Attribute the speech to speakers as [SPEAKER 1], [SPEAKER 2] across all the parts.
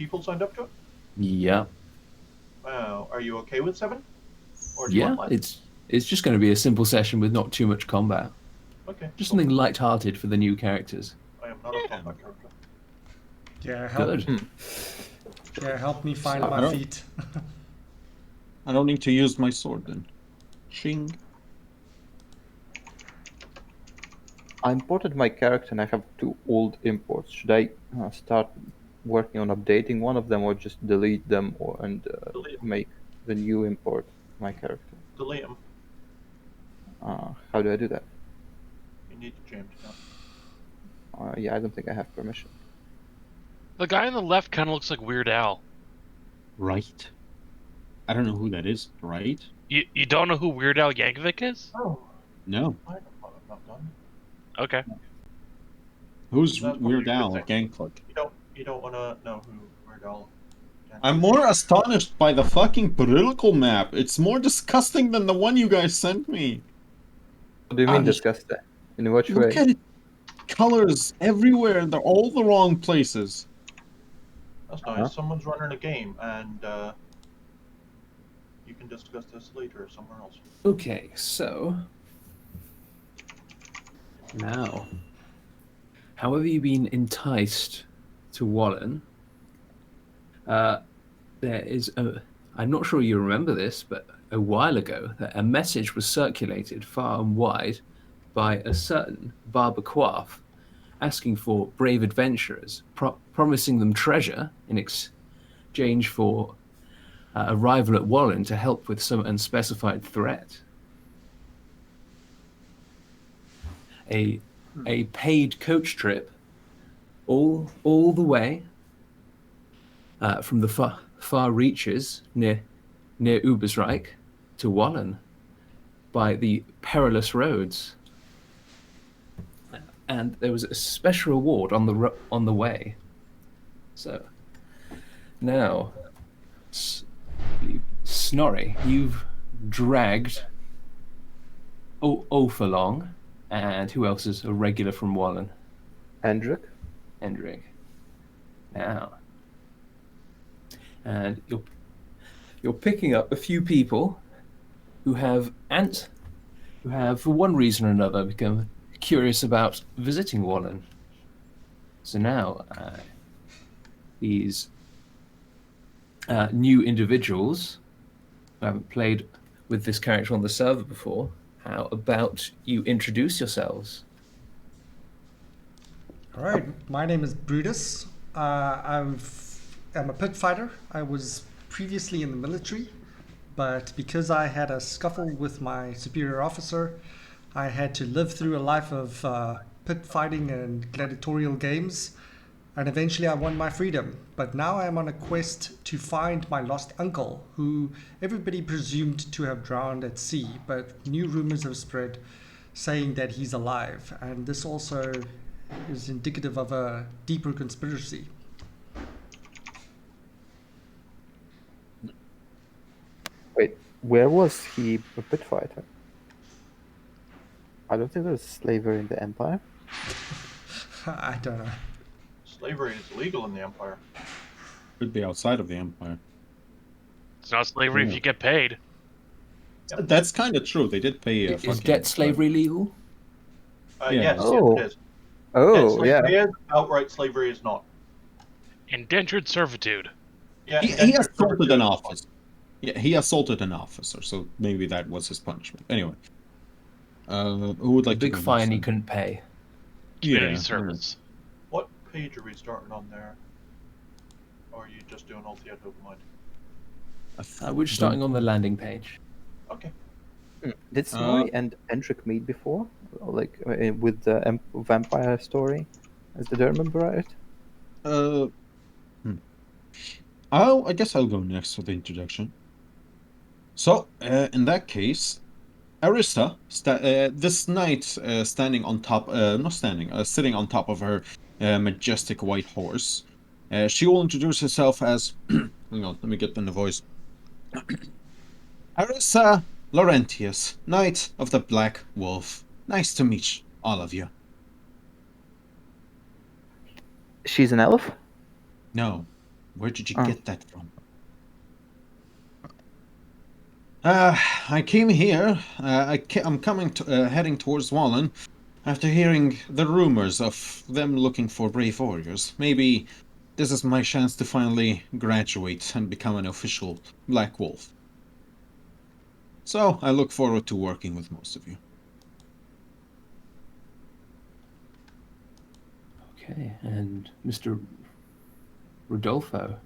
[SPEAKER 1] people signed up to it?
[SPEAKER 2] Yeah.
[SPEAKER 1] Wow. Are you okay with 7? Or do you
[SPEAKER 2] Yeah,
[SPEAKER 1] want less?
[SPEAKER 2] it's just going to be a simple session with not too much combat.
[SPEAKER 1] Okay.
[SPEAKER 2] Just
[SPEAKER 1] cool.
[SPEAKER 2] something light-hearted for the new characters.
[SPEAKER 1] I am not a combat character.
[SPEAKER 3] Yeah, help.
[SPEAKER 2] Good.
[SPEAKER 3] Yeah, help me find
[SPEAKER 2] So-
[SPEAKER 3] my feet.
[SPEAKER 4] I don't need to use my sword then. Shing.
[SPEAKER 5] I imported my character and I have 2 old imports. Should I start working on updating one of them or just delete them and
[SPEAKER 1] Delete 'em.
[SPEAKER 5] make the new import my character?
[SPEAKER 1] Delete them.
[SPEAKER 5] How do I do that?
[SPEAKER 1] You need to change that.
[SPEAKER 5] Yeah, I don't think I have permission.
[SPEAKER 6] The guy on the left kind of looks like Weird Al.
[SPEAKER 4] Right. I don't know who that is, right?
[SPEAKER 6] You don't know who Weird Al Yankovic is?
[SPEAKER 1] Oh,
[SPEAKER 4] No.
[SPEAKER 1] I don't know. I'm not done.
[SPEAKER 6] Okay.
[SPEAKER 4] Who's
[SPEAKER 1] That's
[SPEAKER 4] Weird
[SPEAKER 1] probably a
[SPEAKER 4] Al?
[SPEAKER 1] good
[SPEAKER 4] Gangplank.
[SPEAKER 1] You don't want to know who Weird Al.
[SPEAKER 4] I'm more astonished by the fucking political map. It's more disgusting than the one you guys sent me.
[SPEAKER 5] What do you mean
[SPEAKER 4] I'm-
[SPEAKER 5] disgusting? In which
[SPEAKER 4] Look
[SPEAKER 5] way?
[SPEAKER 4] at it. Colors everywhere, and they're all the wrong places.
[SPEAKER 1] That's nice.
[SPEAKER 5] Uh-huh.
[SPEAKER 1] Someone's running a game, and you can discuss this later somewhere else.
[SPEAKER 2] Okay, so now, how have you been enticed to Wallen? There is I'm not sure you remember this, but a while ago, that a message was circulated far and wide by a certain Barber Quaff asking for brave adventurers, promising them treasure in exchange for arrival at Wallen to help with some unspecified threat. A paid coach trip all the way from the far reaches near Ubersreich to Wallen by the perilous roads. And there was a special reward on the way. So now, Snorri, you've dragged Ulf along, and who else is a regular from Wallen?
[SPEAKER 5] Hendrik?
[SPEAKER 2] Hendrik. Now, and you're picking up a few people who have for one reason or another become curious about visiting Wallen. So now these new individuals who haven't played with this character on the server before, how about you introduce yourselves?
[SPEAKER 3] All right, my name is Brutus. I'm a pit fighter. I was previously in the military, but because I had a scuffle with my superior officer, I had to live through a life of pit fighting and gladiatorial games, and eventually I won my freedom. But now I am on a quest to find my lost uncle, who everybody presumed to have drowned at sea, but new rumors have spread saying that he's alive, and this also is indicative of a deeper conspiracy.
[SPEAKER 5] Wait, where was he a pit fighter? I don't think there's slavery in the Empire.
[SPEAKER 3] I don't know.
[SPEAKER 1] Slavery is illegal in the Empire.
[SPEAKER 4] Could be outside of the Empire.
[SPEAKER 6] It's not slavery if you get paid.
[SPEAKER 4] That's kind of true. They did pay.
[SPEAKER 2] Is debt slavery legal?
[SPEAKER 4] Yeah.
[SPEAKER 1] Yes,
[SPEAKER 5] Oh.
[SPEAKER 1] yes, it is.
[SPEAKER 5] Oh,
[SPEAKER 1] Debt
[SPEAKER 5] yeah.
[SPEAKER 1] slavery is, outright slavery is not.
[SPEAKER 6] Indentured servitude.
[SPEAKER 1] Yeah,
[SPEAKER 4] He
[SPEAKER 1] indentured
[SPEAKER 4] assaulted
[SPEAKER 1] servitude
[SPEAKER 4] an
[SPEAKER 1] is
[SPEAKER 4] officer. Yeah, he assaulted an officer, so maybe that was his punishment. Anyway, who would like
[SPEAKER 2] Big
[SPEAKER 4] to go
[SPEAKER 2] fine
[SPEAKER 4] next
[SPEAKER 2] he
[SPEAKER 4] then?
[SPEAKER 2] couldn't pay.
[SPEAKER 6] Community
[SPEAKER 4] Yeah,
[SPEAKER 6] service.
[SPEAKER 1] What page are we starting on there? Or are you just doing all the open mind?
[SPEAKER 2] We're just starting on the landing page.
[SPEAKER 1] Okay.
[SPEAKER 5] Did Snorri and Hendrik meet before? Like with the vampire story? Did I remember right?
[SPEAKER 4] I guess I'll go next for the introduction. So, in that case, Arista, this knight standing on top, not standing, sitting on top of her majestic white horse, she will introduce herself as, hang on, let me get in the voice. Arista Laurentius, Knight of the Black Wolf. Nice to meet all of you.
[SPEAKER 5] She's an elf?
[SPEAKER 4] No, Where did you
[SPEAKER 5] Oh.
[SPEAKER 4] get that from? I came here. I'm coming to, heading towards Wallen after hearing the rumors of them looking for brave warriors. Maybe this is my chance to finally graduate and become an official Black Wolf. So I look forward to working with most of you.
[SPEAKER 2] Okay, and Mr. Rodolfo.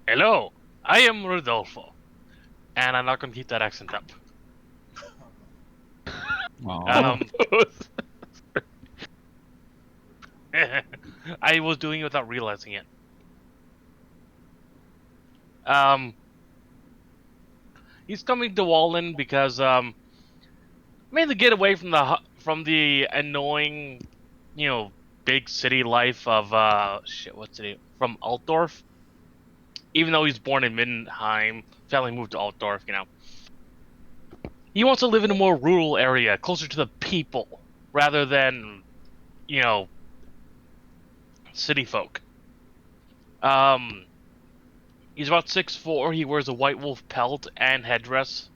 [SPEAKER 6] Hello, I am Rodolfo, and I'm not going to keep that accent up.
[SPEAKER 4] Aw.
[SPEAKER 6] I was doing it without realizing it. He's coming to Wallen because mainly get away from the annoying, big city life of what's it from Altdorf. Even though he's born in Mindenheim, family moved to Altdorf. He wants to live in a more rural area, closer to the people, rather than, city folk. He's about 6'4". He wears a white wolf pelt and headdress.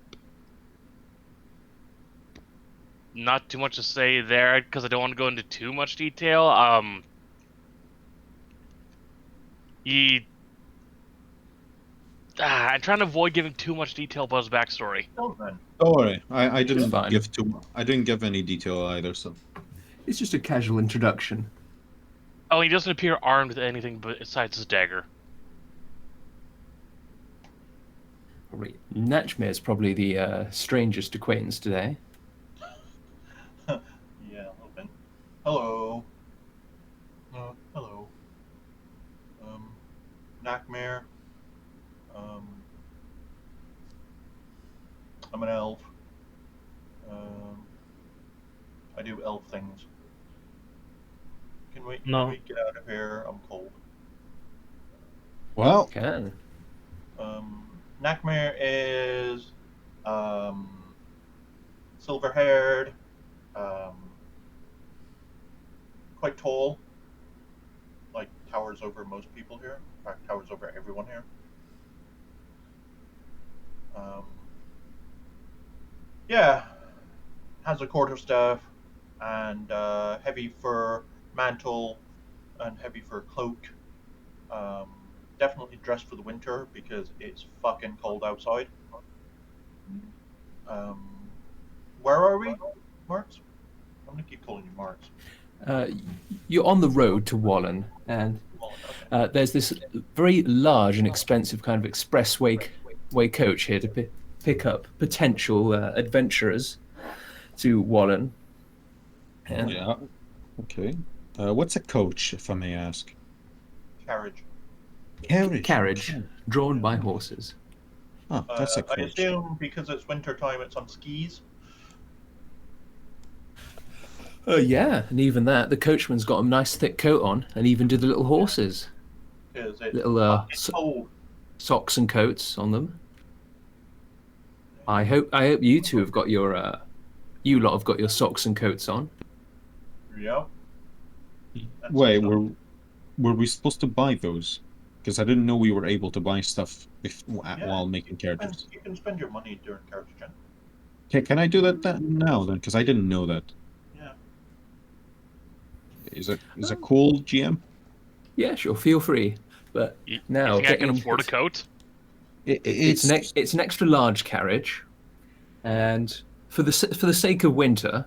[SPEAKER 6] Not too much to say there because I don't want to go into too much detail. I'm trying to avoid giving too much detail about his backstory.
[SPEAKER 1] Don't then.
[SPEAKER 4] Don't worry, I didn't
[SPEAKER 2] fine.
[SPEAKER 4] give I didn't give any detail either. So
[SPEAKER 2] It's just a casual introduction.
[SPEAKER 6] Oh, he doesn't appear armed with anything besides his dagger.
[SPEAKER 2] Natchmere is probably the strangest acquaintance today.
[SPEAKER 1] Yeah, a little bit. Hello. Hello. Knackmare. I'm an elf. I do elf things. Can we get out of here? I'm cold.
[SPEAKER 4] well,
[SPEAKER 2] Can.
[SPEAKER 1] Knackmare is silver-haired, quite tall, like towers over most people here. In fact, towers over everyone here. Yeah, has a quarterstaff and heavy fur mantle and heavy fur cloak. Definitely dressed for the winter because it's fucking cold outside. Where are we, Marks? I'm gonna keep calling you Marks.
[SPEAKER 2] You're on the road to Wallen, and there's this very large and expensive kind of expressway coach here to pick up potential adventurers to Wallen. And
[SPEAKER 4] yeah, okay. What's a coach, if I may ask?
[SPEAKER 1] Carriage.
[SPEAKER 2] carriage drawn by horses.
[SPEAKER 4] Oh, that's a
[SPEAKER 1] I
[SPEAKER 4] coach.
[SPEAKER 1] assume because it's winter time, it's on skis.
[SPEAKER 2] Yeah, and even that, the coachman's got a nice thick coat on, and even did the little horses.
[SPEAKER 1] Because it's
[SPEAKER 2] Little
[SPEAKER 1] fucking cold.
[SPEAKER 2] socks and coats on them. I hope you two have got your you lot have got your socks and coats on.
[SPEAKER 1] Yeah. That's
[SPEAKER 4] Wait,
[SPEAKER 1] awesome.
[SPEAKER 4] were we supposed to buy those? Because I didn't know we were able to buy stuff while making characters.
[SPEAKER 1] You can spend your money during character gen.
[SPEAKER 4] Okay, can I do that now then? Because I didn't know that.
[SPEAKER 1] Yeah.
[SPEAKER 4] Is it cool, GM?
[SPEAKER 2] Yeah, sure, feel free. But now
[SPEAKER 6] you think I can afford a coat?
[SPEAKER 2] It's an extra large carriage, and for the sake of winter,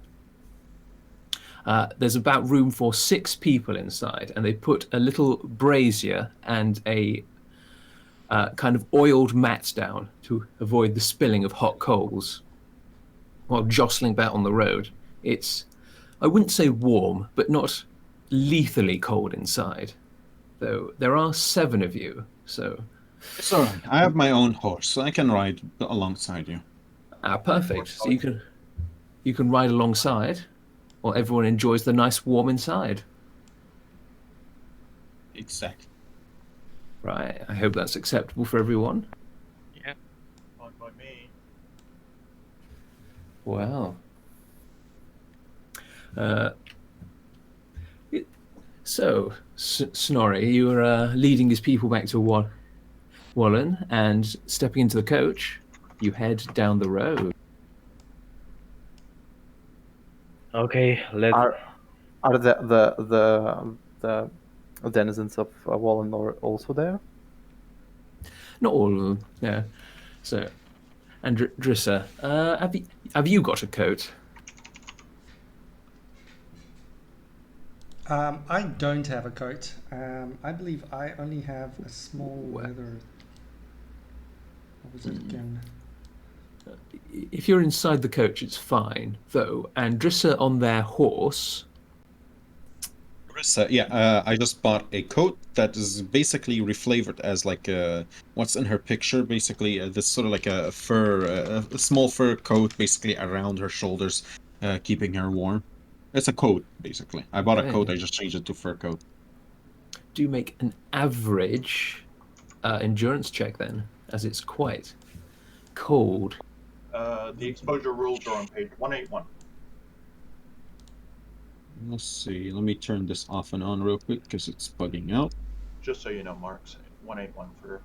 [SPEAKER 2] there's about room for 6 people inside, and they put a little brazier and a kind of oiled mat down to avoid the spilling of hot coals while jostling about on the road. It's, I wouldn't say warm, but not lethally cold inside. Though there are 7 of you, so.
[SPEAKER 4] It's all right. I have my own horse, so I can ride alongside you.
[SPEAKER 2] Perfect. So you can ride alongside, while everyone enjoys the nice warm inside.
[SPEAKER 4] Exactly.
[SPEAKER 2] Right. I hope that's acceptable for everyone.
[SPEAKER 6] Yeah.
[SPEAKER 1] Fine by me.
[SPEAKER 2] Wow. So, Snorri, you were leading his people back to Wallen, and stepping into the coach, you head down the road.
[SPEAKER 7] Okay, let's.
[SPEAKER 5] Are the denizens of Wallen also there?
[SPEAKER 2] Not all of them, no. So, and Drissa, have you got a coat?
[SPEAKER 3] I don't have a coat. I believe I only have a small leather. What was it again?
[SPEAKER 2] If you're inside the coach, it's fine, though. And Drissa on their horse.
[SPEAKER 4] Marissa, I just bought a coat that is basically reflavored as like what's in her picture. Basically, this sort of like a fur, a small fur coat, basically around her shoulders, keeping her warm. It's a coat, basically. I bought a coat. I just changed it to fur coat.
[SPEAKER 2] Do make an average endurance check then, as it's quite cold.
[SPEAKER 1] The exposure rules are on page 181.
[SPEAKER 4] Let's see. Let me turn this off and on real quick because it's bugging out.
[SPEAKER 1] Just so you know, Mark's 181 for.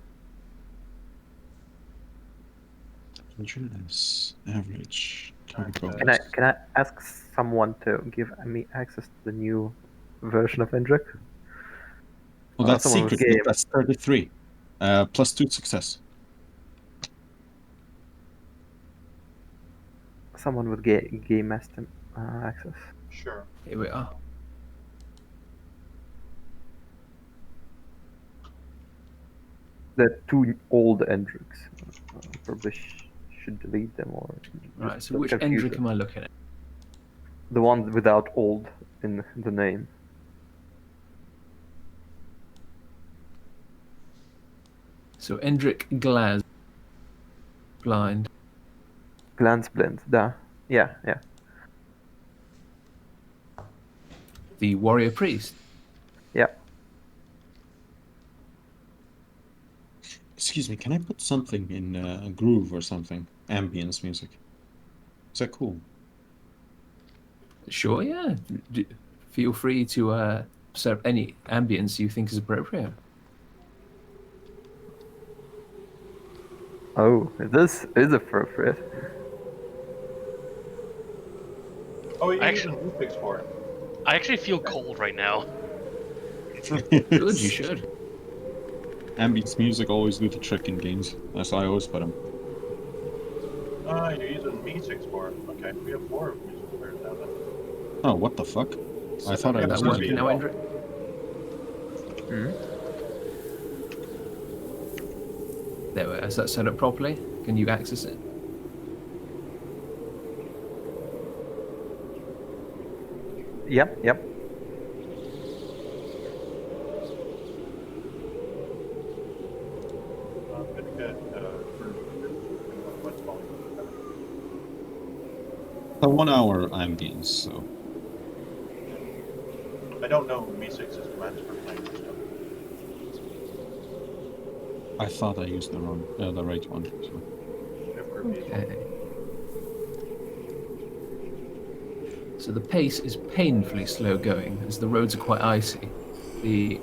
[SPEAKER 4] Endurance average.
[SPEAKER 5] Can I ask someone to give me access to the new version of Endrick?
[SPEAKER 4] Well, that's
[SPEAKER 5] someone with
[SPEAKER 4] secret.
[SPEAKER 5] game.
[SPEAKER 4] That's 33. Plus 2 success.
[SPEAKER 5] Someone with game master access.
[SPEAKER 1] Sure.
[SPEAKER 2] Here we are.
[SPEAKER 5] The two old Endricks. Probably should delete them or.
[SPEAKER 2] Right,
[SPEAKER 5] just
[SPEAKER 2] so which
[SPEAKER 5] confuse
[SPEAKER 2] Endrick
[SPEAKER 5] them.
[SPEAKER 2] am I looking at?
[SPEAKER 5] The one without old in the name.
[SPEAKER 2] So Endrick Glaz. Blind.
[SPEAKER 5] Glansblend. Da. Yeah.
[SPEAKER 2] The warrior priest.
[SPEAKER 5] Yeah.
[SPEAKER 4] Excuse me, can I put something in a groove or something? Ambience music. Is that cool?
[SPEAKER 2] Sure, yeah. Feel free to set up any ambience you think is appropriate.
[SPEAKER 5] Oh, this is appropriate.
[SPEAKER 1] Oh, you're
[SPEAKER 6] Actually-
[SPEAKER 1] using Lupix for it.
[SPEAKER 6] I actually feel cold right now.
[SPEAKER 2] Good, you should.
[SPEAKER 4] Ambience music always do the trick in games. That's why I always put them.
[SPEAKER 1] You're using Me6 for it. Okay, we have 4 music players now then.
[SPEAKER 4] Oh, what the fuck? I thought I
[SPEAKER 2] That
[SPEAKER 4] was
[SPEAKER 1] works.
[SPEAKER 2] working now, Endrick? There we are. Is that set up properly? Can you access it?
[SPEAKER 5] Yep.
[SPEAKER 1] I'm gonna get what's calling
[SPEAKER 4] a 1 hour ambience, so.
[SPEAKER 1] I don't know Me6's commands for playing this stuff.
[SPEAKER 4] I thought I used the right one. So.
[SPEAKER 2] Okay. So the pace is painfully slow going, as the roads are quite icy. The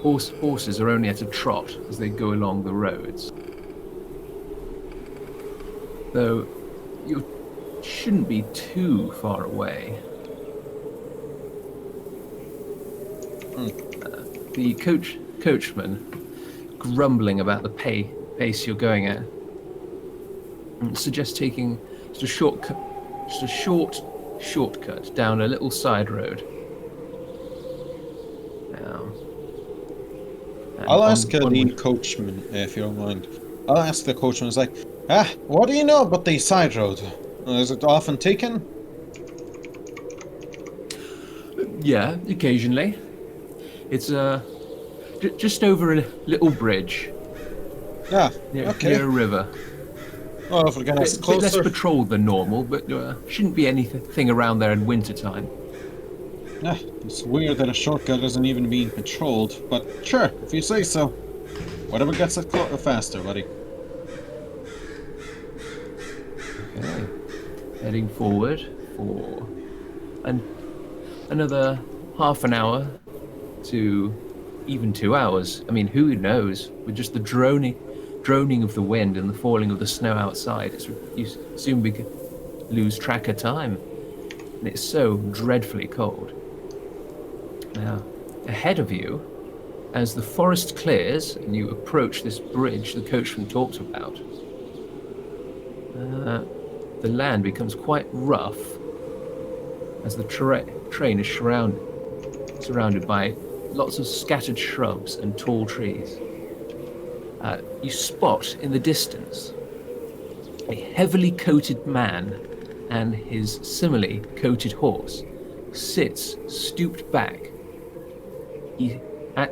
[SPEAKER 2] horses are only at a trot as they go along the roads. Though you shouldn't be too far away. The coachman grumbling about the pace you're going at. Suggest taking just a shortcut down a little side road.
[SPEAKER 4] I'll ask the coachman, if you don't mind. I'll ask the coachman, it's like, what do you know about the side road? Is it often taken?
[SPEAKER 2] Yeah, occasionally. It's just over a little bridge
[SPEAKER 4] Yeah,
[SPEAKER 2] near
[SPEAKER 4] okay.
[SPEAKER 2] a river.
[SPEAKER 4] Well, if we're gonna
[SPEAKER 2] Bit less
[SPEAKER 4] closer...
[SPEAKER 2] patrolled than normal, but shouldn't be anything around there in wintertime.
[SPEAKER 4] It's weird that a shortcut isn't even being patrolled, but sure, if you say so. Whatever gets it faster, buddy.
[SPEAKER 2] Okay. Heading forward for another half an hour to even 2 hours. I mean, who knows? With just the droning of the wind and the falling of the snow outside, you soon lose track of time. And it's so dreadfully cold. Now, ahead of you, as the forest clears and you approach this bridge the coachman talked about, the land becomes quite rough as the train is surrounded by lots of scattered shrubs and tall trees. You spot in the distance a heavily coated man and his similarly coated horse sits stooped back.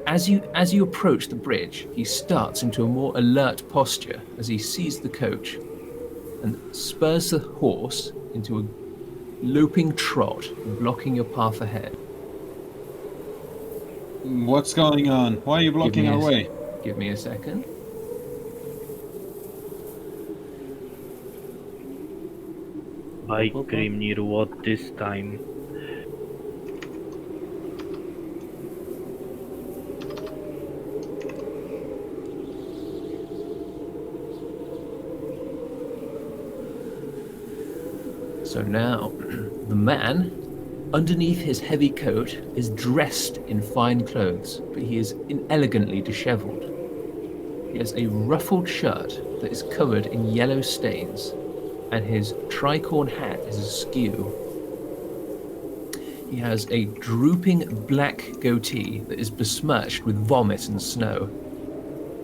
[SPEAKER 2] As you approach the bridge, he starts into a more alert posture as he sees the coach and spurs the horse into a loping trot, blocking your path ahead.
[SPEAKER 4] What's going on? Why are you blocking our way?
[SPEAKER 2] Give me a second.
[SPEAKER 7] I came near what this time?
[SPEAKER 2] So now, the man, underneath his heavy coat, is dressed in fine clothes, but he is inelegantly disheveled. He has a ruffled shirt that is covered in yellow stains, and his tricorn hat is askew. He has a drooping black goatee that is besmirched with vomit and snow.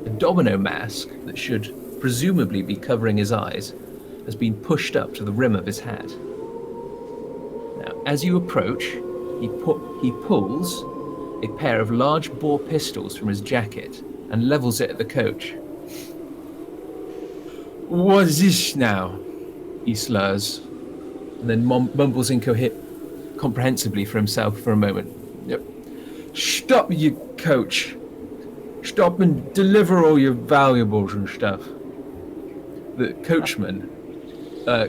[SPEAKER 2] A domino mask that should presumably be covering his eyes has been pushed up to the rim of his hat. Now, as you approach, he pulls a pair of large bore pistols from his jacket and levels it at the coach. "What is this now?" he slurs, and then mumbles incomprehensibly for himself for a moment. "Yep. Stop, you coach. Stop and deliver all your valuables and stuff." The coachman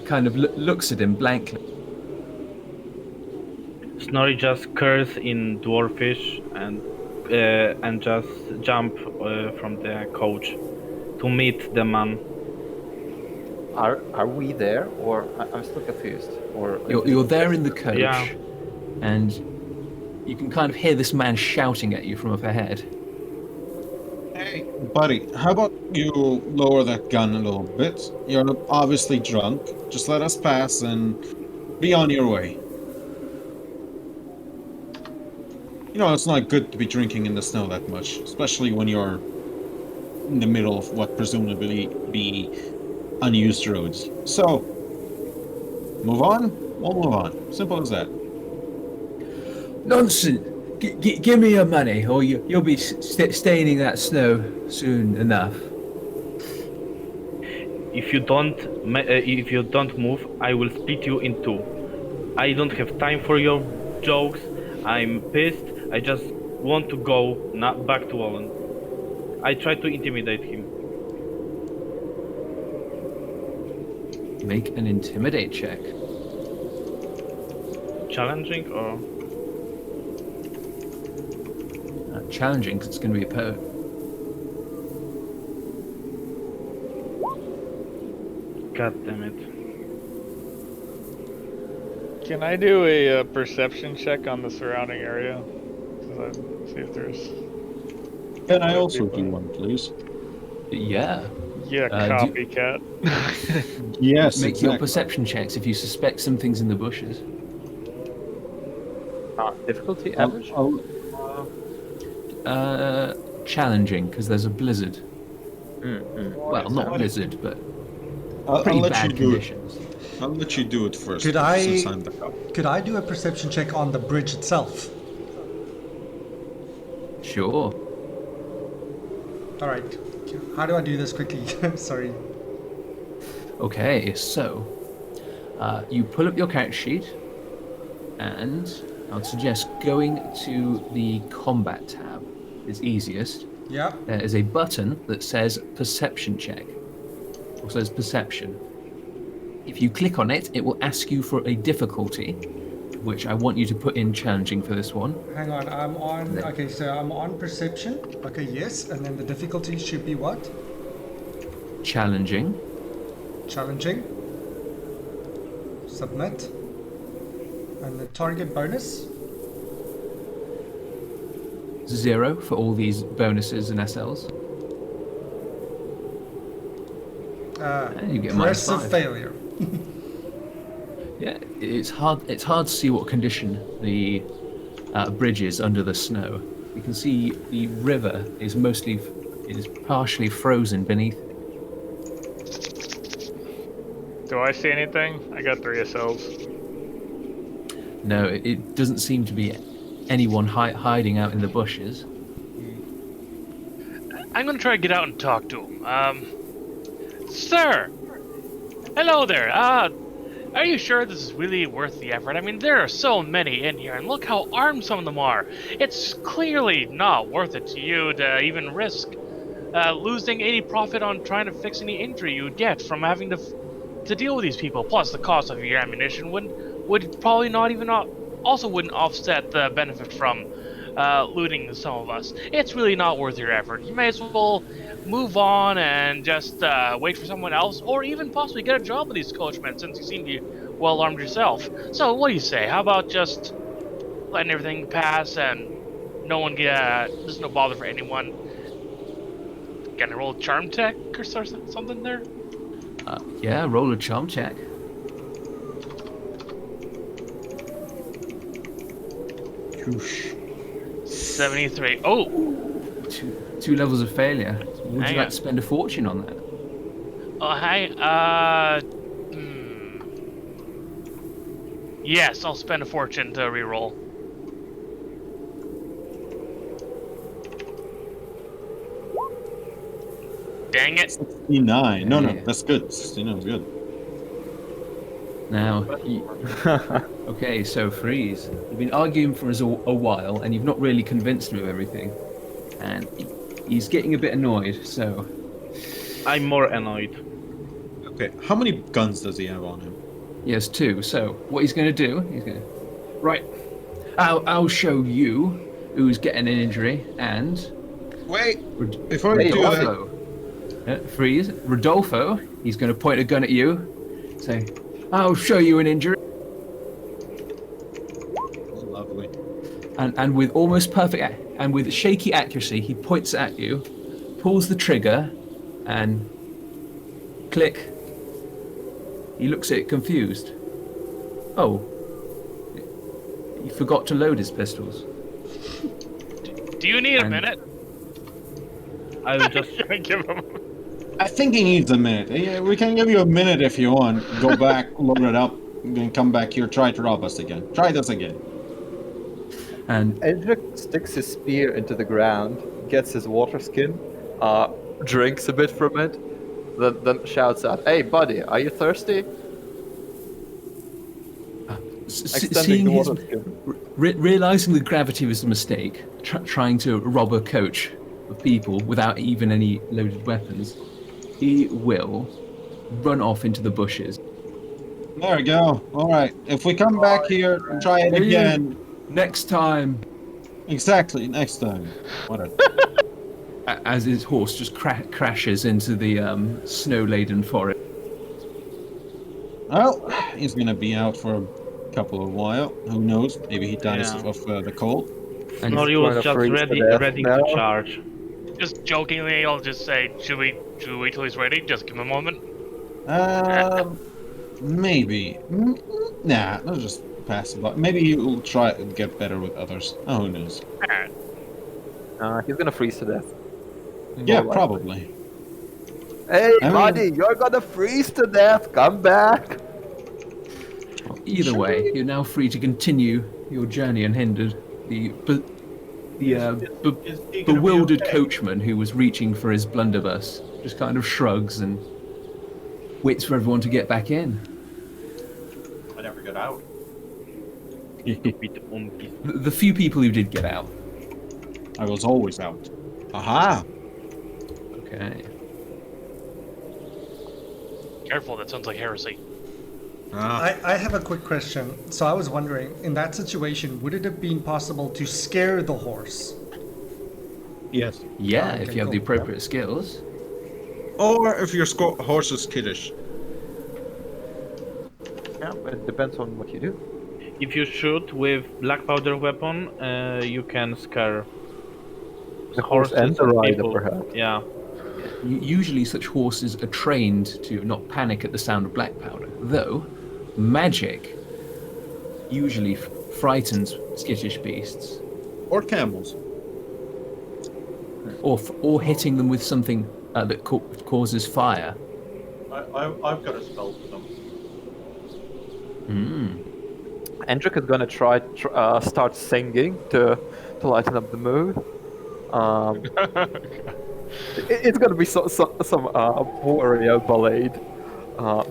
[SPEAKER 2] kind of looks at him blankly.
[SPEAKER 7] Snorri just curse in Dwarfish and just jump from the coach to meet the man.
[SPEAKER 5] Are we there, or I'm still confused? Or
[SPEAKER 2] You're there in the coach,
[SPEAKER 7] Yeah.
[SPEAKER 2] and you can kind of hear this man shouting at you from up ahead.
[SPEAKER 4] Hey, buddy, how about you lower that gun a little bit? You're obviously drunk. Just let us pass and be on your way. You know, it's not good to be drinking in the snow that much, especially when you're in the middle of what presumably be unused roads. So, move on, we'll move on. Simple as that.
[SPEAKER 2] Nonsense! Give me your money, or you'll be staining that snow soon enough.
[SPEAKER 7] If you don't move, I will split you in two. I don't have time for your jokes. I'm pissed. I just want to go back to Wallen. I try to intimidate him.
[SPEAKER 2] Make an intimidate check.
[SPEAKER 7] Challenging or
[SPEAKER 2] Challenging, because it's going to be a poet.
[SPEAKER 7] God damn it.
[SPEAKER 8] Can I do a perception check on the surrounding area? See if there's...
[SPEAKER 4] Can I also do one, please?
[SPEAKER 2] Yeah.
[SPEAKER 8] Yeah, copycat.
[SPEAKER 4] Yes,
[SPEAKER 2] Make
[SPEAKER 4] exactly.
[SPEAKER 2] your perception checks if you suspect some things in the bushes.
[SPEAKER 5] difficulty average?
[SPEAKER 2] Challenging, because there's a blizzard. Well, not blizzard, but pretty
[SPEAKER 4] let
[SPEAKER 2] bad
[SPEAKER 4] you do it.
[SPEAKER 2] conditions.
[SPEAKER 4] I'll let you do it first.
[SPEAKER 3] Could I-
[SPEAKER 4] since I'm the cop.
[SPEAKER 3] Could I do a perception check on the bridge itself?
[SPEAKER 2] Sure.
[SPEAKER 3] All right. How do I do this quickly? Sorry.
[SPEAKER 2] Okay, so you pull up your character sheet, and I'd suggest going to the combat tab. It's easiest.
[SPEAKER 3] Yeah.
[SPEAKER 2] There is a button that says perception check, or says perception. If you click on it, it will ask you for a difficulty, which I want you to put in challenging for this one.
[SPEAKER 3] Hang on, I'm on. Okay, so I'm on perception. Okay, yes, and then the difficulty should be what?
[SPEAKER 2] Challenging.
[SPEAKER 3] Challenging. Submit. And the target bonus?
[SPEAKER 2] 0 for all these bonuses and SLs. And you get minus
[SPEAKER 3] Progressive
[SPEAKER 2] 5.
[SPEAKER 3] failure.
[SPEAKER 2] Yeah, it's hard. It's hard to see what condition the bridge is under the snow. You can see the river is partially frozen beneath it.
[SPEAKER 8] Do I see anything? I got 3 SLs.
[SPEAKER 2] No, it doesn't seem to be anyone hiding out in the bushes.
[SPEAKER 6] I'm gonna try to get out and talk to him. Sir! Hello there, are you sure this is really worth the effort? I mean, there are so many in here, and look how armed some of them are. It's clearly not worth it to you to even risk losing any profit on trying to fix any injury you get from having to deal with these people. Plus, the cost of your ammunition would probably not even also wouldn't offset the benefit from looting some of us. It's really not worth your effort. You may as well move on and just wait for someone else, or even possibly get a job with these coachmen, since you seem to be well armed yourself. So what do you say? How about just letting everything pass and there's no bother for anyone? Gonna roll a charm check or something there?
[SPEAKER 2] Yeah, roll a charm check.
[SPEAKER 4] Whoosh.
[SPEAKER 6] 73. Oh!
[SPEAKER 2] Two levels of failure. Would
[SPEAKER 6] Hang
[SPEAKER 2] you like
[SPEAKER 6] on.
[SPEAKER 2] to spend a fortune on that?
[SPEAKER 6] Oh, hi. Yes, I'll spend a fortune to reroll. Dang it.
[SPEAKER 4] 69. No,
[SPEAKER 2] Yeah.
[SPEAKER 4] that's good. 69 is good.
[SPEAKER 2] Now, okay, so Freeze, you've been arguing for us a while, and you've not really convinced me of everything. And he's getting a bit annoyed, so...
[SPEAKER 7] I'm more annoyed.
[SPEAKER 4] Okay, how many guns does he have on him?
[SPEAKER 2] He has 2, so what he's going to do, Right, I'll show you who's getting an injury, and...
[SPEAKER 4] Wait, before you do that...
[SPEAKER 2] Rodolfo. Freeze, Rodolfo, he's going to point a gun at you, say, I'll show you an injury.
[SPEAKER 4] Lovely.
[SPEAKER 2] And with almost perfect, and with shaky accuracy, he points at you, pulls the trigger, and click. He looks at it confused. Oh, he forgot to load his pistols.
[SPEAKER 6] Do you need a
[SPEAKER 2] And-
[SPEAKER 6] minute?
[SPEAKER 7] I will just
[SPEAKER 8] Give him.
[SPEAKER 4] I think he needs a minute. Yeah, we can give you a minute if you want. Go back, load it up, then come back here, try to rob us again. Try this again.
[SPEAKER 2] And
[SPEAKER 5] Edric sticks his spear into the ground, gets his water skin, drinks a bit from it, then shouts out, "Hey, buddy, are you thirsty?" Extending
[SPEAKER 2] seeing
[SPEAKER 5] the
[SPEAKER 2] his,
[SPEAKER 5] water skin.
[SPEAKER 2] realizing the gravity of his mistake, trying to rob a coach of people without even any loaded weapons, he will run off into the bushes.
[SPEAKER 4] There we go. Alright, if we come back here, try it again.
[SPEAKER 2] Next time,
[SPEAKER 4] Exactly, next time. Whatever.
[SPEAKER 2] as his horse just crashes into the snow-laden forest.
[SPEAKER 4] Well, he's gonna be out for a couple of while. Who knows? Maybe he dies
[SPEAKER 7] Yeah.
[SPEAKER 4] of the cold.
[SPEAKER 2] And
[SPEAKER 7] Snorri
[SPEAKER 5] going
[SPEAKER 7] was
[SPEAKER 5] to
[SPEAKER 7] just
[SPEAKER 5] freeze to
[SPEAKER 7] ready
[SPEAKER 5] death
[SPEAKER 7] to
[SPEAKER 5] now.
[SPEAKER 7] charge.
[SPEAKER 6] Just jokingly, I'll just say, should we wait till he's ready? Just give him a moment.
[SPEAKER 4] Maybe. Nah, let's just pass it by. Maybe he'll try to get better with others. Oh, who knows?
[SPEAKER 6] Alright.
[SPEAKER 5] He's gonna freeze to death.
[SPEAKER 4] Yeah,
[SPEAKER 5] likely.
[SPEAKER 4] probably.
[SPEAKER 5] Hey,
[SPEAKER 4] I mean-
[SPEAKER 5] buddy, you're gonna freeze to death. Come back.
[SPEAKER 2] either way, you're now free to continue your journey unhindered. The bewildered coachman who was reaching for his blunderbuss just kind of shrugs and waits for everyone to get back in.
[SPEAKER 1] I never get out.
[SPEAKER 2] The few people who did get out.
[SPEAKER 4] I was always out. Aha!
[SPEAKER 2] Okay.
[SPEAKER 6] Careful, that sounds like heresy.
[SPEAKER 3] I have a quick question. So I was wondering, in that situation, would it have been possible to scare the horse?
[SPEAKER 4] Yes.
[SPEAKER 2] Yeah,
[SPEAKER 3] Okay,
[SPEAKER 2] if you have the
[SPEAKER 3] cool.
[SPEAKER 2] appropriate skills.
[SPEAKER 4] Or if your horse is kiddish.
[SPEAKER 5] Yeah, it depends on what you do.
[SPEAKER 7] If you shoot with black powder weapon, you can scare
[SPEAKER 5] The horse and the rider, perhaps.
[SPEAKER 7] Yeah.
[SPEAKER 2] Usually such horses are trained to not panic at the sound of black powder, though magic usually frightens skittish beasts.
[SPEAKER 4] Or camels.
[SPEAKER 2] Or hitting them with something that causes fire.
[SPEAKER 1] I've got a spell for them.
[SPEAKER 5] Andric is gonna try start singing to lighten up the mood. It's gonna be some warrior ballad. How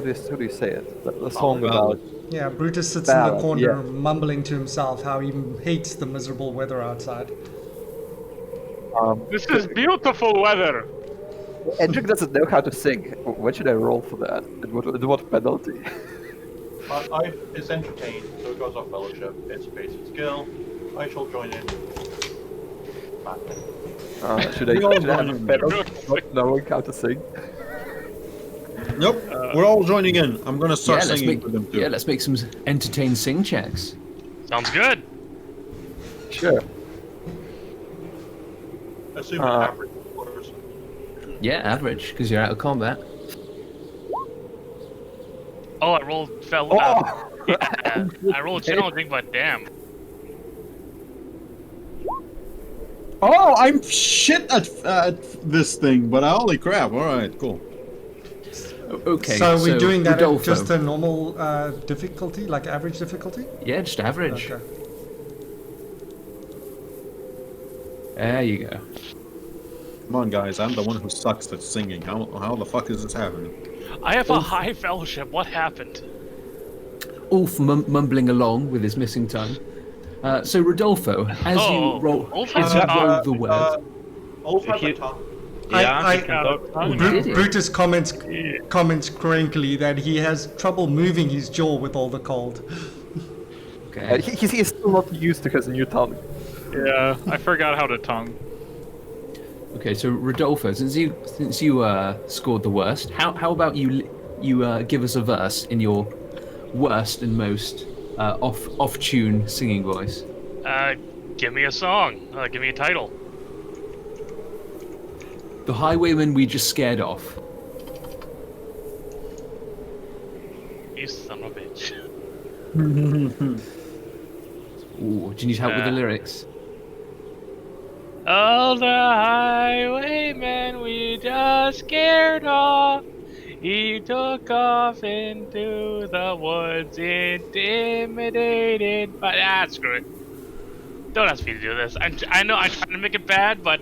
[SPEAKER 5] do you say it? The song about.
[SPEAKER 3] Yeah, Brutus sits in the
[SPEAKER 5] Ballad,
[SPEAKER 3] corner
[SPEAKER 5] yeah.
[SPEAKER 3] mumbling to himself how he hates the miserable weather outside.
[SPEAKER 8] This is beautiful weather.
[SPEAKER 5] Andric doesn't know how to sing. What should I roll for that? And what penalty?
[SPEAKER 1] It's entertained, so it goes off fellowship. It's a basic skill. I shall join in.
[SPEAKER 5] Should I have a penalty for not knowing how to sing?
[SPEAKER 4] Nope. We're all joining in. I'm gonna start
[SPEAKER 2] let's
[SPEAKER 4] singing
[SPEAKER 2] make,
[SPEAKER 4] with them too.
[SPEAKER 2] yeah, let's make some entertain sing checks.
[SPEAKER 6] Sounds good.
[SPEAKER 5] Sure.
[SPEAKER 1] Assuming average, of course.
[SPEAKER 2] Yeah, average, because you're out of combat.
[SPEAKER 6] Oh, I rolled I rolled challenging, but damn.
[SPEAKER 4] Oh, I'm shit at this thing, but holy crap! All right, cool.
[SPEAKER 2] Okay,
[SPEAKER 3] So are we doing that at
[SPEAKER 2] Rodolfo.
[SPEAKER 3] just a normal difficulty, like average difficulty?
[SPEAKER 2] Yeah, just average.
[SPEAKER 3] Okay.
[SPEAKER 2] There you go.
[SPEAKER 4] Come on, guys. I'm the one who sucks at singing. How the fuck is this happening?
[SPEAKER 6] I have a high fellowship. What happened?
[SPEAKER 2] Ulf mumbling along with his missing tongue. So Rodolfo, as you roll,
[SPEAKER 6] Ulf
[SPEAKER 2] as
[SPEAKER 6] has
[SPEAKER 2] you
[SPEAKER 6] a tongue.
[SPEAKER 2] roll the word,
[SPEAKER 1] Ulf has a
[SPEAKER 7] He-
[SPEAKER 1] tongue.
[SPEAKER 7] Yeah,
[SPEAKER 3] I-
[SPEAKER 7] he can talk.
[SPEAKER 2] Did he?
[SPEAKER 3] Brutus comments crankily that he has trouble moving his jaw with all the cold.
[SPEAKER 2] okay.
[SPEAKER 5] He's still not used to his new tongue.
[SPEAKER 8] Yeah, I forgot how to tongue.
[SPEAKER 2] Okay, so Rodolfo, since you scored the worst, how about you give us a verse in your worst and most off tune singing voice?
[SPEAKER 6] Give me a song. Give me a title.
[SPEAKER 2] The highwayman we just scared off.
[SPEAKER 6] You son of a bitch.
[SPEAKER 2] Ooh, do you need help with the lyrics?
[SPEAKER 6] Oh, the highwayman we just scared off. He took off into the woods, intimidated by. Screw it. Don't ask me to do this. I know I'm trying to make it bad, but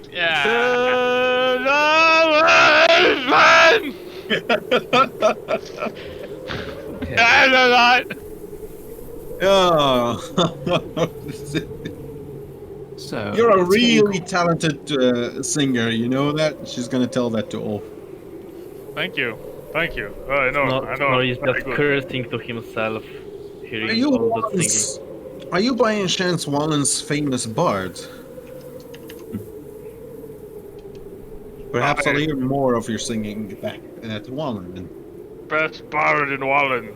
[SPEAKER 4] Oh.
[SPEAKER 2] So
[SPEAKER 4] You're a
[SPEAKER 2] it's getting
[SPEAKER 4] really talented singer. You know that? She's gonna tell that to Ulf.
[SPEAKER 8] Thank you. Thank you. I know.
[SPEAKER 7] No,
[SPEAKER 8] I know.
[SPEAKER 7] no, he's
[SPEAKER 8] Very
[SPEAKER 7] just
[SPEAKER 8] good.
[SPEAKER 7] cursing to himself,
[SPEAKER 4] Are
[SPEAKER 7] hearing
[SPEAKER 4] you
[SPEAKER 7] all the singing.
[SPEAKER 4] Are you by any chance Wallen's famous bard? Perhaps I'll hear more of your singing back at Wallen.
[SPEAKER 8] Best bard in Wallen.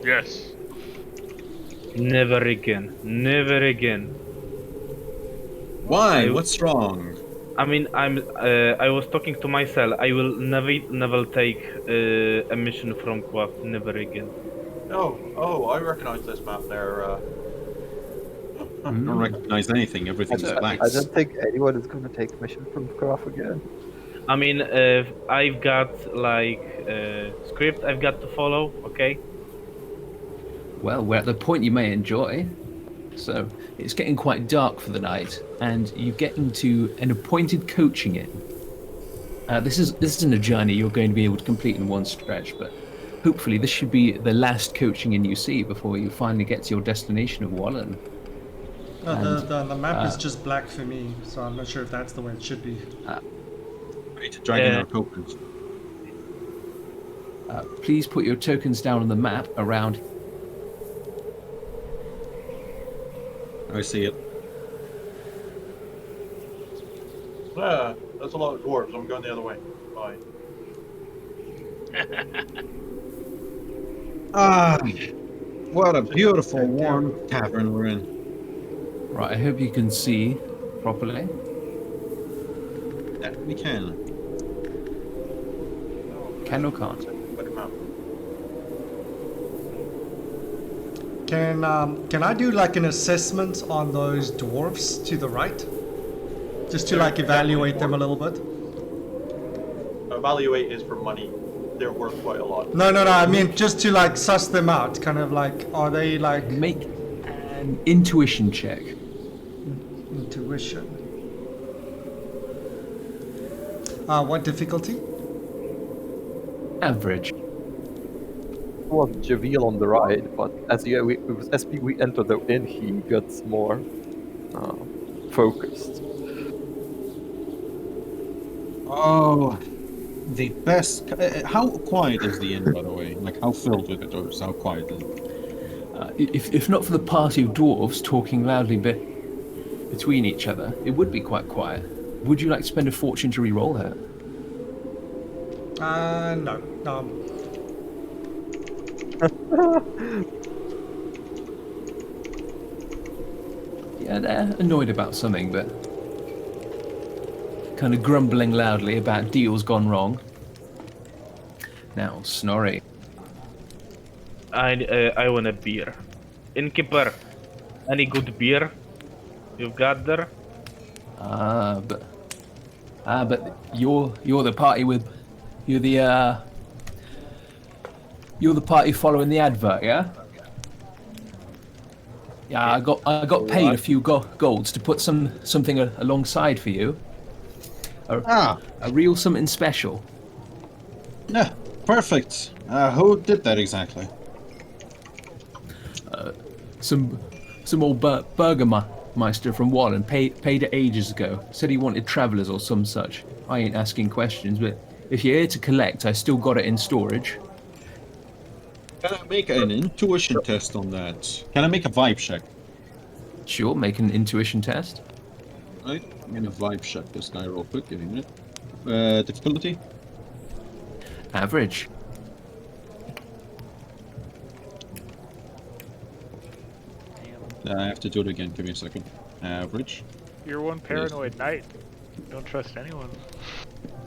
[SPEAKER 8] Yes.
[SPEAKER 7] Never again. Never again.
[SPEAKER 4] Why? What's wrong?
[SPEAKER 7] I mean, I was talking to myself. I will never take a mission from Quaff. Never again.
[SPEAKER 1] Oh, I recognize this map there.
[SPEAKER 4] I don't recognize anything. Everything's black.
[SPEAKER 5] I don't think anyone is gonna take mission from Graf again.
[SPEAKER 7] I mean, I've got like script I've got to follow. Okay.
[SPEAKER 2] Well, we're at the point you may enjoy. So it's getting quite dark for the night, and you get into an appointed coaching inn. This isn't a journey you're going to be able to complete in one stretch, but hopefully this should be the last coaching inn you see before you finally get to your destination of Wallen.
[SPEAKER 3] The map is just black for me, so I'm not sure if that's the way it should be.
[SPEAKER 4] We need to drag in our tokens.
[SPEAKER 2] Please put your tokens down on the map around.
[SPEAKER 4] I see it.
[SPEAKER 1] Yeah, that's a lot of dwarves. I'm going the other way. Bye.
[SPEAKER 4] Ah, what a beautiful, warm tavern we're in.
[SPEAKER 2] Right, I hope you can see properly.
[SPEAKER 4] Yeah, we can.
[SPEAKER 2] Can or can't?
[SPEAKER 1] Better map.
[SPEAKER 3] Can I do like an assessment on those dwarves to the right? Just to like evaluate them a little bit?
[SPEAKER 1] Evaluate is for money. They're worth quite a lot.
[SPEAKER 3] No, I mean just to like suss them out. Kind of like, are they like...
[SPEAKER 2] Make an intuition check.
[SPEAKER 3] Intuition. What difficulty?
[SPEAKER 2] Average.
[SPEAKER 5] Was Javil on the right, but as we enter the inn, he gets more focused.
[SPEAKER 4] Oh, the best. How quiet is the inn, by the way? Like, how filled with it, or how quiet is it?
[SPEAKER 2] If not for the party of dwarves talking loudly between each other, it would be quite quiet. Would you like to spend a fortune to re-roll that?
[SPEAKER 3] No.
[SPEAKER 2] Yeah, they're annoyed about something, but kind of grumbling loudly about deals gone wrong. Now, Snorri.
[SPEAKER 7] I want a beer. Innkeeper, any good beer you've got there?
[SPEAKER 2] But you're the party with you're the party following the advert, yeah? Yeah, I got paid a few golds to put something alongside for you. A real something special.
[SPEAKER 4] Yeah, perfect. Who did that exactly?
[SPEAKER 2] Some old burgermeister from Wallen paid it ages ago. Said he wanted travellers or some such. I ain't asking questions, but if you're here to collect, I still got it in storage.
[SPEAKER 4] Can I make an intuition test on that? Can I make a vibe check?
[SPEAKER 2] Sure, make an intuition test.
[SPEAKER 4] Right, I'm gonna vibe check this guy real quick. Give me a minute. Difficulty?
[SPEAKER 2] Average.
[SPEAKER 4] I have to do it again. Give me a second. Average.
[SPEAKER 8] You're one paranoid knight. Don't trust anyone.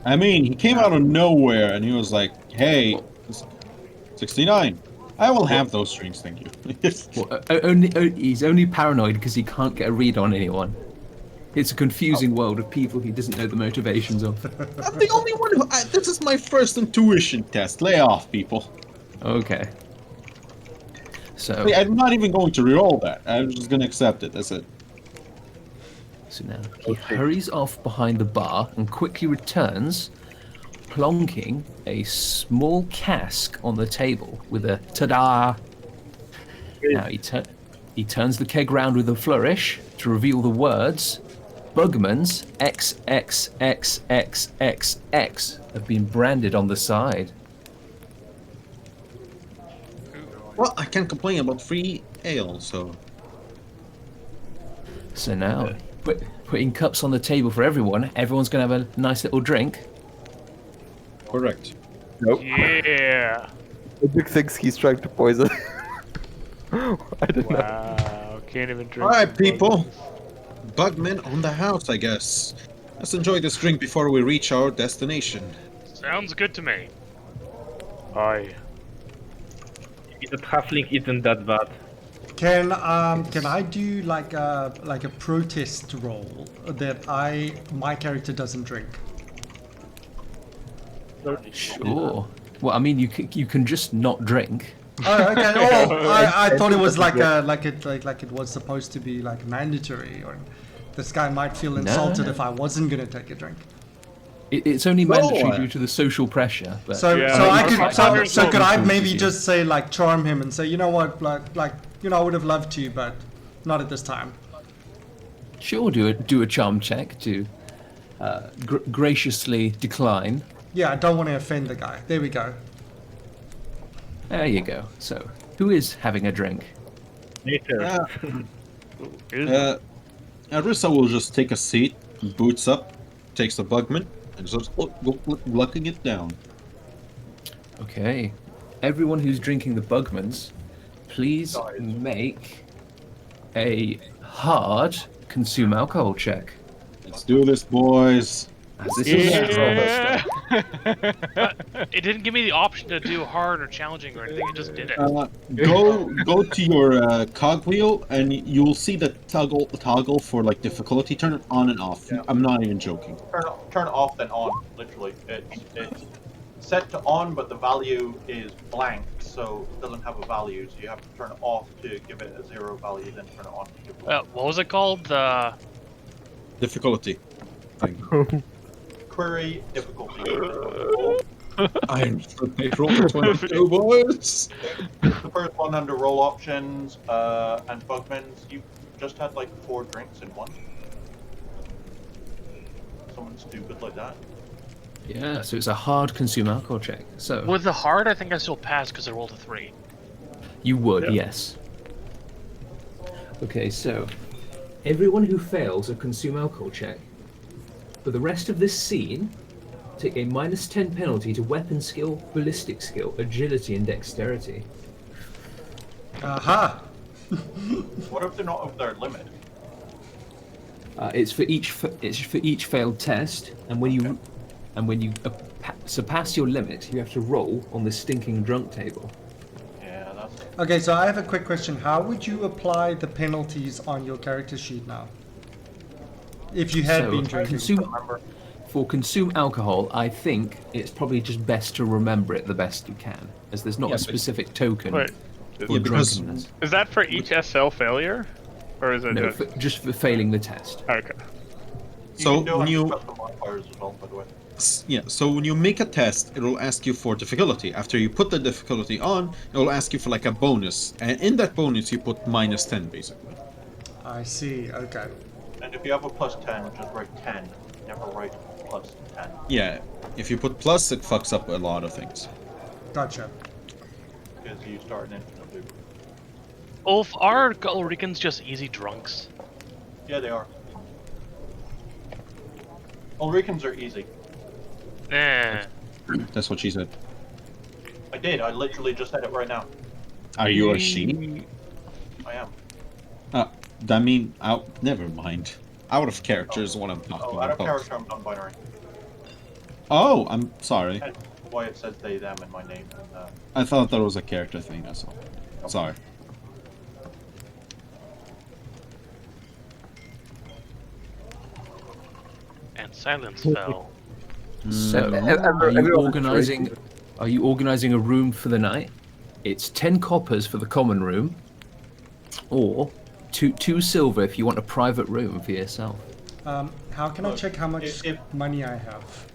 [SPEAKER 4] I mean, he came out of nowhere and he was like, "Hey, 69. I will have those strings, thank you."
[SPEAKER 2] He's only paranoid because he can't get a read on anyone. It's a confusing world of people he doesn't know the motivations of.
[SPEAKER 4] I'm the only one who. This is my first intuition test. Lay off, people.
[SPEAKER 2] Okay. So.
[SPEAKER 4] I'm not even going to reroll that. I'm just going to accept it. That's it.
[SPEAKER 2] So now he hurries off behind the bar and quickly returns, plonking a small cask on the table with a ta-da. Now he turns the keg round with a flourish to reveal the words Bugman's XXXXXX have been branded on the side.
[SPEAKER 4] Well, I can't complain about free ale, so...
[SPEAKER 2] So now, putting cups on the table for everyone, everyone's going to have a nice little drink.
[SPEAKER 4] Correct.
[SPEAKER 5] Nope.
[SPEAKER 8] Yeah.
[SPEAKER 5] The big thinks he's trying to poison. I don't know.
[SPEAKER 8] Wow. Can't even drink.
[SPEAKER 4] Alright,
[SPEAKER 8] some
[SPEAKER 4] people.
[SPEAKER 8] bugs.
[SPEAKER 4] Bugmen on the house, I guess. Let's enjoy this drink before we reach our destination.
[SPEAKER 6] Sounds good to me.
[SPEAKER 8] Aye.
[SPEAKER 7] That halfling isn't that bad.
[SPEAKER 3] Can I do like a protest roll that my character doesn't drink?
[SPEAKER 2] Sure. Well, I mean, you can just not drink.
[SPEAKER 3] Oh, okay. Oh, I thought it was like it was supposed to be like mandatory, or this guy might feel insulted if I wasn't gonna take a drink.
[SPEAKER 2] It's only mandatory due to the social pressure. But
[SPEAKER 3] So
[SPEAKER 8] Yeah.
[SPEAKER 3] could I maybe just say like charm him and say, you know what, like you know, I would have loved to, but not at this time.
[SPEAKER 2] Sure, do a charm check to graciously decline.
[SPEAKER 3] Yeah, I don't want to offend the guy. There we go.
[SPEAKER 2] There you go. So, who is having a drink?
[SPEAKER 7] Nature.
[SPEAKER 4] Arissa will just take a seat, boots up, takes the Bugman, and just lucking it down.
[SPEAKER 2] Okay. Everyone who's drinking the Bugmans, please
[SPEAKER 1] Guys.
[SPEAKER 2] make a hard consume alcohol check.
[SPEAKER 4] Let's do this, boys.
[SPEAKER 2] As this is
[SPEAKER 8] Yeah.
[SPEAKER 6] It didn't give me the option to do hard or challenging or anything. It just did it.
[SPEAKER 4] Go to your cogwheel, and you'll see the toggle for like difficulty. Turn it on and off.
[SPEAKER 1] Yeah.
[SPEAKER 4] I'm not even joking.
[SPEAKER 1] Turn it off then on. Literally, it's set to on, but the value is blank, so it doesn't have a value. So you have to turn it off to give it a 0 value, then turn it on to give it.
[SPEAKER 6] What was it called? The
[SPEAKER 4] Difficulty.
[SPEAKER 1] Query difficulty.
[SPEAKER 4] I'm roll for 22, boys.
[SPEAKER 1] The first one under roll options and Bugman's, you just had like 4 drinks in one. Someone stupid like that.
[SPEAKER 2] Yeah, so it's a hard consume alcohol check. So
[SPEAKER 6] with the hard, I think I still passed because I rolled a 3.
[SPEAKER 2] you would,
[SPEAKER 7] Yeah.
[SPEAKER 2] yes. Okay, so everyone who fails a consume alcohol check, for the rest of this scene, take a -10 penalty to weapon skill, ballistic skill, agility, and dexterity.
[SPEAKER 3] Aha!
[SPEAKER 1] What if they're not of their limit?
[SPEAKER 2] It's for each failed test, and when you surpass your limit, you have to roll on the stinking drunk table.
[SPEAKER 1] Yeah, that's
[SPEAKER 3] Okay, so I have a quick question. How would you apply the penalties on your character sheet now? If you had
[SPEAKER 2] So,
[SPEAKER 3] been drinking.
[SPEAKER 2] For consume alcohol, I think it's probably just best to remember it the best you can, as there's not
[SPEAKER 4] Yeah,
[SPEAKER 2] a
[SPEAKER 4] but-
[SPEAKER 2] specific token
[SPEAKER 8] Wait,
[SPEAKER 2] for
[SPEAKER 4] Yeah, because-
[SPEAKER 2] drunkenness.
[SPEAKER 8] is that for each SL failure, or is it
[SPEAKER 2] No,
[SPEAKER 8] just
[SPEAKER 2] just for failing the test.
[SPEAKER 8] okay?
[SPEAKER 4] So
[SPEAKER 1] can do
[SPEAKER 4] when
[SPEAKER 1] it
[SPEAKER 4] you
[SPEAKER 1] on special modifiers as well, by the way.
[SPEAKER 4] so when you make a test, it will ask you for difficulty. After you put the difficulty on, it will ask you for like a bonus, and in that bonus you put -10 basically.
[SPEAKER 3] I see, okay.
[SPEAKER 1] And if you have a +10, just write 10. Never write +10.
[SPEAKER 4] Yeah, if you put plus, it fucks up a lot of things.
[SPEAKER 3] Gotcha.
[SPEAKER 1] Because you start an infinite loop.
[SPEAKER 6] Ulf, are Ulricans just easy drunks?
[SPEAKER 1] Yeah, they are. Ulricans are easy.
[SPEAKER 6] Eh.
[SPEAKER 4] That's what she said.
[SPEAKER 1] I did. I literally just said it right now.
[SPEAKER 4] Are you a she?
[SPEAKER 1] I am.
[SPEAKER 4] I mean, never mind. Out of character is what I'm talking
[SPEAKER 1] Oh, out of
[SPEAKER 4] about.
[SPEAKER 1] character, I'm non-binary.
[SPEAKER 4] Oh, I'm sorry.
[SPEAKER 1] That's why it says they, them in my name. And,
[SPEAKER 4] I thought that was a character thing, that's all. Sorry.
[SPEAKER 6] And silence fell.
[SPEAKER 2] So,
[SPEAKER 4] everyone-
[SPEAKER 2] are you organizing a room for the night? It's 10 coppers for the common room, or two silver if you want a private room for yourself.
[SPEAKER 3] How can I
[SPEAKER 1] Look,
[SPEAKER 3] check how much
[SPEAKER 1] if-
[SPEAKER 3] money I have?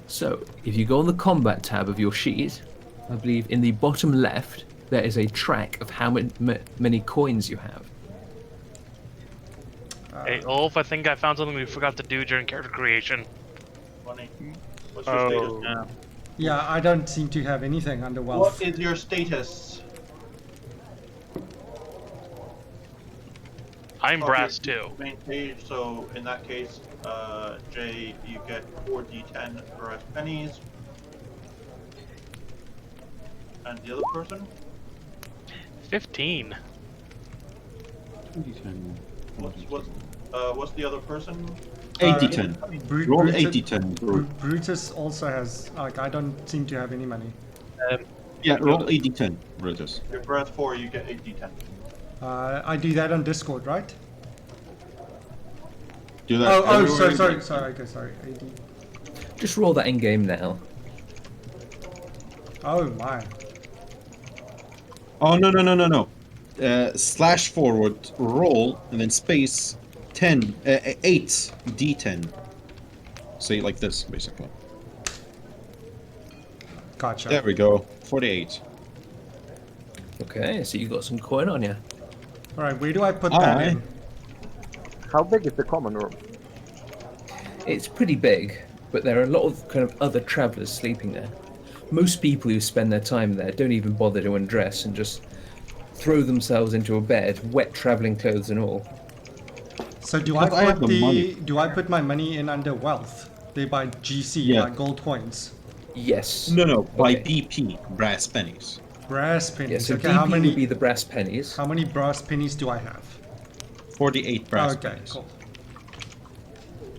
[SPEAKER 2] So, if you go on the combat tab of your sheet, I believe in the bottom left there is a track of how many coins you have.
[SPEAKER 6] Hey, Ulf, I think I found something we forgot to do during character creation.
[SPEAKER 1] money. What's your
[SPEAKER 8] Oh,
[SPEAKER 1] status?
[SPEAKER 3] Yeah, I don't seem to have anything under wealth.
[SPEAKER 1] What is your status?
[SPEAKER 6] I'm
[SPEAKER 1] Okay,
[SPEAKER 6] brass too.
[SPEAKER 1] Main page, so in that case, Jay, you get 4d10 for as pennies. And the other person?
[SPEAKER 6] 15.
[SPEAKER 1] What's the other person?
[SPEAKER 4] 80-10. Roll
[SPEAKER 3] Brutus-
[SPEAKER 4] 80-10.
[SPEAKER 3] Brutus also has, like, I don't seem to have any money.
[SPEAKER 4] Yeah, roll 80-10, Brutus.
[SPEAKER 1] If you're at 4, you get 8d10.
[SPEAKER 3] I do that on Discord, right?
[SPEAKER 4] Do that.
[SPEAKER 3] Oh,
[SPEAKER 4] everywhere.
[SPEAKER 3] sorry, okay, sorry. 80.
[SPEAKER 2] Just roll that in game now.
[SPEAKER 3] Oh my.
[SPEAKER 4] Oh, no. Slash forward, roll, and then space 8 d10. Say like this, basically.
[SPEAKER 3] Gotcha.
[SPEAKER 4] There we go. 48.
[SPEAKER 2] Okay, so you got some coin on you.
[SPEAKER 3] Alright, where do I put that
[SPEAKER 4] Aye.
[SPEAKER 3] in?
[SPEAKER 5] How big is the common room?
[SPEAKER 2] It's pretty big, but there are a lot of kind of other travelers sleeping there. most people who spend their time there don't even bother to undress and just throw themselves into a bed, wet traveling clothes and all.
[SPEAKER 3] So do
[SPEAKER 4] Because I have the money.
[SPEAKER 3] do I put my money in under wealth? They buy GC,
[SPEAKER 4] Yeah.
[SPEAKER 3] like gold coins.
[SPEAKER 2] Yes.
[SPEAKER 4] No, by
[SPEAKER 2] Okay.
[SPEAKER 4] BP, brass pennies.
[SPEAKER 3] Brass pennies.
[SPEAKER 2] Yeah, so
[SPEAKER 3] okay,
[SPEAKER 2] DP would be the brass pennies.
[SPEAKER 3] how many brass pennies do I have?
[SPEAKER 4] 48 brass
[SPEAKER 3] Okay,
[SPEAKER 4] pennies.
[SPEAKER 3] cool.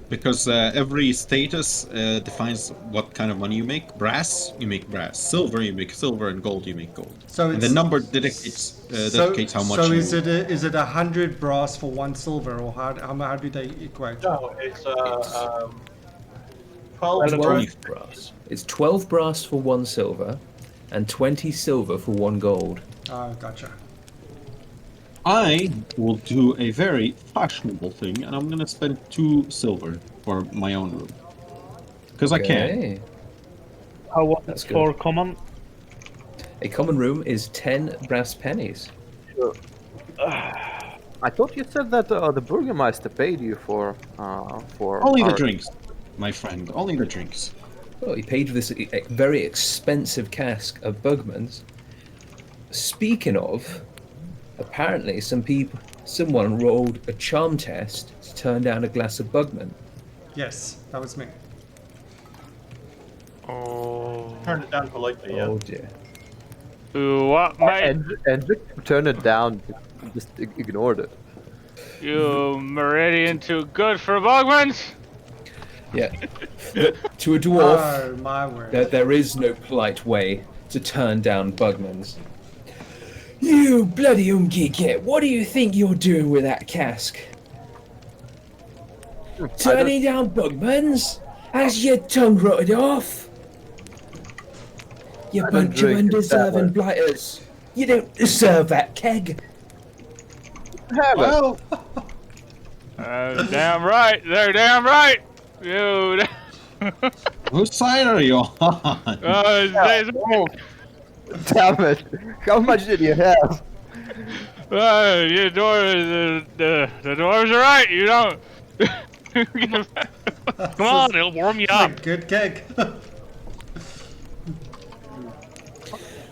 [SPEAKER 4] Because every status defines what kind of money you make. Brass, you make brass. Silver, you make silver, and gold, you make gold.
[SPEAKER 3] So
[SPEAKER 4] And the
[SPEAKER 3] it's-
[SPEAKER 4] number dedicates how much.
[SPEAKER 3] So
[SPEAKER 4] you...
[SPEAKER 3] is it 100 brass for 1 silver, or how do they equate?
[SPEAKER 1] No, it's 12
[SPEAKER 2] 12
[SPEAKER 1] brass.
[SPEAKER 2] brass. It's 12 brass for 1 silver, and 20 silver for 1 gold.
[SPEAKER 3] Oh, gotcha.
[SPEAKER 4] I will do a very fashionable thing, and I'm gonna spend 2 silver for my own room. Because I can.
[SPEAKER 2] Okay.
[SPEAKER 7] How was
[SPEAKER 2] That's
[SPEAKER 7] it for common?
[SPEAKER 2] A common room is 10 brass pennies.
[SPEAKER 5] I thought you said that the Burgermeister paid you for
[SPEAKER 4] Only the
[SPEAKER 5] our-
[SPEAKER 4] drinks, my friend. Only the drinks.
[SPEAKER 2] Well, he paid for this very expensive cask of Bugman's. Speaking of, apparently someone rolled a charm test to turn down a glass of Bugman.
[SPEAKER 3] Yes, that was me.
[SPEAKER 6] Oh.
[SPEAKER 1] Turn it down politely, yeah.
[SPEAKER 2] Oh dear.
[SPEAKER 6] What, mate?
[SPEAKER 5] And turned it down, just ignored it.
[SPEAKER 6] You Meridian too good for Bogmans?
[SPEAKER 2] Yeah. To a dwarf,
[SPEAKER 3] Oh, my word.
[SPEAKER 2] there is no polite way to turn down Bugman's. You bloody git! What do you think you're doing with that cask? Turning down Bugman's? Has your tongue rotted off? You
[SPEAKER 5] don't
[SPEAKER 2] bunch of
[SPEAKER 5] drink it that
[SPEAKER 2] undeserving
[SPEAKER 5] way.
[SPEAKER 2] blighters. You don't deserve that keg.
[SPEAKER 4] Well,
[SPEAKER 6] Damn right. They're damn right. You.
[SPEAKER 4] whose side are you on?
[SPEAKER 5] Damn it! How much did you have?
[SPEAKER 6] You the dwarves are right. You don't. Come on, it'll warm you up.
[SPEAKER 3] Good keg.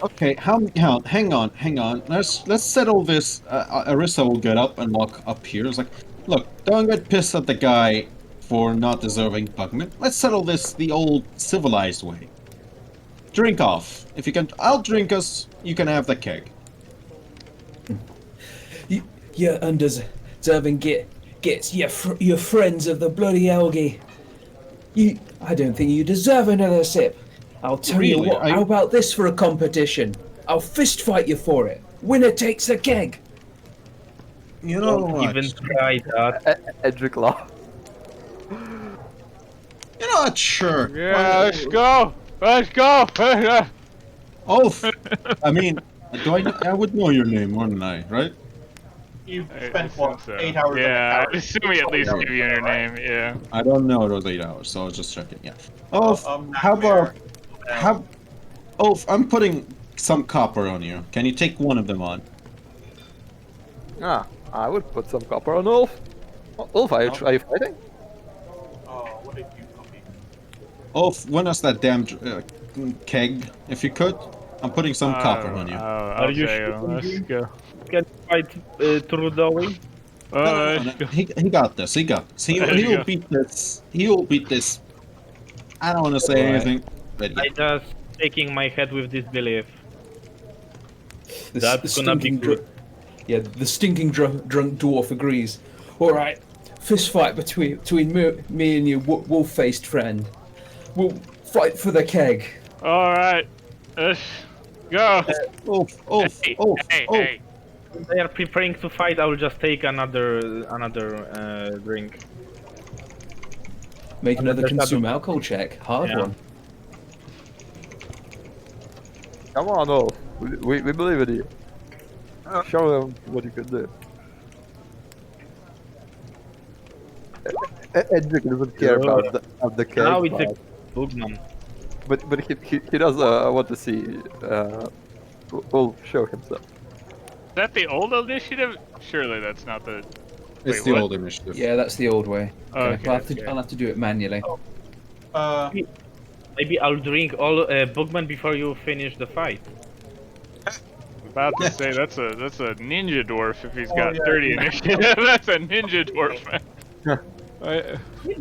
[SPEAKER 4] Okay, hang on. Let's settle this. Arissa will get up and walk up here. It's like, look, don't get pissed at the guy for not deserving Bugman. Let's settle this the old civilized way. Drink off. If you can, I'll drink us. You can have the keg.
[SPEAKER 2] You undeserving gets your friends of the bloody Elgie. I don't think you deserve another sip. I'll tell you
[SPEAKER 4] Really?
[SPEAKER 2] what. How about this for a competition? I'll fist fight you for it. Winner takes a keg.
[SPEAKER 4] You know
[SPEAKER 7] Don't
[SPEAKER 4] what?
[SPEAKER 7] even try that.
[SPEAKER 5] Edric laughed.
[SPEAKER 4] You know what? Sure.
[SPEAKER 6] Yeah, let's go. Let's go.
[SPEAKER 4] Oh, I mean, I would know your name, wouldn't I? Right?
[SPEAKER 1] You've
[SPEAKER 6] I
[SPEAKER 1] spent,
[SPEAKER 6] assume
[SPEAKER 1] what,
[SPEAKER 6] so.
[SPEAKER 1] 8 hours
[SPEAKER 6] Yeah,
[SPEAKER 1] on the
[SPEAKER 6] I assume he at least give you your name. Yeah.
[SPEAKER 4] I don't know those 8 hours, so I was just checking. Yeah. Oh,
[SPEAKER 1] I'm
[SPEAKER 4] how
[SPEAKER 1] not aware.
[SPEAKER 4] about I'm putting some copper on you. Can you take one of them on?
[SPEAKER 5] I would put some copper on Ulf. Ulf, are you fighting?
[SPEAKER 1] Oh, what did you copy?
[SPEAKER 4] Win us that damn keg, if you could. I'm putting some copper on you.
[SPEAKER 6] I'll
[SPEAKER 7] you
[SPEAKER 6] say,
[SPEAKER 7] sure?
[SPEAKER 6] let's go.
[SPEAKER 7] Can fight Trudeau?
[SPEAKER 6] Let's go.
[SPEAKER 4] He got this. He got this.
[SPEAKER 6] There you
[SPEAKER 4] He'll
[SPEAKER 6] go.
[SPEAKER 4] beat this. He'll beat this. I don't want to say
[SPEAKER 2] Alright.
[SPEAKER 4] anything, but yeah.
[SPEAKER 7] I just shaking my head with disbelief.
[SPEAKER 2] The
[SPEAKER 7] That's gonna be
[SPEAKER 2] stinking
[SPEAKER 7] good.
[SPEAKER 2] the stinking drunk dwarf agrees. All right, fist fight between me and your wolf-faced friend. We'll fight for the keg.
[SPEAKER 6] All right. Let's go. Hey.
[SPEAKER 7] When they are preparing to fight, I will just take another drink.
[SPEAKER 2] Make another
[SPEAKER 7] There's
[SPEAKER 2] consume
[SPEAKER 7] another-
[SPEAKER 2] alcohol check. Hard
[SPEAKER 7] Yeah.
[SPEAKER 2] one.
[SPEAKER 5] Come on, Ulf. We believe in you. Show them what you can do. Edric doesn't care about the cake.
[SPEAKER 7] Now it's a Bugman.
[SPEAKER 5] But he does want to see Ulf show himself.
[SPEAKER 6] Is that the old initiative? Surely that's not the.
[SPEAKER 4] It's
[SPEAKER 6] Wait,
[SPEAKER 4] the
[SPEAKER 6] what?
[SPEAKER 4] old initiative.
[SPEAKER 2] Yeah, that's the old way.
[SPEAKER 6] Okay,
[SPEAKER 2] I'll
[SPEAKER 6] okay.
[SPEAKER 2] have to do it manually.
[SPEAKER 7] Maybe I'll drink all Boogman before you finish the fight.
[SPEAKER 8] About to say that's a ninja dwarf if he's
[SPEAKER 1] Oh,
[SPEAKER 8] got
[SPEAKER 1] yeah.
[SPEAKER 8] 30 initiative. That's a ninja dwarf, man.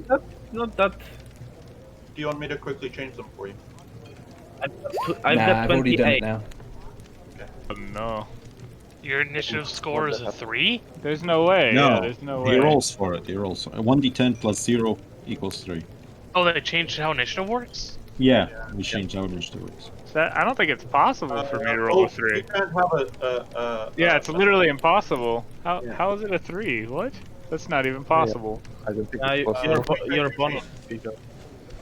[SPEAKER 7] That's not that.
[SPEAKER 1] Do you want me to quickly change them for you?
[SPEAKER 7] I've
[SPEAKER 2] nah,
[SPEAKER 7] got
[SPEAKER 2] I've already done
[SPEAKER 7] 28.
[SPEAKER 2] it now.
[SPEAKER 8] Oh, no.
[SPEAKER 6] Your initiative score is a 3?
[SPEAKER 8] There's no way.
[SPEAKER 4] No,
[SPEAKER 8] Yeah, there's no way.
[SPEAKER 4] he rolls for it. He rolls. 1d10 plus 0 equals 3.
[SPEAKER 6] Oh, they changed how initiative works?
[SPEAKER 4] Yeah, we changed our initiative.
[SPEAKER 8] I don't think it's possible for me to roll a 3.
[SPEAKER 1] You can't have
[SPEAKER 8] Yeah, it's literally impossible.
[SPEAKER 5] Yeah.
[SPEAKER 8] How is it a 3? What? That's not even possible.
[SPEAKER 5] I don't think it's
[SPEAKER 7] Your,
[SPEAKER 5] possible.
[SPEAKER 7] your bonus.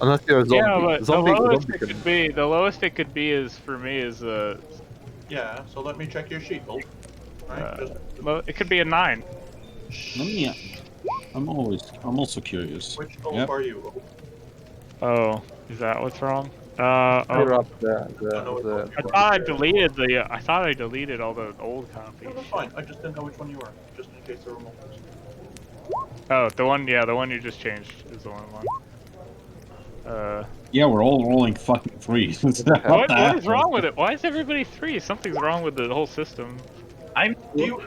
[SPEAKER 5] Unless you're a zombie.
[SPEAKER 8] Yeah, but
[SPEAKER 5] zombie,
[SPEAKER 8] the lowest
[SPEAKER 5] zombie
[SPEAKER 8] it
[SPEAKER 5] can-
[SPEAKER 8] could be, the lowest it could be is for me is
[SPEAKER 1] Yeah, so let me check your sheet, Ulf. Right, just
[SPEAKER 8] well, it could be a 9.
[SPEAKER 4] Let me. I'm also curious.
[SPEAKER 1] which Ulf
[SPEAKER 4] Yep.
[SPEAKER 1] are you, Ulf?
[SPEAKER 8] Oh, is that what's wrong?
[SPEAKER 5] Clear
[SPEAKER 8] Oh,
[SPEAKER 5] up the
[SPEAKER 8] I thought I deleted the. I thought I deleted all the old copies.
[SPEAKER 1] No, that's fine. I just didn't know which one you were, just in case there were multiples.
[SPEAKER 8] Oh, the one. Yeah, the one you just changed is the one.
[SPEAKER 4] Yeah, we're all rolling fucking 3s.
[SPEAKER 8] What is wrong with it? Why is everybody 3? Something's wrong with the whole system.
[SPEAKER 7] I'm.
[SPEAKER 1] Do you,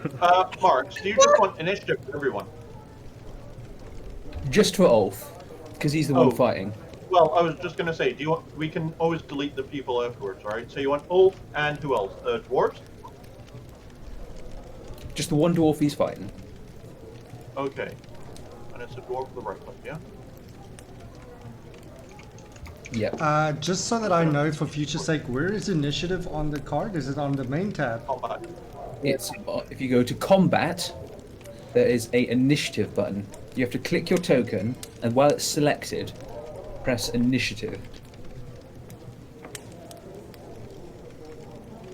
[SPEAKER 1] Marks, do you just want initiative for everyone?
[SPEAKER 2] Just for Ulf, because he's the one
[SPEAKER 1] Oh.
[SPEAKER 2] fighting.
[SPEAKER 1] Well, I was just gonna say, do you want? We can always delete the people afterwards, alright? So you want Ulf and who else? The dwarves?
[SPEAKER 2] Just the one dwarf he's fighting.
[SPEAKER 1] Okay. And it's a dwarf with the right click, yeah?
[SPEAKER 2] Yep.
[SPEAKER 3] Just so that I know for future sake, where is initiative on the card? Is it on the main tab?
[SPEAKER 1] Combat.
[SPEAKER 2] It's if you go to combat, there is a initiative button. You have to click your token, and while it's selected, press initiative.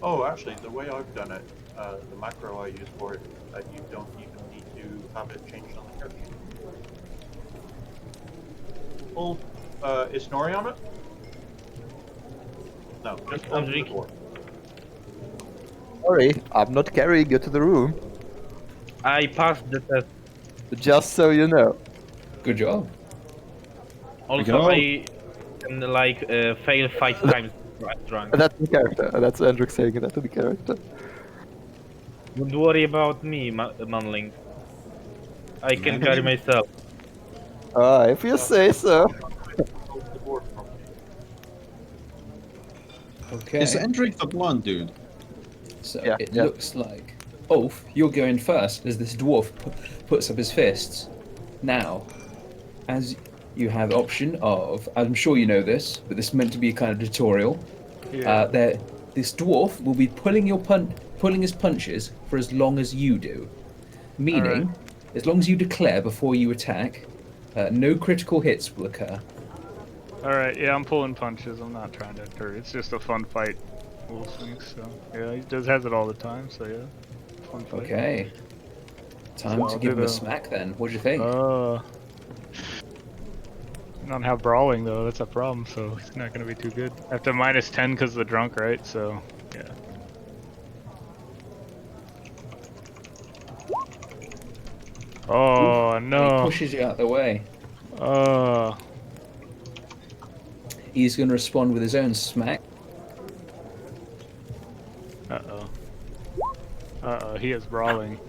[SPEAKER 1] Oh, actually, the way I've done it, the macro I use for it, you don't even need to have it changed on the character sheet. Ulf, is Snorri on it? No, just Ulf the dwarf.
[SPEAKER 5] Sorry, I'm not carrying you to the room.
[SPEAKER 7] I passed the test.
[SPEAKER 5] Just so you know.
[SPEAKER 2] Good job.
[SPEAKER 7] Also,
[SPEAKER 4] go.
[SPEAKER 7] I can like fail 5 times drunk.
[SPEAKER 5] That's the character. That's Andrew saying that to the character.
[SPEAKER 7] Don't worry about me, Manling. I can carry myself.
[SPEAKER 5] If you say so.
[SPEAKER 1] Ulf the dwarf from me.
[SPEAKER 2] Okay.
[SPEAKER 4] Is Endrick the blonde dude?
[SPEAKER 2] So
[SPEAKER 5] Yeah,
[SPEAKER 2] it
[SPEAKER 5] yeah.
[SPEAKER 2] looks like Ulf, you're going first as this dwarf puts up his fists. Now, as you have the option of, I'm sure you know this, but this is meant to be a kind of tutorial.
[SPEAKER 8] Yeah.
[SPEAKER 2] This dwarf will be pulling his punches for as long as you do, meaning
[SPEAKER 8] Alright.
[SPEAKER 2] as long as you declare before you attack, no critical hits will occur.
[SPEAKER 8] Alright, yeah, I'm pulling punches. I'm not trying to hurt. It's just a fun fight. Wolf thinks so. Yeah, he has it all the time, so yeah. Fun fight.
[SPEAKER 2] Okay. Time
[SPEAKER 8] So
[SPEAKER 2] to
[SPEAKER 8] I'll
[SPEAKER 2] give
[SPEAKER 8] do
[SPEAKER 2] him a
[SPEAKER 8] the-
[SPEAKER 2] smack then. What do you think?
[SPEAKER 8] I don't have brawling though, that's a problem, so it's not gonna be too good. I have to -10 because of the drunk, right? So, yeah. Oh,
[SPEAKER 2] He
[SPEAKER 8] no.
[SPEAKER 2] pushes you out of the way.
[SPEAKER 8] Oh.
[SPEAKER 2] He's going to respond with his own smack.
[SPEAKER 8] Uh-oh. Uh-oh, he is brawling.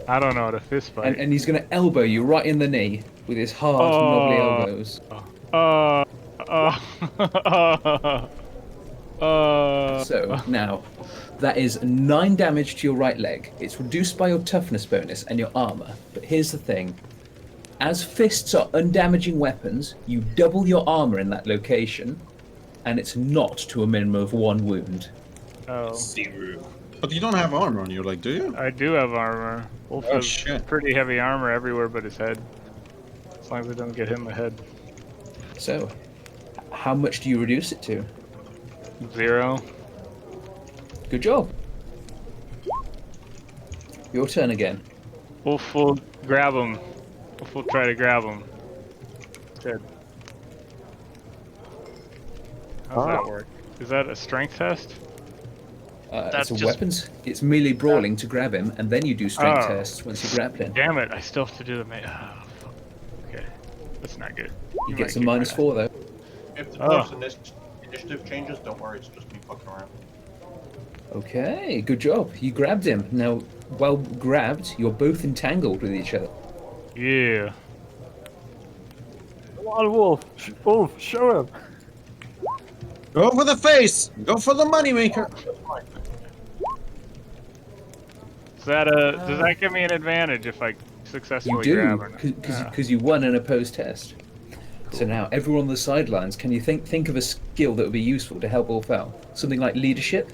[SPEAKER 8] I don't know how to fist fight.
[SPEAKER 2] And he's going to elbow you right in the knee with his hard, knobbly elbows. So, now, that is 9 damage to your right leg. It's reduced by your toughness bonus and your armor. But here's the thing. As fists are undamaging weapons, you double your armor in that location, and it's not to a minimum of 1 wound.
[SPEAKER 8] Oh.
[SPEAKER 4] Zero. But you don't have armor on your leg, do you?
[SPEAKER 8] I do have armor. Wolf
[SPEAKER 4] Oh,
[SPEAKER 8] has
[SPEAKER 4] shit.
[SPEAKER 8] pretty heavy armor everywhere but his head. As long as it doesn't get hit in the head.
[SPEAKER 2] So, how much do you reduce it to?
[SPEAKER 8] 0.
[SPEAKER 2] Good job. Your turn again.
[SPEAKER 8] Wolf will grab him. Wolf will try to grab him. Dead. How's that work? Is that a strength test?
[SPEAKER 2] It's
[SPEAKER 6] That's
[SPEAKER 2] a
[SPEAKER 6] just-
[SPEAKER 2] weapons. It's merely brawling to grab him, and then you do strength
[SPEAKER 8] Oh.
[SPEAKER 2] tests once you grapple him.
[SPEAKER 8] Damn it, I still have to do the fuck. Okay. That's not good.
[SPEAKER 2] He
[SPEAKER 8] You
[SPEAKER 2] gets a
[SPEAKER 8] might kick my
[SPEAKER 2] -4 though.
[SPEAKER 1] If the dwarf's initiative changes, don't worry, it's just me fucking around.
[SPEAKER 2] Okay, good job. You grabbed him. Now, well grabbed, you're both entangled with each other.
[SPEAKER 8] Yeah.
[SPEAKER 5] Come on, Wolf. Wolf, show him.
[SPEAKER 4] Go for the face! Go for the moneymaker!
[SPEAKER 8] Is that does that give me an advantage if I
[SPEAKER 2] You
[SPEAKER 8] successfully
[SPEAKER 2] do,
[SPEAKER 8] grab her?
[SPEAKER 2] because you won an opposed test. So now, everyone on the sidelines, can you think of a skill that would be useful to help Orfel? Something like leadership?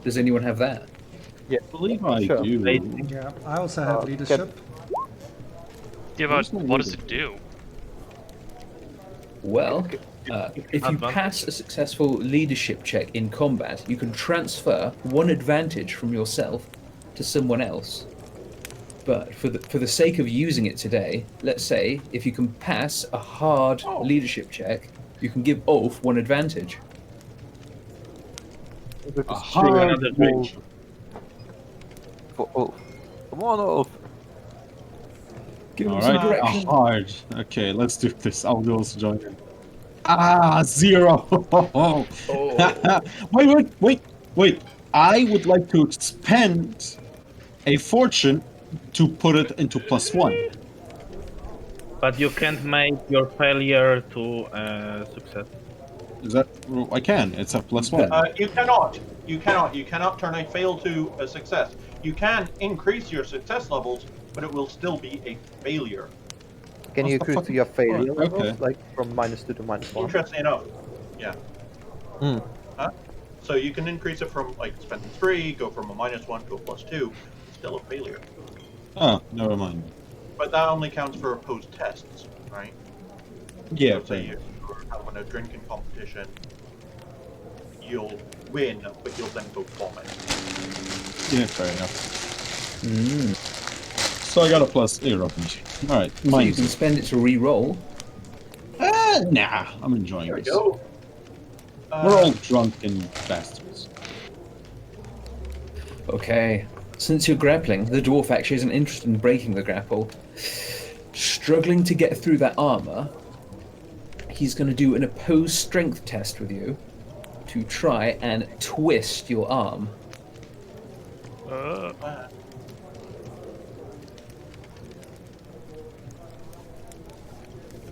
[SPEAKER 2] Does anyone have that?
[SPEAKER 5] Yeah,
[SPEAKER 4] I believe I
[SPEAKER 5] Sure.
[SPEAKER 4] do.
[SPEAKER 3] Yeah, I also have leadership.
[SPEAKER 6] Yeah, but what does it do?
[SPEAKER 2] Well, if you pass a successful leadership check in combat, you can transfer one advantage from yourself to someone else. But for the sake of using it today, let's say if you can pass a hard leadership check, you can give Ulf one advantage.
[SPEAKER 4] A hard
[SPEAKER 7] advantage.
[SPEAKER 5] For Ulf. Come on, Ulf.
[SPEAKER 2] Give him some
[SPEAKER 4] Alright,
[SPEAKER 2] direction.
[SPEAKER 4] hard. Okay, let's do this. I'll also join in. Ah, 0! Wait. I would like to spend a fortune to put it into +1.
[SPEAKER 7] But you can't make your failure to success.
[SPEAKER 4] Is that... I can. It's a +1.
[SPEAKER 1] You cannot turn a fail to a success. You can increase your success levels, but it will still be a failure.
[SPEAKER 5] Can you
[SPEAKER 4] What's the
[SPEAKER 5] increase
[SPEAKER 4] fucking
[SPEAKER 5] your failure
[SPEAKER 4] point?
[SPEAKER 5] levels,
[SPEAKER 4] Okay.
[SPEAKER 5] like from -2 to -1?
[SPEAKER 1] Interesting enough. Yeah.
[SPEAKER 5] Hmm.
[SPEAKER 1] So you can increase it from like spending 3, go from a -1 to a +2. It's still a failure.
[SPEAKER 4] Ah, never mind.
[SPEAKER 1] But that only counts for opposed tests, right?
[SPEAKER 4] Yeah,
[SPEAKER 1] So say you're having a drinking competition, you'll win, but you'll then go vomit.
[SPEAKER 4] yeah, fair enough.
[SPEAKER 2] Mm.
[SPEAKER 4] So I got a +0. Alright,
[SPEAKER 2] So you
[SPEAKER 4] mine.
[SPEAKER 2] can spend it to re-roll.
[SPEAKER 4] Nah, I'm enjoying
[SPEAKER 1] There we
[SPEAKER 4] this.
[SPEAKER 1] go.
[SPEAKER 4] We're all drunken bastards.
[SPEAKER 2] Okay. Since you're grappling, the dwarf actually isn't interested in breaking the grapple. Struggling to get through that armor, he's going to do an opposed strength test with you to try and twist your arm.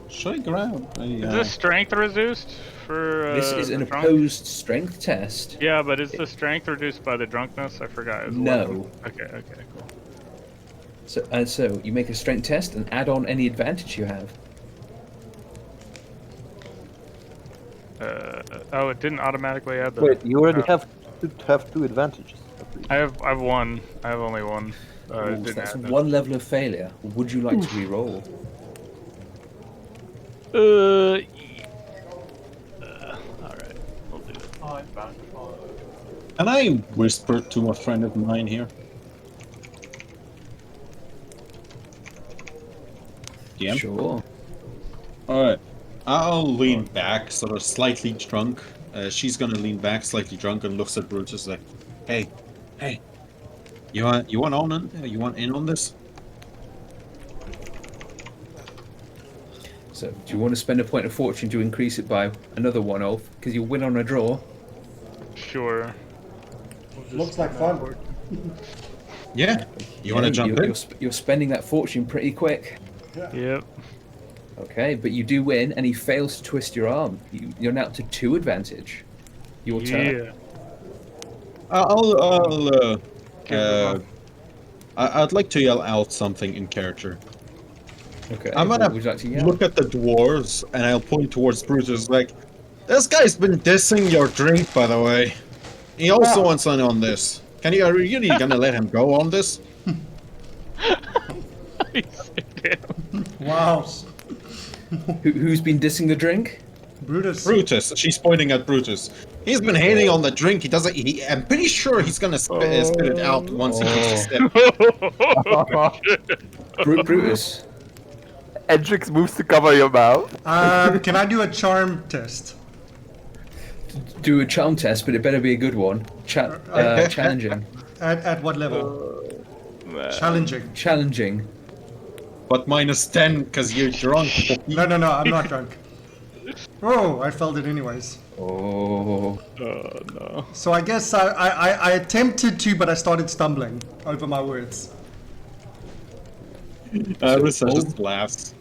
[SPEAKER 4] Should I grab a...
[SPEAKER 8] Is this strength reduced for
[SPEAKER 2] This is an
[SPEAKER 8] the drunk?
[SPEAKER 2] opposed strength test.
[SPEAKER 8] Yeah, but is the strength reduced by the drunkenness? I forgot. Is it
[SPEAKER 2] No.
[SPEAKER 8] one- Okay, cool.
[SPEAKER 2] So you make a strength test and add on any advantage you have.
[SPEAKER 8] Oh, it didn't automatically add the.
[SPEAKER 5] Wait, you already
[SPEAKER 8] uh,
[SPEAKER 5] have 2 advantages.
[SPEAKER 8] I have one. I have only one. It
[SPEAKER 2] So
[SPEAKER 8] didn't
[SPEAKER 2] that's
[SPEAKER 8] add
[SPEAKER 2] one level of failure. Would you like to re-roll?
[SPEAKER 8] Alright, we'll do it.
[SPEAKER 4] Can I whisper to a friend of mine here? Yeah.
[SPEAKER 2] Sure.
[SPEAKER 4] Alright. I'll lean back, sort of slightly drunk. She's gonna lean back, slightly drunk, and looks at Brutus like, "Hey, you want in on this?"
[SPEAKER 2] So, do you want to spend a point of fortune to increase it by another 1 off? Because you'll win on a draw.
[SPEAKER 8] Sure.
[SPEAKER 3] Looks like fun.
[SPEAKER 4] Yeah. You want to jump in?
[SPEAKER 2] You're spending that fortune pretty quick.
[SPEAKER 8] Yep.
[SPEAKER 2] Okay, but you do win, and he fails to twist your arm. You're now to 2 advantage. Your turn.
[SPEAKER 8] Yeah.
[SPEAKER 4] I'd like to yell out something in character.
[SPEAKER 2] Okay.
[SPEAKER 4] I'm gonna
[SPEAKER 2] what would you like to yell?
[SPEAKER 4] look at the dwarves, and I'll point towards Brutus like, "This guy's been dissing your drink, by the way. He also wants in on this. Are you really gonna let him go on this?"
[SPEAKER 3] Wow.
[SPEAKER 2] Who's been dissing the drink?
[SPEAKER 3] Brutus.
[SPEAKER 4] Brutus. She's pointing at Brutus. He's been hating on the drink. He doesn't. I'm pretty sure he's gonna spit it out once he takes a sip.
[SPEAKER 2] Brutus.
[SPEAKER 5] Edrix moves to cover your mouth.
[SPEAKER 3] Can I do a charm test?
[SPEAKER 2] Do a charm test, but it better be a good one. Challenging.
[SPEAKER 3] At what level? Challenging.
[SPEAKER 2] Challenging.
[SPEAKER 4] But -10 because you're drunk.
[SPEAKER 3] No, I'm not drunk. Oh, I felt it anyways.
[SPEAKER 2] Oh.
[SPEAKER 8] Oh no.
[SPEAKER 3] So I guess I attempted to, but I started stumbling over my words.
[SPEAKER 4] Arista
[SPEAKER 2] Ulf-
[SPEAKER 4] just laughs.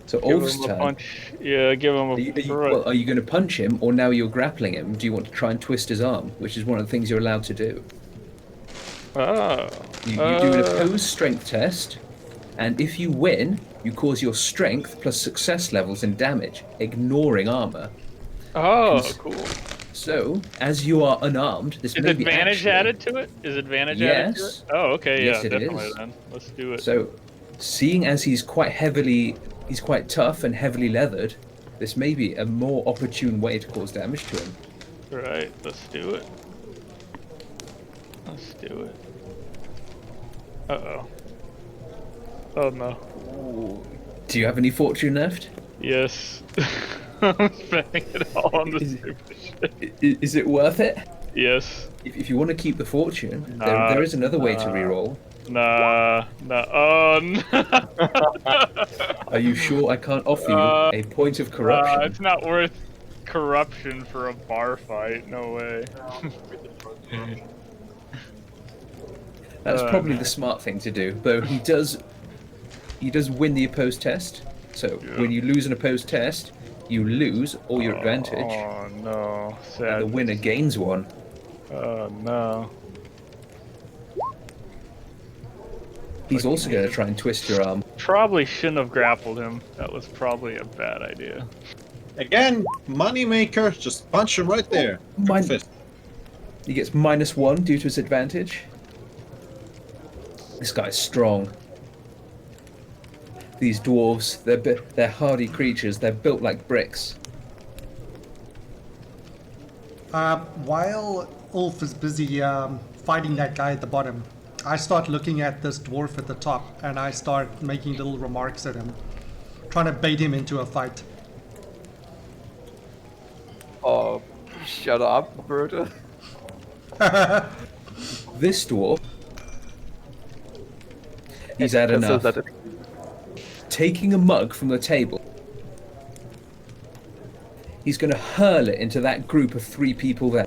[SPEAKER 2] So
[SPEAKER 8] Give
[SPEAKER 2] Ulf's
[SPEAKER 8] him a
[SPEAKER 2] turn.
[SPEAKER 8] punch. Yeah, give him a
[SPEAKER 2] Are you going to punch him, or now you're grappling him? Do you want to try and twist his arm, which is one of the things you're allowed to do?
[SPEAKER 8] Oh.
[SPEAKER 2] You do an opposed strength test, and if you win, you cause your strength plus success levels and damage, ignoring armor.
[SPEAKER 8] Oh, cool.
[SPEAKER 2] So, as you are unarmed, this
[SPEAKER 8] Is
[SPEAKER 2] may be
[SPEAKER 8] advantage
[SPEAKER 2] actually...
[SPEAKER 8] added to it? Is advantage added to
[SPEAKER 2] Yes.
[SPEAKER 8] it? Oh, okay,
[SPEAKER 2] Yes,
[SPEAKER 8] yeah,
[SPEAKER 2] it
[SPEAKER 8] definitely
[SPEAKER 2] is.
[SPEAKER 8] then. Let's do it.
[SPEAKER 2] So, seeing as he's quite tough and heavily leathered, this may be a more opportune way to cause damage to him.
[SPEAKER 8] Right, let's do it. Let's do it. Uh-oh. Oh no.
[SPEAKER 2] Do you have any fortune left?
[SPEAKER 8] Yes. I'm spending it all on the stupid shit.
[SPEAKER 2] Is it worth it?
[SPEAKER 8] Yes.
[SPEAKER 2] If you want to keep the fortune, there is another way to reroll.
[SPEAKER 8] Nah. Oh no.
[SPEAKER 2] Are you sure I can't offer you a point of corruption?
[SPEAKER 8] It's not worth corruption for a bar fight. No way.
[SPEAKER 2] That's probably the smart thing to do, though he does win the opposed test. So when you lose an opposed test, you lose all your advantage,
[SPEAKER 8] Oh no. Sad.
[SPEAKER 2] and the winner gains one.
[SPEAKER 8] Oh no.
[SPEAKER 2] He's also going to try and twist your arm.
[SPEAKER 8] Probably shouldn't have grappled him. That was probably a bad idea.
[SPEAKER 4] Again, moneymaker, just punch him right there.
[SPEAKER 2] Mine-
[SPEAKER 4] Fist.
[SPEAKER 2] He gets -1 due to his advantage. This guy's strong. These dwarves, they're hardy creatures. They're built like bricks.
[SPEAKER 3] While Ulf is busy fighting that guy at the bottom, I start looking at this dwarf at the top, and I start making little remarks at him, trying to bait him into a fight.
[SPEAKER 5] Oh, shut up, Brutus.
[SPEAKER 2] This dwarf, he's had enough. Taking a mug from the table, he's going to hurl it into that group of 3 people there.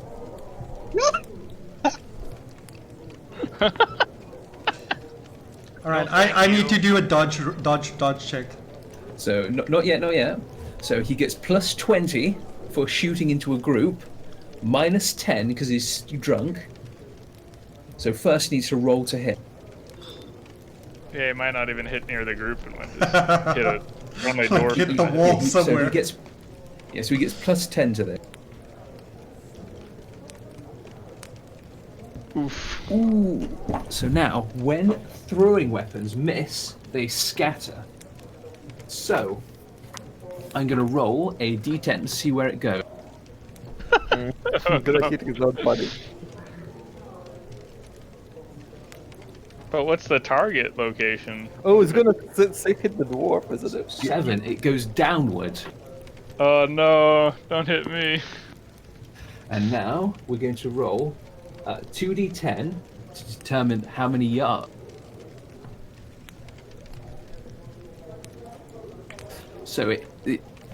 [SPEAKER 3] All right, I need to do a dodge check.
[SPEAKER 2] So not yet. So he gets +20 for shooting into a group, -10 because he's drunk. So first he needs to roll to hit.
[SPEAKER 8] Yeah, he might not even hit near the group and went to hit it on my door.
[SPEAKER 3] Hit the wall
[SPEAKER 2] So
[SPEAKER 3] somewhere.
[SPEAKER 2] he gets +10 to this.
[SPEAKER 8] Oof.
[SPEAKER 2] Ooh. So now, when throwing weapons miss, they scatter. So, I'm going to roll a d10 to see where it goes.
[SPEAKER 5] Good at hitting his own body.
[SPEAKER 8] But what's the target location?
[SPEAKER 5] Oh, it's gonna hit the dwarf, isn't it?
[SPEAKER 2] 7, it goes downward.
[SPEAKER 8] Oh no, don't hit me.
[SPEAKER 2] And now, we're going to roll 2d10 to determine how many yards. So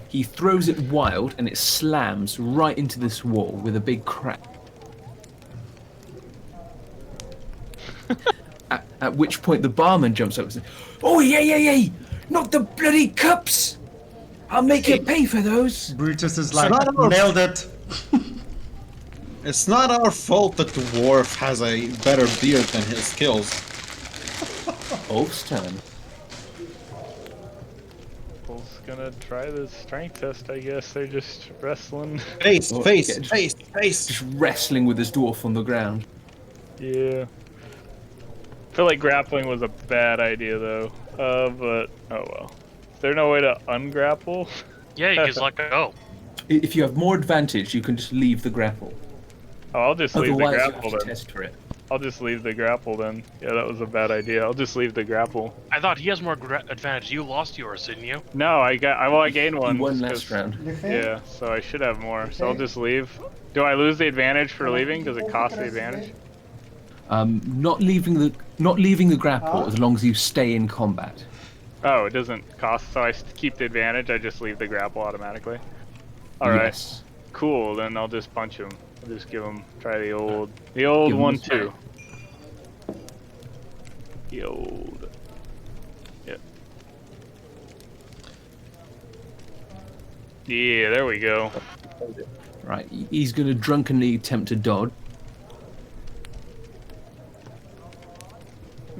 [SPEAKER 2] he throws it wild and it slams right into this wall with a big crack. At which point the barman jumps up and says, "Oh, yeah! Not the bloody cups! I'll make you pay for those!"
[SPEAKER 3] Brutus is like,
[SPEAKER 4] not our-
[SPEAKER 3] nailed it.
[SPEAKER 4] It's not our fault that the dwarf has a better beard than his skills.
[SPEAKER 2] Ulf's turn.
[SPEAKER 8] Wolf's gonna try the strength test, I guess. They're just wrestling.
[SPEAKER 4] Face,
[SPEAKER 2] Oh,
[SPEAKER 4] face,
[SPEAKER 2] yeah, just-
[SPEAKER 4] face, face.
[SPEAKER 2] Just wrestling with his dwarf on the ground.
[SPEAKER 8] Yeah. I feel like grappling was a bad idea though. But oh well. Is there no way to ungrapple?
[SPEAKER 6] Yeah, you just let go.
[SPEAKER 2] If you have more advantage, you can just leave the grapple.
[SPEAKER 8] Oh, I'll just leave the
[SPEAKER 2] Otherwise, you
[SPEAKER 8] grapple
[SPEAKER 2] have to
[SPEAKER 8] then.
[SPEAKER 2] test for it.
[SPEAKER 8] I'll just leave the grapple then. Yeah, that was a bad idea. I'll just leave the grapple.
[SPEAKER 6] I thought he has more advantage. You lost yours, didn't you?
[SPEAKER 8] No, I gained one.
[SPEAKER 2] He won
[SPEAKER 8] just
[SPEAKER 2] last
[SPEAKER 8] 'cause-
[SPEAKER 2] round.
[SPEAKER 8] Yeah, so I should have more. So I'll just leave. Do I lose the advantage for leaving? Does it cost the advantage?
[SPEAKER 2] Not leaving the grapple as long as you stay in combat.
[SPEAKER 8] Oh, it doesn't cost. So I keep the advantage. I just leave the grapple automatically. All right.
[SPEAKER 2] Yes.
[SPEAKER 8] Cool. Then I'll just punch him. I'll just try the old
[SPEAKER 2] Give him
[SPEAKER 8] one
[SPEAKER 2] a
[SPEAKER 8] too. The old. Yep. Yeah, there we go.
[SPEAKER 2] Right. He's going to drunkenly attempt to dodge.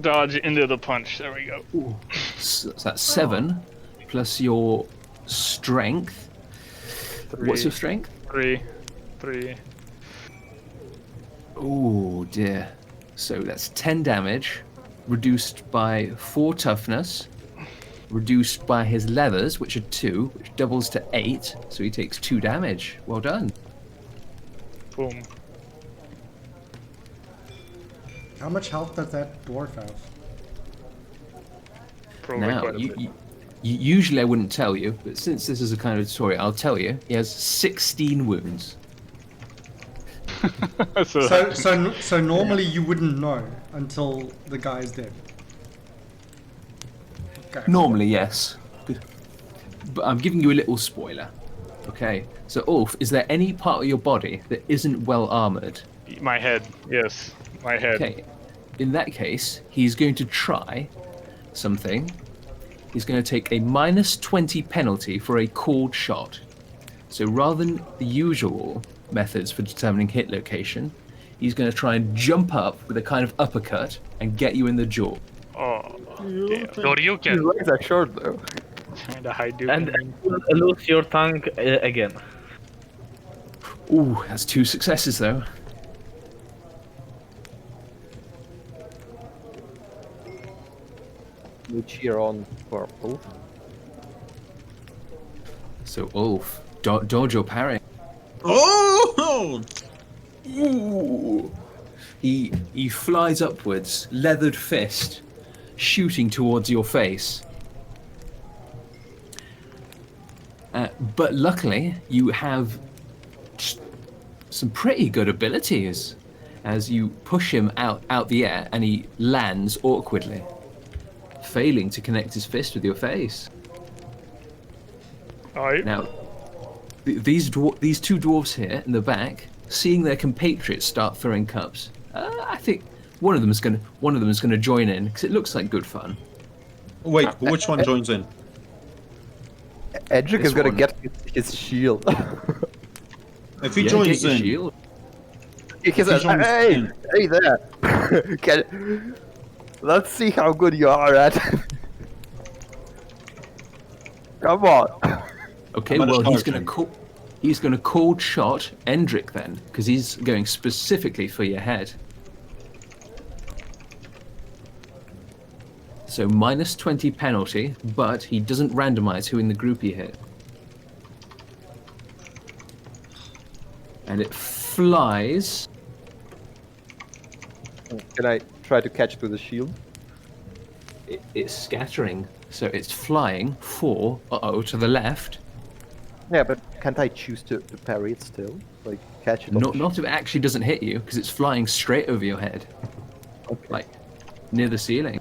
[SPEAKER 8] Dodge into the punch. There we go.
[SPEAKER 2] So that's 7 plus your strength. What's your strength?
[SPEAKER 8] 3.
[SPEAKER 2] Oh dear. So that's 10 damage, reduced by 4 toughness, reduced by his leathers, which are 2, which doubles to 8. So he takes 2 damage. Well done.
[SPEAKER 8] Boom.
[SPEAKER 3] How much health does that dwarf have?
[SPEAKER 8] Probably
[SPEAKER 2] Now,
[SPEAKER 8] quite a bit.
[SPEAKER 2] usually I wouldn't tell you, but since this is a kind of tutorial, I'll tell you. He has 16 wounds.
[SPEAKER 3] So normally you wouldn't know until the guy's dead. Okay.
[SPEAKER 2] Normally, yes. Good. But I'm giving you a little spoiler. Okay, so Ulf, is there any part of your body that isn't well armored?
[SPEAKER 8] My head. Yes, my head.
[SPEAKER 2] Okay, in that case, he's going to try something. He's going to take a -20 penalty for a called shot. So rather than the usual methods for determining hit location, he's going to try and jump up with a kind of uppercut and get you in the jaw.
[SPEAKER 8] Oh, damn.
[SPEAKER 6] Goryuken.
[SPEAKER 5] His legs are short though.
[SPEAKER 8] Trying to Hadouken.
[SPEAKER 7] And lose your tongue again.
[SPEAKER 2] Ooh, that's 2 successes though.
[SPEAKER 5] We cheer on for Ulf.
[SPEAKER 2] So Ulf, dodge or parry.
[SPEAKER 4] Oh!
[SPEAKER 2] Ooh. He flies upwards, leathered fist, shooting towards your face. But luckily, you have some pretty good abilities as you push him out the air and he lands awkwardly, failing to connect his fist with your face.
[SPEAKER 8] Alright.
[SPEAKER 2] Now, these 2 dwarves here in the back, seeing their compatriots start throwing cups, I think one of them is gonna join in because it looks like good fun.
[SPEAKER 4] Wait, which one joins in?
[SPEAKER 5] Edric
[SPEAKER 2] This
[SPEAKER 5] is gonna
[SPEAKER 2] one.
[SPEAKER 5] get his shield.
[SPEAKER 4] If he
[SPEAKER 2] Yeah,
[SPEAKER 4] joins
[SPEAKER 2] get your
[SPEAKER 4] in,
[SPEAKER 2] shield.
[SPEAKER 5] He says,
[SPEAKER 4] joins
[SPEAKER 5] hey,
[SPEAKER 4] in.
[SPEAKER 5] hey there. Let's see how good you are at. Come on.
[SPEAKER 2] Okay,
[SPEAKER 4] I'm gonna
[SPEAKER 2] well he's
[SPEAKER 4] charge
[SPEAKER 2] gonna
[SPEAKER 4] him.
[SPEAKER 2] he's gonna cold shot Endrick then, because he's going specifically for your head. So -20 penalty, but he doesn't randomize who in the group he hit. And it flies.
[SPEAKER 5] Can I try to catch through the shield?
[SPEAKER 2] It's scattering, so it's flying to the left.
[SPEAKER 5] Yeah, but can't I choose to parry it still? Like, catch it?
[SPEAKER 2] Not if it actually doesn't hit you, because it's flying straight over your head,
[SPEAKER 5] Okay.
[SPEAKER 2] like near the ceiling.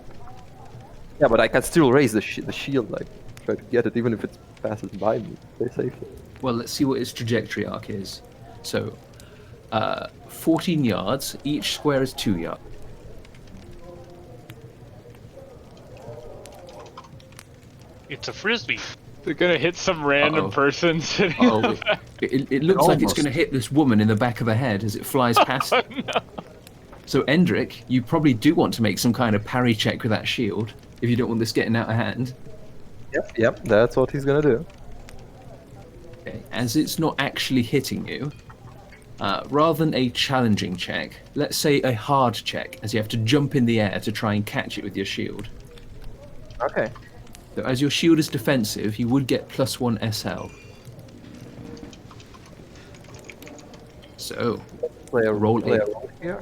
[SPEAKER 5] Yeah, but I can still raise the shield, like, try to get it, even if it passes by me. Stay safely.
[SPEAKER 2] Well, let's see what its trajectory arc is. So, 14 yards. Each square is 2 yards.
[SPEAKER 6] It's a frisbee.
[SPEAKER 8] They're gonna hit some random
[SPEAKER 2] Uh-oh.
[SPEAKER 8] person sitting
[SPEAKER 2] Oh,
[SPEAKER 8] in the back.
[SPEAKER 2] it looks like it's
[SPEAKER 4] Almost.
[SPEAKER 2] going to hit this woman in the back of the head as it flies past.
[SPEAKER 8] Oh, no.
[SPEAKER 2] So, Endrick, you probably do want to make some kind of parry check with that shield if you don't want this getting out of hand.
[SPEAKER 5] Yep, that's what he's gonna do.
[SPEAKER 2] Okay. As it's not actually hitting you, rather than a challenging check, let's say a hard check, as you have to jump in the air to try and catch it with your shield.
[SPEAKER 5] Okay.
[SPEAKER 2] So as your shield is defensive, you would get +1 SL. So,
[SPEAKER 5] Play a
[SPEAKER 2] Roll
[SPEAKER 5] play
[SPEAKER 2] it.
[SPEAKER 5] a roll here.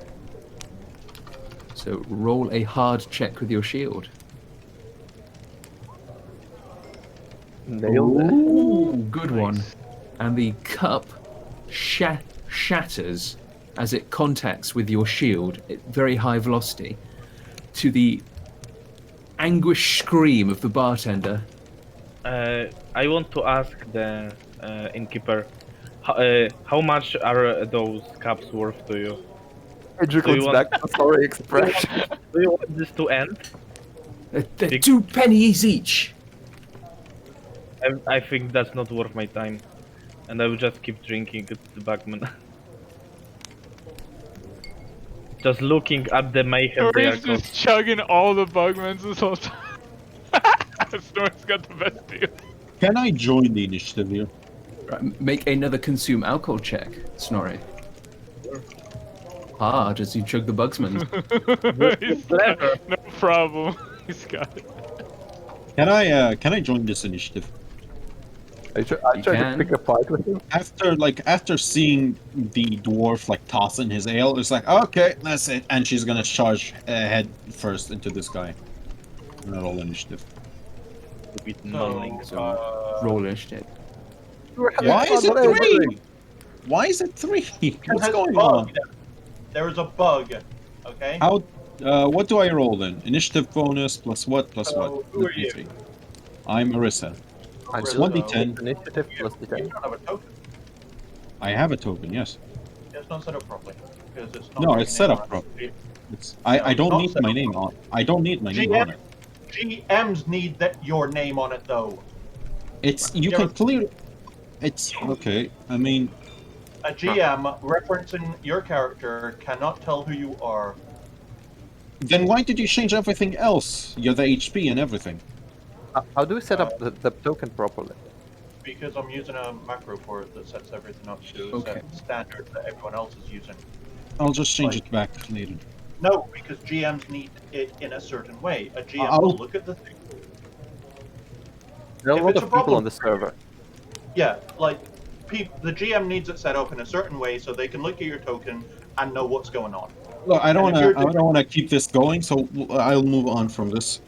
[SPEAKER 2] so roll a hard check with your shield.
[SPEAKER 5] Nailed it.
[SPEAKER 2] Ooh, good one. And the cup shatters as it contacts with your shield at very high velocity, to the anguished scream of the bartender.
[SPEAKER 7] I want to ask the innkeeper, How much are those cups worth to you?
[SPEAKER 5] Andrew
[SPEAKER 7] Do you
[SPEAKER 5] comes
[SPEAKER 7] want-
[SPEAKER 5] back to sorry expression.
[SPEAKER 7] Do you want this to end?
[SPEAKER 2] They're 2 pennies each.
[SPEAKER 7] I think that's not worth my time, and I will just keep drinking at the Bagman. Just looking at the mayhem they are
[SPEAKER 8] Tori's just chugging all the Bugmans this whole time. Snort's got the best deal.
[SPEAKER 4] Can I join the initiative here?
[SPEAKER 2] Right, make another consume alcohol check, Snorri. Hard as you chug the Bugsman.
[SPEAKER 8] No problem. He's got it.
[SPEAKER 4] Can I join this initiative?
[SPEAKER 5] I tried to
[SPEAKER 2] can.
[SPEAKER 5] pick a fight with him.
[SPEAKER 4] After seeing the dwarf like toss in his ale, it's like, okay, that's it, and she's gonna charge head first into this guy. Not all initiative.
[SPEAKER 2] Roll initiative.
[SPEAKER 4] Why is it 3? Why is it 3? What's going on?
[SPEAKER 1] There is a bug. Okay.
[SPEAKER 4] How? What do I roll then? Initiative bonus plus what? Plus
[SPEAKER 1] So,
[SPEAKER 4] what?
[SPEAKER 1] who are
[SPEAKER 4] Let me
[SPEAKER 1] you?
[SPEAKER 4] see. I'm Marissa.
[SPEAKER 5] And
[SPEAKER 1] It's
[SPEAKER 5] so
[SPEAKER 4] 1d10.
[SPEAKER 5] Initiative plus
[SPEAKER 1] You
[SPEAKER 5] d10.
[SPEAKER 1] don't have a token.
[SPEAKER 4] I have a token, yes.
[SPEAKER 1] It's not set up properly. Because it's not
[SPEAKER 4] No,
[SPEAKER 1] got
[SPEAKER 4] it's
[SPEAKER 1] your
[SPEAKER 4] set
[SPEAKER 1] name
[SPEAKER 4] up
[SPEAKER 1] on it.
[SPEAKER 4] properly.
[SPEAKER 1] No,
[SPEAKER 4] I don't
[SPEAKER 1] not
[SPEAKER 4] need
[SPEAKER 1] set
[SPEAKER 4] my
[SPEAKER 1] up
[SPEAKER 4] name
[SPEAKER 1] properly.
[SPEAKER 4] on. I don't need my name on it.
[SPEAKER 1] GMs need your name on it though.
[SPEAKER 4] It's you
[SPEAKER 1] Yeah,
[SPEAKER 4] can
[SPEAKER 1] but-
[SPEAKER 4] clear. It's okay. I mean,
[SPEAKER 1] A GM referencing your character cannot tell who you are.
[SPEAKER 4] then why did you change everything else? You're the HP and everything.
[SPEAKER 5] How do we set up the token properly?
[SPEAKER 1] Because I'm using a macro for it that sets everything up to a
[SPEAKER 2] Okay.
[SPEAKER 1] set standard that everyone else is using.
[SPEAKER 4] I'll just change it back later.
[SPEAKER 1] No, because GMs need it in a certain way. A GM
[SPEAKER 4] I'll-
[SPEAKER 1] will look at the thing.
[SPEAKER 5] There are a
[SPEAKER 1] If
[SPEAKER 5] lot
[SPEAKER 1] it's
[SPEAKER 5] of
[SPEAKER 1] a
[SPEAKER 5] people
[SPEAKER 1] problem-
[SPEAKER 5] on the server.
[SPEAKER 1] Yeah, like the GM needs it set up in a certain way so they can look at your token and know what's going on.
[SPEAKER 4] Look, I don't
[SPEAKER 1] And if
[SPEAKER 4] wanna.
[SPEAKER 1] you're
[SPEAKER 4] I don't wanna keep this going, so I'll move on from this,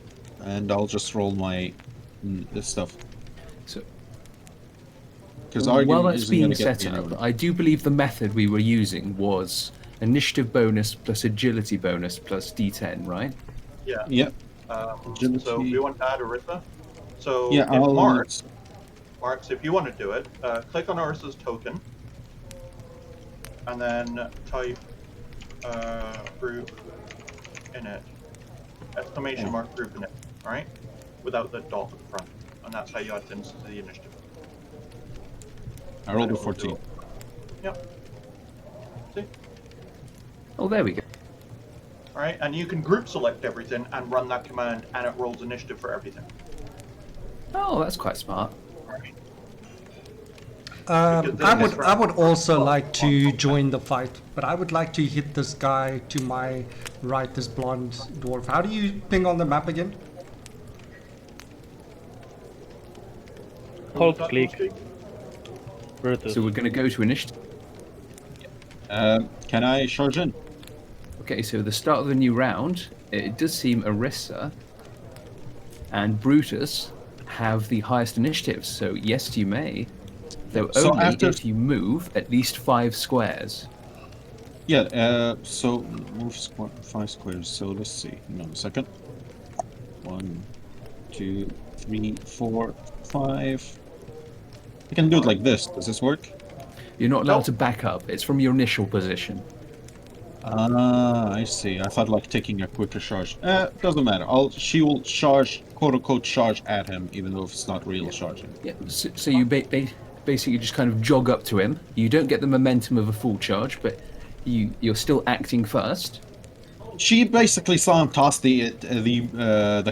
[SPEAKER 4] and I'll just roll my this stuff.
[SPEAKER 2] So
[SPEAKER 4] Because
[SPEAKER 2] while that's being set up, I do believe the method we were using was initiative bonus plus agility bonus plus D10, right?
[SPEAKER 1] Yeah.
[SPEAKER 4] Yep.
[SPEAKER 1] So if you want to add Arissa, so
[SPEAKER 4] Yeah,
[SPEAKER 1] if
[SPEAKER 4] I'll.
[SPEAKER 1] Marks, if you want to do it, click on Arissa's token, and then type group in it, exclamation mark group in it, alright? Without the dot at the front, and that's how you add things to the initiative.
[SPEAKER 4] I rolled a 14.
[SPEAKER 1] Yep. See?
[SPEAKER 2] Oh, there we go.
[SPEAKER 1] Alright, and you can group select everything and run that command, and it rolls initiative for everything.
[SPEAKER 2] Oh, that's quite smart.
[SPEAKER 1] Alright.
[SPEAKER 3] I would also like to join the fight, but I would like to hit this guy to my right, this blonde dwarf. How do you ping on the map again?
[SPEAKER 7] Hold click. Brutus.
[SPEAKER 2] So we're going to go to initiative.
[SPEAKER 4] Can I charge in?
[SPEAKER 2] Okay, so the start of the new round, it does seem Arissa and Brutus have the highest initiatives. So yes, you may. Though
[SPEAKER 4] So
[SPEAKER 2] only
[SPEAKER 4] after-
[SPEAKER 2] if you move at least 5 squares.
[SPEAKER 4] Yeah. So move 5 squares. So let's see. Hang on a second. 1, 2, 3, 4, 5. I can do it like this. Does this work?
[SPEAKER 2] You're not allowed
[SPEAKER 1] Nope.
[SPEAKER 2] to back up. It's from your initial position.
[SPEAKER 4] Ah, I see. I thought like taking a quicker charge. Doesn't matter. She will charge, quote unquote, charge at him, even though it's not real charging.
[SPEAKER 2] Yeah, so you basically just kind of jog up to him. You don't get the momentum of a full charge, but you're still acting first.
[SPEAKER 4] She basically saw him toss the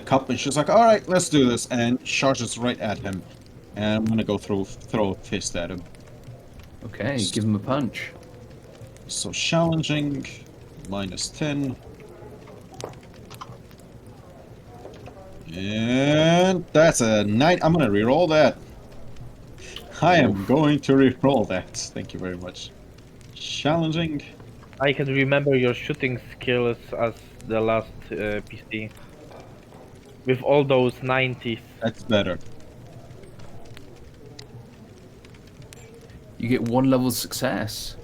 [SPEAKER 4] cup, and she's like, "All right, let's do this," and charges right at him. And I'm gonna go throw a fist at him.
[SPEAKER 2] Okay, give him a punch.
[SPEAKER 4] So challenging, -10. And that's a 9. I'm gonna re-roll that. I am going to re-roll that. Thank you very much. Challenging.
[SPEAKER 7] I can remember your shooting skills as the last PC. With all those 90s.
[SPEAKER 4] That's better.
[SPEAKER 2] You get 1 level success.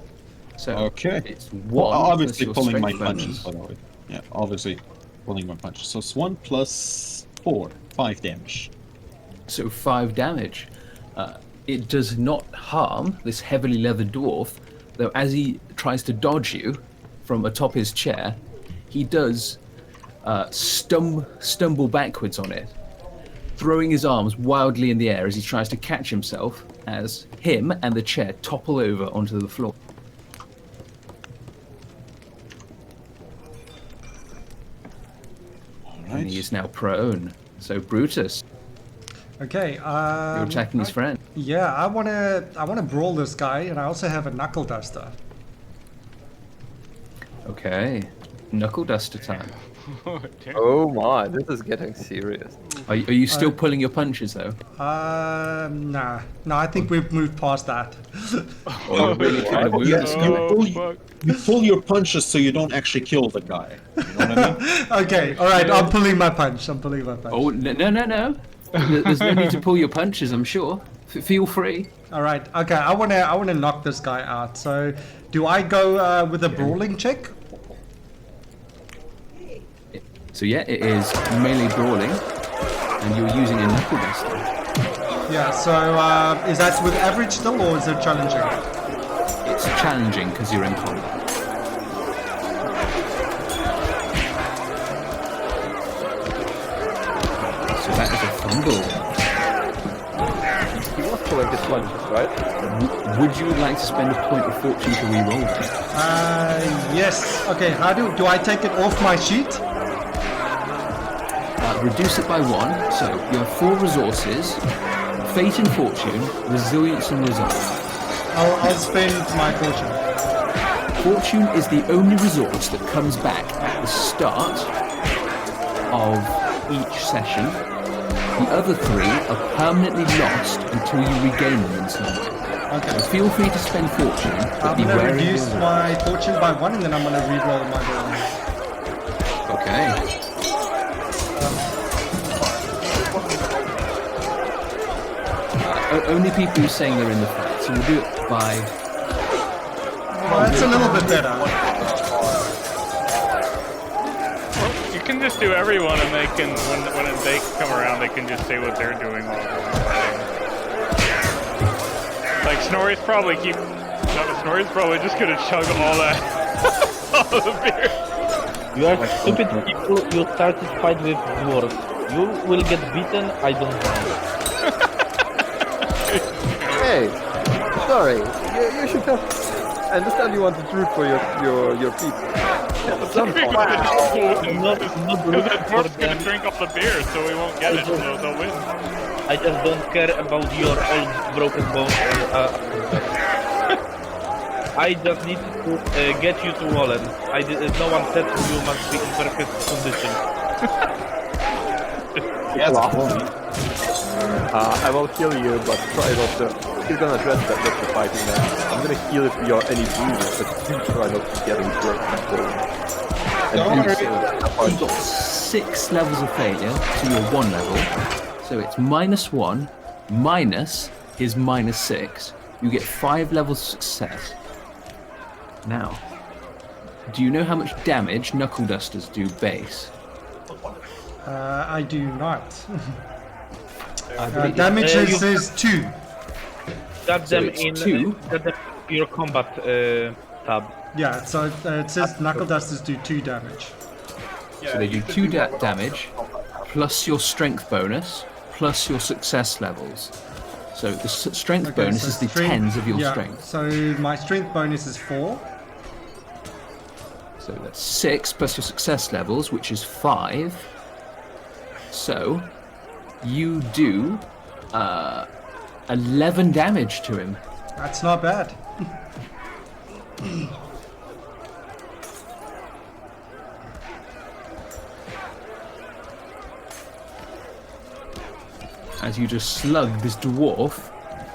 [SPEAKER 2] So
[SPEAKER 4] Okay.
[SPEAKER 2] it's 1.
[SPEAKER 4] Well,
[SPEAKER 2] plus
[SPEAKER 4] obviously
[SPEAKER 2] your
[SPEAKER 4] pulling my
[SPEAKER 2] strength
[SPEAKER 4] punches,
[SPEAKER 2] bonus.
[SPEAKER 4] by the way. Yeah, obviously pulling my punches. So it's 1 plus 4, 5 damage.
[SPEAKER 2] So 5 damage. it does not harm this heavily leathered dwarf, though as he tries to dodge you from atop his chair, he does stumble backwards on it, throwing his arms wildly in the air as he tries to catch himself as him and the chair topple over onto the floor. And he is now prone. So Brutus,
[SPEAKER 3] Okay.
[SPEAKER 2] you're attacking his friend.
[SPEAKER 3] Yeah, I wanna brawl this guy, and I also have a knuckle duster.
[SPEAKER 2] Okay, knuckle duster time.
[SPEAKER 5] Oh my, this is getting serious.
[SPEAKER 2] Are you still pulling your punches though?
[SPEAKER 3] Nah. No, I think we've moved past that.
[SPEAKER 2] Or you're really trying to wound
[SPEAKER 4] Yes,
[SPEAKER 2] this guy?
[SPEAKER 4] you pull your punches so you don't actually kill the guy. You know what I mean?
[SPEAKER 3] Okay, all right. I'm pulling my punch.
[SPEAKER 2] Oh no! There's no need to pull your punches. I'm sure. Feel free.
[SPEAKER 3] All right. Okay. I wanna knock this guy out. So, do I go with a brawling check?
[SPEAKER 2] So yeah, it is melee brawling, and you're using a knuckle duster.
[SPEAKER 3] Yeah. So, is that with average still, or is it challenging?
[SPEAKER 2] It's challenging because you're in combat. So that is a fumble.
[SPEAKER 5] He was pulling his punches, right?
[SPEAKER 2] Would you like to spend a point of fortune to reroll that?
[SPEAKER 3] Yes. Okay. How do I take it off my sheet?
[SPEAKER 2] Reduce it by 1. So you have 4 resources: fate and fortune, resilience and resolve.
[SPEAKER 3] I'll spend my fortune.
[SPEAKER 2] Fortune is the only resource that comes back at the start of each session. The other 3 are permanently lost until you regain them in some way.
[SPEAKER 3] Okay.
[SPEAKER 2] So feel free to spend fortune, but
[SPEAKER 3] I'm
[SPEAKER 2] be
[SPEAKER 3] gonna
[SPEAKER 2] wary of
[SPEAKER 3] reduce
[SPEAKER 2] your-
[SPEAKER 3] my fortune by 1, and then I'm gonna reroll my roll.
[SPEAKER 2] Okay. Only people who are saying they're in the fight, so we'll do it by...
[SPEAKER 3] That's a little bit better.
[SPEAKER 8] You can just do everyone, and they can when they come around, they can just say what they're doing while they're fighting. Like Snorri's probably Snorri's probably just gonna chug all that all the beer.
[SPEAKER 7] You are stupid people, you started fight with dwarves. You will get beaten, I don't mind.
[SPEAKER 5] Hey, sorry, you should have. I understand you want to root for your people. At some point.
[SPEAKER 7] Not
[SPEAKER 8] Because the dwarf's gonna drink all the beer, so we won't get it, so they'll win.
[SPEAKER 7] I just don't care about your old broken bones. I just need to get you to Wallen. No one said you must be in perfect condition.
[SPEAKER 5] I will heal you, but try not to. He's gonna address that with the fighting man. I'm gonna heal if you're any bruises, but please try not to get any broken.
[SPEAKER 2] You've got 6 levels of failure to your 1 level, so it's -1 minus his -6. You get 5 levels of success. Now, do you know how much damage knuckle dusters do base?
[SPEAKER 3] I do not.
[SPEAKER 7] believe-
[SPEAKER 3] Damage
[SPEAKER 7] you-
[SPEAKER 3] says 2.
[SPEAKER 7] Got
[SPEAKER 2] So
[SPEAKER 7] them
[SPEAKER 2] it's
[SPEAKER 7] in
[SPEAKER 2] 2.
[SPEAKER 7] got them in your combat tab.
[SPEAKER 3] Yeah, so it says knuckle dusters do 2 damage.
[SPEAKER 2] So they do 2 damage, plus your strength bonus, plus your success levels. So the strength
[SPEAKER 3] Okay,
[SPEAKER 2] bonus
[SPEAKER 3] so
[SPEAKER 2] is the
[SPEAKER 3] strength-
[SPEAKER 2] 10s of your
[SPEAKER 3] yeah,
[SPEAKER 2] strength.
[SPEAKER 3] So my strength bonus is 4.
[SPEAKER 2] So that's 6 plus your success levels, which is 5. So you do 11 damage to him.
[SPEAKER 3] That's not bad.
[SPEAKER 2] As you just slug this dwarf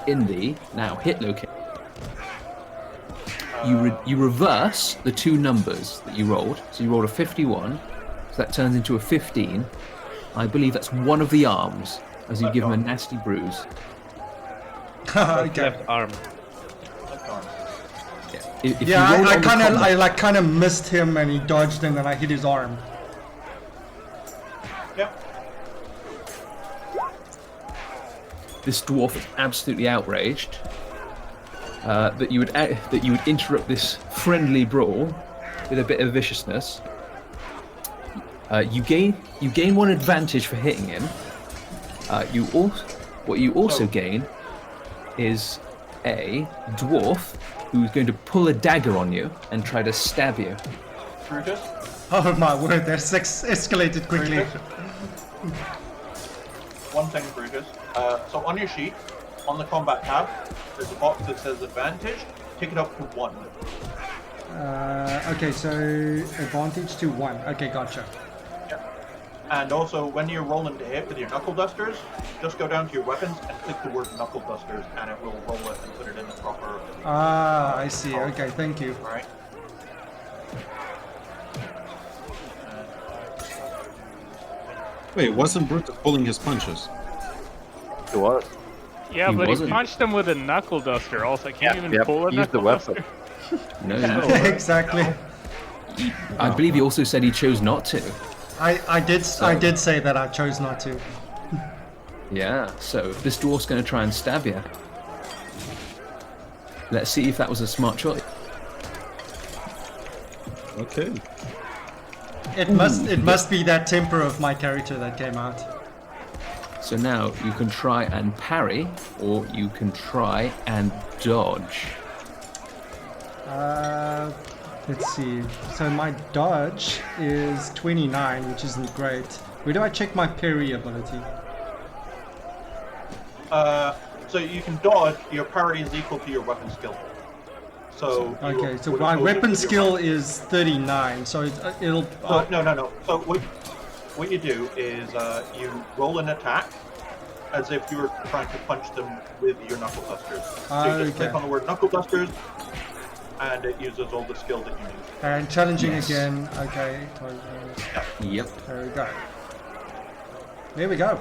[SPEAKER 2] in the now hit location. You reverse the 2 numbers that you rolled. So you rolled a 51, so that turns into a 15. I believe that's one of the arms, as you give him a nasty bruise.
[SPEAKER 3] Okay.
[SPEAKER 7] Left arm.
[SPEAKER 2] If
[SPEAKER 3] Yeah,
[SPEAKER 2] you roll
[SPEAKER 3] I
[SPEAKER 2] on the
[SPEAKER 3] kind of missed him, and he dodged, and then I hit his arm.
[SPEAKER 1] Yep.
[SPEAKER 2] this dwarf is absolutely outraged that you would interrupt this friendly brawl with a bit of viciousness. You gain one advantage for hitting him. What you also gain is a dwarf who's going to pull a dagger on you and try to stab you.
[SPEAKER 1] Brutus?
[SPEAKER 3] Oh my word, that escalated quickly.
[SPEAKER 1] Brutus? One thing, Brutus. So on your sheet, on the combat tab, there's a box that says advantage. Take it up to 1.
[SPEAKER 3] Okay, so advantage to 1. Okay, gotcha.
[SPEAKER 1] And also, when you're rolling to hit with your knuckle dusters, just go down to your weapons and click the word knuckle dusters, and it will roll it and put it in the proper.
[SPEAKER 3] Ah, I see. Okay, thank you.
[SPEAKER 1] All right.
[SPEAKER 4] Wait, wasn't Brutus pulling his punches?
[SPEAKER 5] It was.
[SPEAKER 8] Yeah,
[SPEAKER 2] He
[SPEAKER 8] but
[SPEAKER 2] wasn't.
[SPEAKER 8] he punched him with a knuckle duster. Also, I can't even
[SPEAKER 5] Yep,
[SPEAKER 8] pull a
[SPEAKER 5] use the
[SPEAKER 8] knuckle
[SPEAKER 5] weapon.
[SPEAKER 8] duster.
[SPEAKER 2] No,
[SPEAKER 3] Exactly.
[SPEAKER 2] I believe he also said he chose not to.
[SPEAKER 3] I did say that I chose not to.
[SPEAKER 2] Yeah, so this dwarf's going to try and stab you. Let's see if that was a smart choice.
[SPEAKER 4] Okay.
[SPEAKER 3] It must be that temper of my character that came out.
[SPEAKER 2] So now you can try and parry, or you can try and dodge.
[SPEAKER 3] Let's see. So my dodge is 29, which isn't great. Where do I check my parry ability?
[SPEAKER 1] So you can dodge. Your parry is equal to your weapon skill. So
[SPEAKER 3] Okay, so my weapon skill is 39, so it'll...
[SPEAKER 1] No. So what you do is you roll an attack as if you were trying to punch them with your knuckle dusters. So you just click
[SPEAKER 3] Okay.
[SPEAKER 1] on the word knuckle dusters, and it uses all the skill that you need.
[SPEAKER 3] And challenging
[SPEAKER 2] Yes.
[SPEAKER 3] again. Okay.
[SPEAKER 2] Yep.
[SPEAKER 3] There we go. There we go.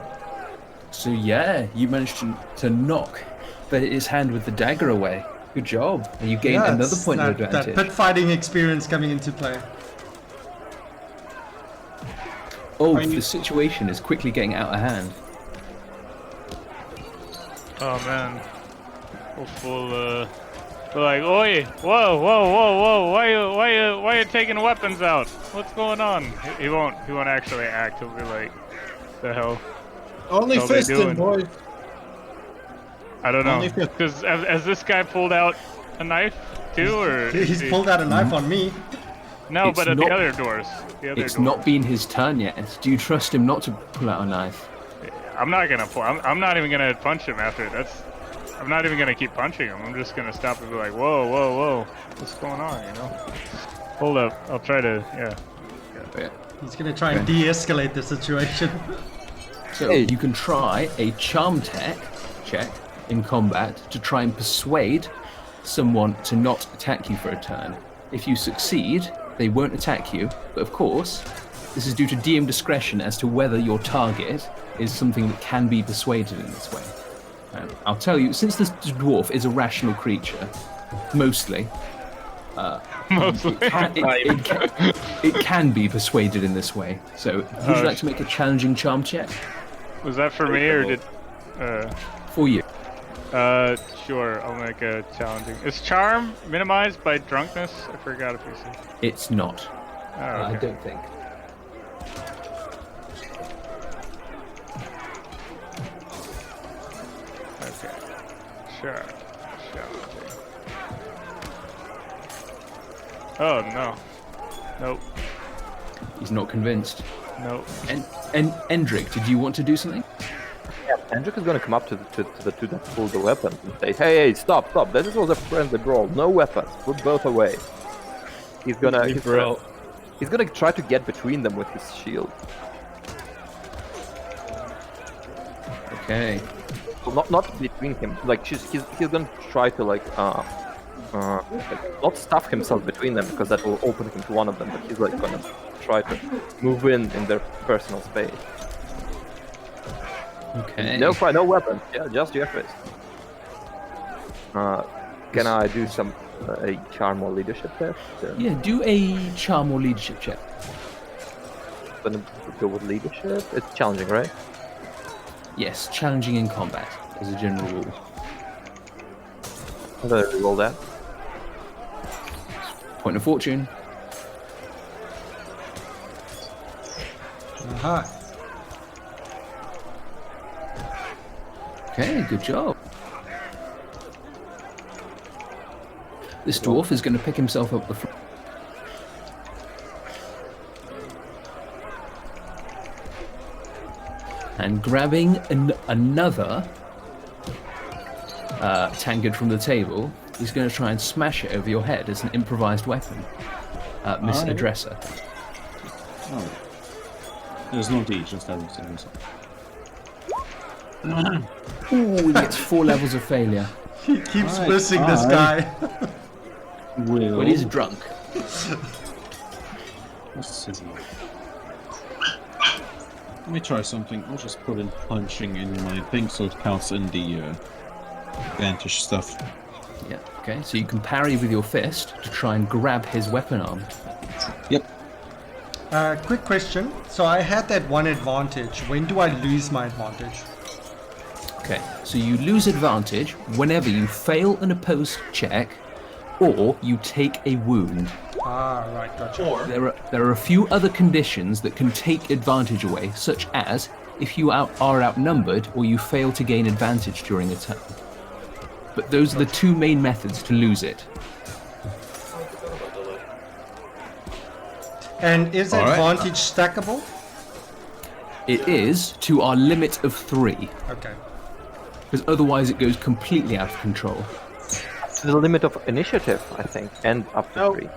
[SPEAKER 2] So yeah, you managed to knock his hand with the dagger away. Good job. And you gained another
[SPEAKER 3] it's
[SPEAKER 2] point of
[SPEAKER 3] that
[SPEAKER 2] advantage.
[SPEAKER 3] pit fighting experience coming into play.
[SPEAKER 2] Oh,
[SPEAKER 1] Are you-
[SPEAKER 2] the situation is quickly getting out of hand.
[SPEAKER 8] Oh man. We're like, oi, whoa, why you taking weapons out? What's going on? He won't actually act. He'll be like, the hell?
[SPEAKER 4] Only
[SPEAKER 8] What are they
[SPEAKER 4] fisting,
[SPEAKER 8] doing?
[SPEAKER 4] boy.
[SPEAKER 8] I don't know.
[SPEAKER 4] Only fifth.
[SPEAKER 8] Because has this guy pulled out a knife too, or is
[SPEAKER 3] He's
[SPEAKER 8] he-
[SPEAKER 3] pulled out a knife on me.
[SPEAKER 8] No,
[SPEAKER 2] It's
[SPEAKER 8] but at the
[SPEAKER 2] not-
[SPEAKER 8] other doors. The other
[SPEAKER 2] It's
[SPEAKER 8] doors.
[SPEAKER 2] not been his turn yet. Do you trust him not to pull out a knife?
[SPEAKER 8] I'm not gonna pull. I'm not even gonna punch him after. I'm not even gonna keep punching him. I'm just gonna stop and be like, whoa, what's going on? You know? Hold up. I'll try to. Yeah.
[SPEAKER 2] Yeah.
[SPEAKER 3] He's gonna try and de-escalate the situation.
[SPEAKER 2] So
[SPEAKER 5] Hey.
[SPEAKER 2] you can try a charm check in combat to try and persuade someone to not attack you for a turn. If you succeed, they won't attack you, but of course, this is due to DM discretion as to whether your target is something that can be persuaded in this way. I'll tell you, since this dwarf is a rational creature, mostly,
[SPEAKER 8] Mostly.
[SPEAKER 2] it can be persuaded in this way. So, would you like to make a challenging charm check?
[SPEAKER 8] Was that for me or did?
[SPEAKER 2] For you.
[SPEAKER 8] Sure. I'll make a challenging. Is charm minimized by drunkenness? I forgot if you said.
[SPEAKER 2] It's not.
[SPEAKER 8] Oh,
[SPEAKER 2] I
[SPEAKER 8] okay.
[SPEAKER 2] don't think.
[SPEAKER 8] Okay. Sure. Oh no. Nope.
[SPEAKER 2] He's not convinced.
[SPEAKER 8] Nope.
[SPEAKER 2] And Endrick, did you want to do something?
[SPEAKER 5] Yeah, Hendrik is gonna come up to the two that pulled the weapons and say, hey, stop. This was a friendly brawl. No weapons. Put both away. He's gonna try to get between them with his shield.
[SPEAKER 2] Okay.
[SPEAKER 5] Well, not between him. Like he's gonna try to like not stuff himself between them because that will open him to one of them. But he's like gonna try to move in their personal space.
[SPEAKER 2] Okay.
[SPEAKER 5] No fire, no weapons. Yeah, just your fist. Can I do some a charm or leadership test?
[SPEAKER 2] Yeah, do a charm or leadership check.
[SPEAKER 5] Gonna go with leadership. It's challenging, right?
[SPEAKER 2] Yes, challenging in combat. as a general rule.
[SPEAKER 5] I'm gonna roll that.
[SPEAKER 2] Point of fortune.
[SPEAKER 3] Aha.
[SPEAKER 2] Okay, good job. This dwarf is going to pick himself up the front. And grabbing another tankard from the table, he's going to try and smash it over your head as an improvised weapon. Miss
[SPEAKER 4] Alright.
[SPEAKER 2] Addresser.
[SPEAKER 4] Oh. There's no D, just that.
[SPEAKER 2] Ooh, he gets 4 levels of failure.
[SPEAKER 3] He keeps
[SPEAKER 4] Right,
[SPEAKER 3] missing this
[SPEAKER 4] alright.
[SPEAKER 3] guy.
[SPEAKER 2] When he's drunk.
[SPEAKER 4] Let me try something. I'll just put in punching in my thing so it counts in the advantage stuff.
[SPEAKER 2] Yeah, okay, so you can parry with your fist to try and grab his weapon arm.
[SPEAKER 4] Yep.
[SPEAKER 3] Quick question. So I had that one advantage. When do I lose my advantage?
[SPEAKER 2] Okay, so you lose advantage whenever you fail an opposed check or you take a wound.
[SPEAKER 3] Ah, right, gotcha.
[SPEAKER 1] Or
[SPEAKER 2] There are a few other conditions that can take advantage away, such as if you are outnumbered or you fail to gain advantage during a turn. But those are the 2 main methods to lose it.
[SPEAKER 3] And is
[SPEAKER 4] All right.
[SPEAKER 3] advantage stackable?
[SPEAKER 2] It is to our limit of 3,
[SPEAKER 3] Okay.
[SPEAKER 2] because otherwise it goes completely out of control.
[SPEAKER 5] To the limit of initiative, I think, and up to
[SPEAKER 1] No.
[SPEAKER 5] 3.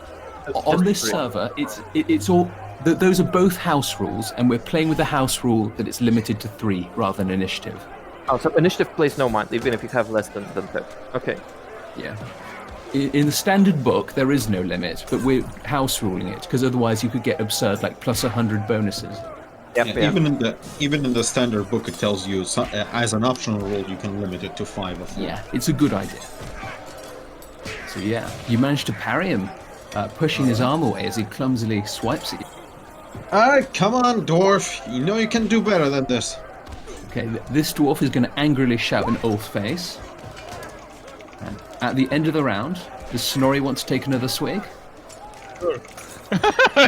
[SPEAKER 2] On this
[SPEAKER 5] 3.
[SPEAKER 2] server, it's all those are both house rules, and we're playing with the house rule that it's limited to 3 rather than initiative.
[SPEAKER 5] Oh, so initiative plays no mind, even if you have less than 10. Okay.
[SPEAKER 2] Yeah. In the standard book, there is no limit, but we're house ruling it because otherwise you could get absurd, like plus 100 bonuses.
[SPEAKER 5] Yep,
[SPEAKER 4] Yeah,
[SPEAKER 5] yeah.
[SPEAKER 4] even in the standard book, it tells you as an optional rule you can limit it to 5 of them.
[SPEAKER 2] Yeah, it's a good idea. So yeah, you managed to parry him, pushing his arm away as he clumsily swipes at you.
[SPEAKER 4] Alright, come on, dwarf. You know you can do better than this.
[SPEAKER 2] Okay, this dwarf is going to angrily shout in Ulf's face. And at the end of the round, does Snorri want to take another swig?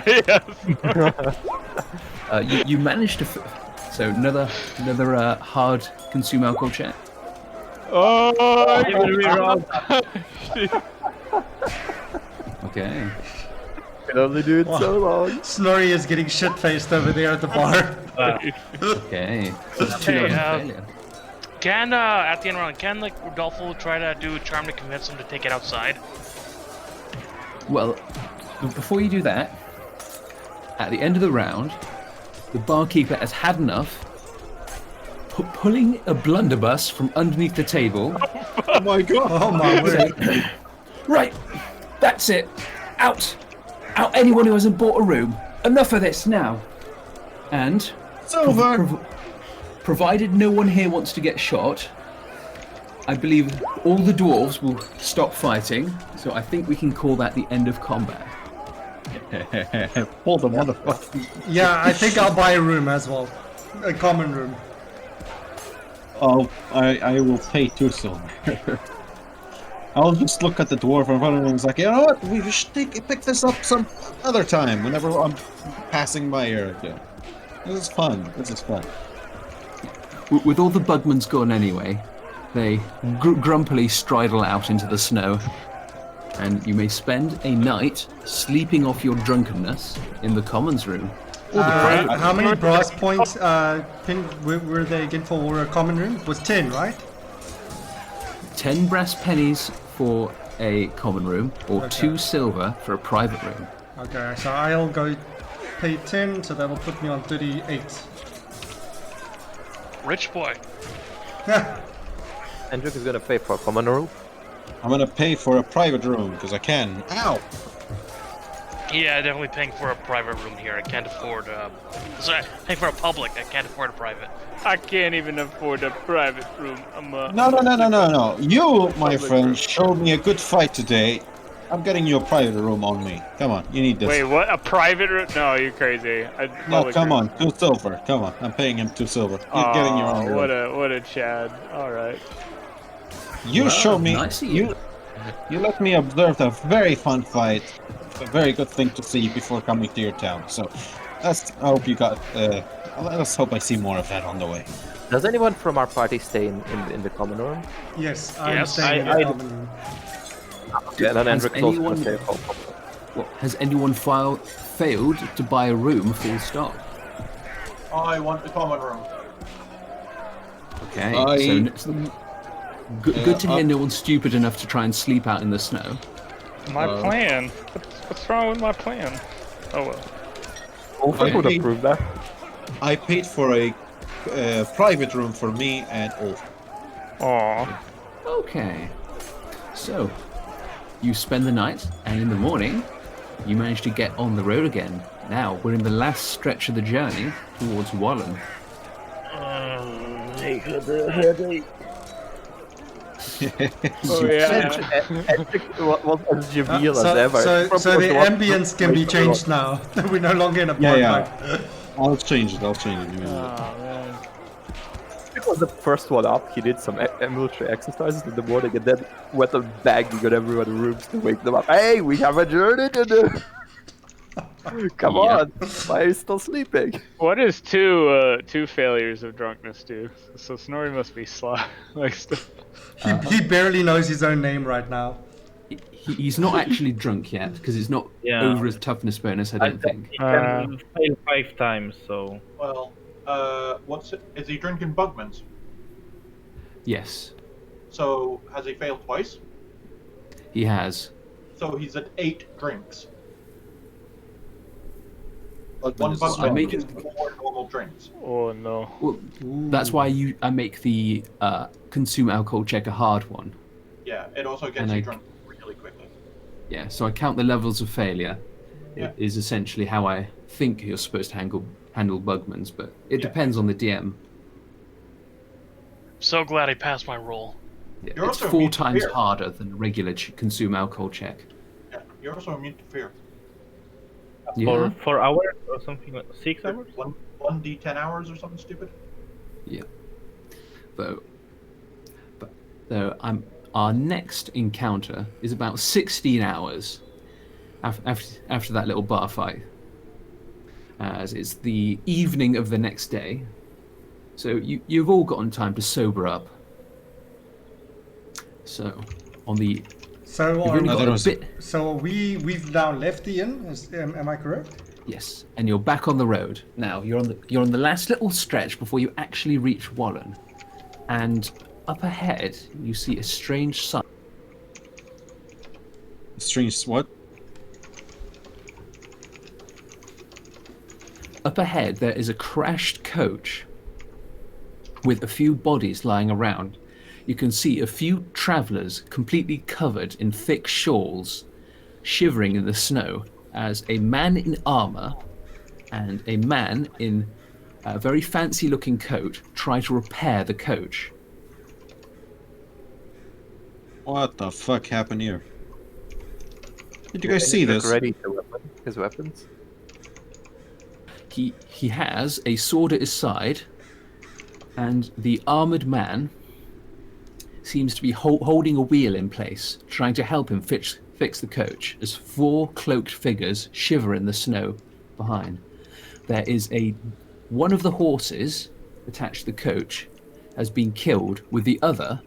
[SPEAKER 8] Yes.
[SPEAKER 2] You managed to... So another hard consume alcohol check.
[SPEAKER 8] Oh,
[SPEAKER 2] Okay.
[SPEAKER 5] Can only do it so long.
[SPEAKER 3] Snorri is getting shit-faced over there at the bar.
[SPEAKER 2] Okay. So it's 2
[SPEAKER 6] Hey,
[SPEAKER 2] levels of failure.
[SPEAKER 6] Can at the end of the round, can like Rodolfo try to do a charm to convince him to take it outside?
[SPEAKER 2] Well, before you do that, at the end of the round, the barkeeper has had enough, pulling a blunderbuss from underneath the table.
[SPEAKER 4] Oh my god!
[SPEAKER 3] Oh my word.
[SPEAKER 2] Right, that's it. Out, anyone who hasn't bought a room. Enough of this now. And
[SPEAKER 4] Silver!
[SPEAKER 2] provided no one here wants to get shot, I believe all the dwarves will stop fighting. So I think we can call that the end of combat.
[SPEAKER 4] Pull the motherfucker.
[SPEAKER 3] Yeah, I think I'll buy a room as well. A common room.
[SPEAKER 4] Oh, I will pay 2 silver. I'll just look at the dwarf in front of him and it's like, you know what? We should pick this up some other time whenever I'm passing by here again. This is fun.
[SPEAKER 2] With all the bugmans gone anyway, they grumpily stridle out into the snow, and you may spend a night sleeping off your drunkenness in the commons room.
[SPEAKER 3] How many brass points were they again for a common room? It was 10, right?
[SPEAKER 2] 10 brass pennies for a common room, or
[SPEAKER 3] Okay.
[SPEAKER 2] 2 silver for a private room.
[SPEAKER 3] Okay, so I'll go pay 10, so that'll put me on 38.
[SPEAKER 6] Rich boy.
[SPEAKER 5] Hendrik is gonna pay for a common room.
[SPEAKER 4] I'm gonna pay for a private room because I can. Ow!
[SPEAKER 6] Yeah, definitely paying for a private room here. I can't afford. Sorry, paying for a public. I can't afford a private.
[SPEAKER 8] I can't even afford a private room. I'm
[SPEAKER 4] No. You, my friend, showed me a good fight today. I'm getting you a private room on me. Come on, you need this.
[SPEAKER 8] Wait, what? A private room? No, you're crazy.
[SPEAKER 4] No, come on, 2 silver. Come on, I'm paying him 2 silver. You're getting your own room.
[SPEAKER 8] What a Chad. All right.
[SPEAKER 4] You
[SPEAKER 2] Wow,
[SPEAKER 4] show me.
[SPEAKER 2] nice of you.
[SPEAKER 4] You let me observe a very fun fight. A very good thing to see before coming to your town. So, I hope you got. Let's hope I see more of that on the way.
[SPEAKER 5] Does anyone from our party stay in the common room?
[SPEAKER 3] Yes, I'm
[SPEAKER 6] Yes,
[SPEAKER 3] staying in
[SPEAKER 7] I-
[SPEAKER 3] the common room.
[SPEAKER 5] Yeah, then
[SPEAKER 2] Has
[SPEAKER 5] Hendrik's also gonna
[SPEAKER 2] anyone-
[SPEAKER 5] stay at home.
[SPEAKER 2] What, has anyone failed to buy a room full stop?
[SPEAKER 1] I want the common room.
[SPEAKER 2] Okay,
[SPEAKER 4] I-
[SPEAKER 2] so good to hear no one's stupid enough to try and sleep out in the snow.
[SPEAKER 8] My plan. What's wrong with my plan? Oh well.
[SPEAKER 5] Ulfric would
[SPEAKER 4] I-
[SPEAKER 5] approve that.
[SPEAKER 4] I paid for a private room for me and Ulf.
[SPEAKER 8] Aw.
[SPEAKER 2] Okay, so you spend the night, and in the morning, you manage to get on the road again. Now we're in the last stretch of the journey towards Wallen.
[SPEAKER 8] Oh yeah.
[SPEAKER 5] What as jovial as ever.
[SPEAKER 3] So the ambience can be changed now. We're no longer in a park.
[SPEAKER 4] Yeah. I'll change it.
[SPEAKER 8] Oh man.
[SPEAKER 5] He was the first one up. He did some military exercises in the morning and then went on bagging on everyone's rooms to wake them up. Hey, we have a journey to do. Come on, why are you still sleeping?
[SPEAKER 8] What is two failures of drunkenness do? So Snorri must be
[SPEAKER 3] He barely knows his own name right now.
[SPEAKER 2] He's not actually drunk yet because it's not
[SPEAKER 7] Yeah.
[SPEAKER 2] over his toughness bonus. I don't think.
[SPEAKER 7] He can fail 5 times, so...
[SPEAKER 1] Well, what's it? Is he drinking Bugman's?
[SPEAKER 2] Yes,
[SPEAKER 1] So has he failed twice?
[SPEAKER 2] he has.
[SPEAKER 1] So he's at 8 drinks.
[SPEAKER 4] But
[SPEAKER 1] One
[SPEAKER 4] this is
[SPEAKER 1] Bugman
[SPEAKER 2] I'm making-
[SPEAKER 1] is 4 normal drinks.
[SPEAKER 8] Oh no.
[SPEAKER 2] Well, that's why I make the consume alcohol check a hard one.
[SPEAKER 1] Yeah, it also gets
[SPEAKER 2] And
[SPEAKER 1] you
[SPEAKER 2] I-
[SPEAKER 1] drunk really quickly.
[SPEAKER 2] Yeah, so I count the levels of failure.
[SPEAKER 1] Yeah.
[SPEAKER 2] Is essentially how I think you're supposed to handle Bugmans, but it
[SPEAKER 1] Yeah.
[SPEAKER 2] depends on the DM.
[SPEAKER 6] So glad I passed my roll.
[SPEAKER 2] Yeah,
[SPEAKER 1] You're
[SPEAKER 2] it's
[SPEAKER 1] also
[SPEAKER 2] 4
[SPEAKER 1] immune to
[SPEAKER 2] times
[SPEAKER 1] fear.
[SPEAKER 2] harder than a regular consume alcohol check.
[SPEAKER 1] Yeah, you're also immune to fear.
[SPEAKER 2] Yeah.
[SPEAKER 7] For 4 hours or something like 6 hours?
[SPEAKER 1] 1d10 hours or something stupid.
[SPEAKER 2] Though our next encounter is about 16 hours after that little bar fight, as it's the evening of the next day. So you've all gotten time to sober up. So on the
[SPEAKER 3] So
[SPEAKER 2] you've
[SPEAKER 3] are,
[SPEAKER 2] only got
[SPEAKER 4] there
[SPEAKER 2] a
[SPEAKER 4] was-
[SPEAKER 2] bit.
[SPEAKER 3] so we've now left the inn. Am I correct?
[SPEAKER 2] Yes, and you're back on the road now. You're on the last little stretch before you actually reach Wallen, and up ahead you see a strange sight.
[SPEAKER 4] Strange what?
[SPEAKER 2] Up ahead there is a crashed coach with a few bodies lying around. You can see a few travellers completely covered in thick shawls, shivering in the snow, as a man in armour and a man in a very fancy-looking coat try to repair the coach.
[SPEAKER 4] What the fuck happened here? Did you guys see
[SPEAKER 5] Hendrik
[SPEAKER 4] this?
[SPEAKER 5] ready to weapon his weapons?
[SPEAKER 2] He has a sword at his side, and the armoured man seems to be holding a wheel in place, trying to help him fix the coach, as 4 cloaked figures shiver in the snow behind. There is one of the horses attached to the coach has been killed, with the other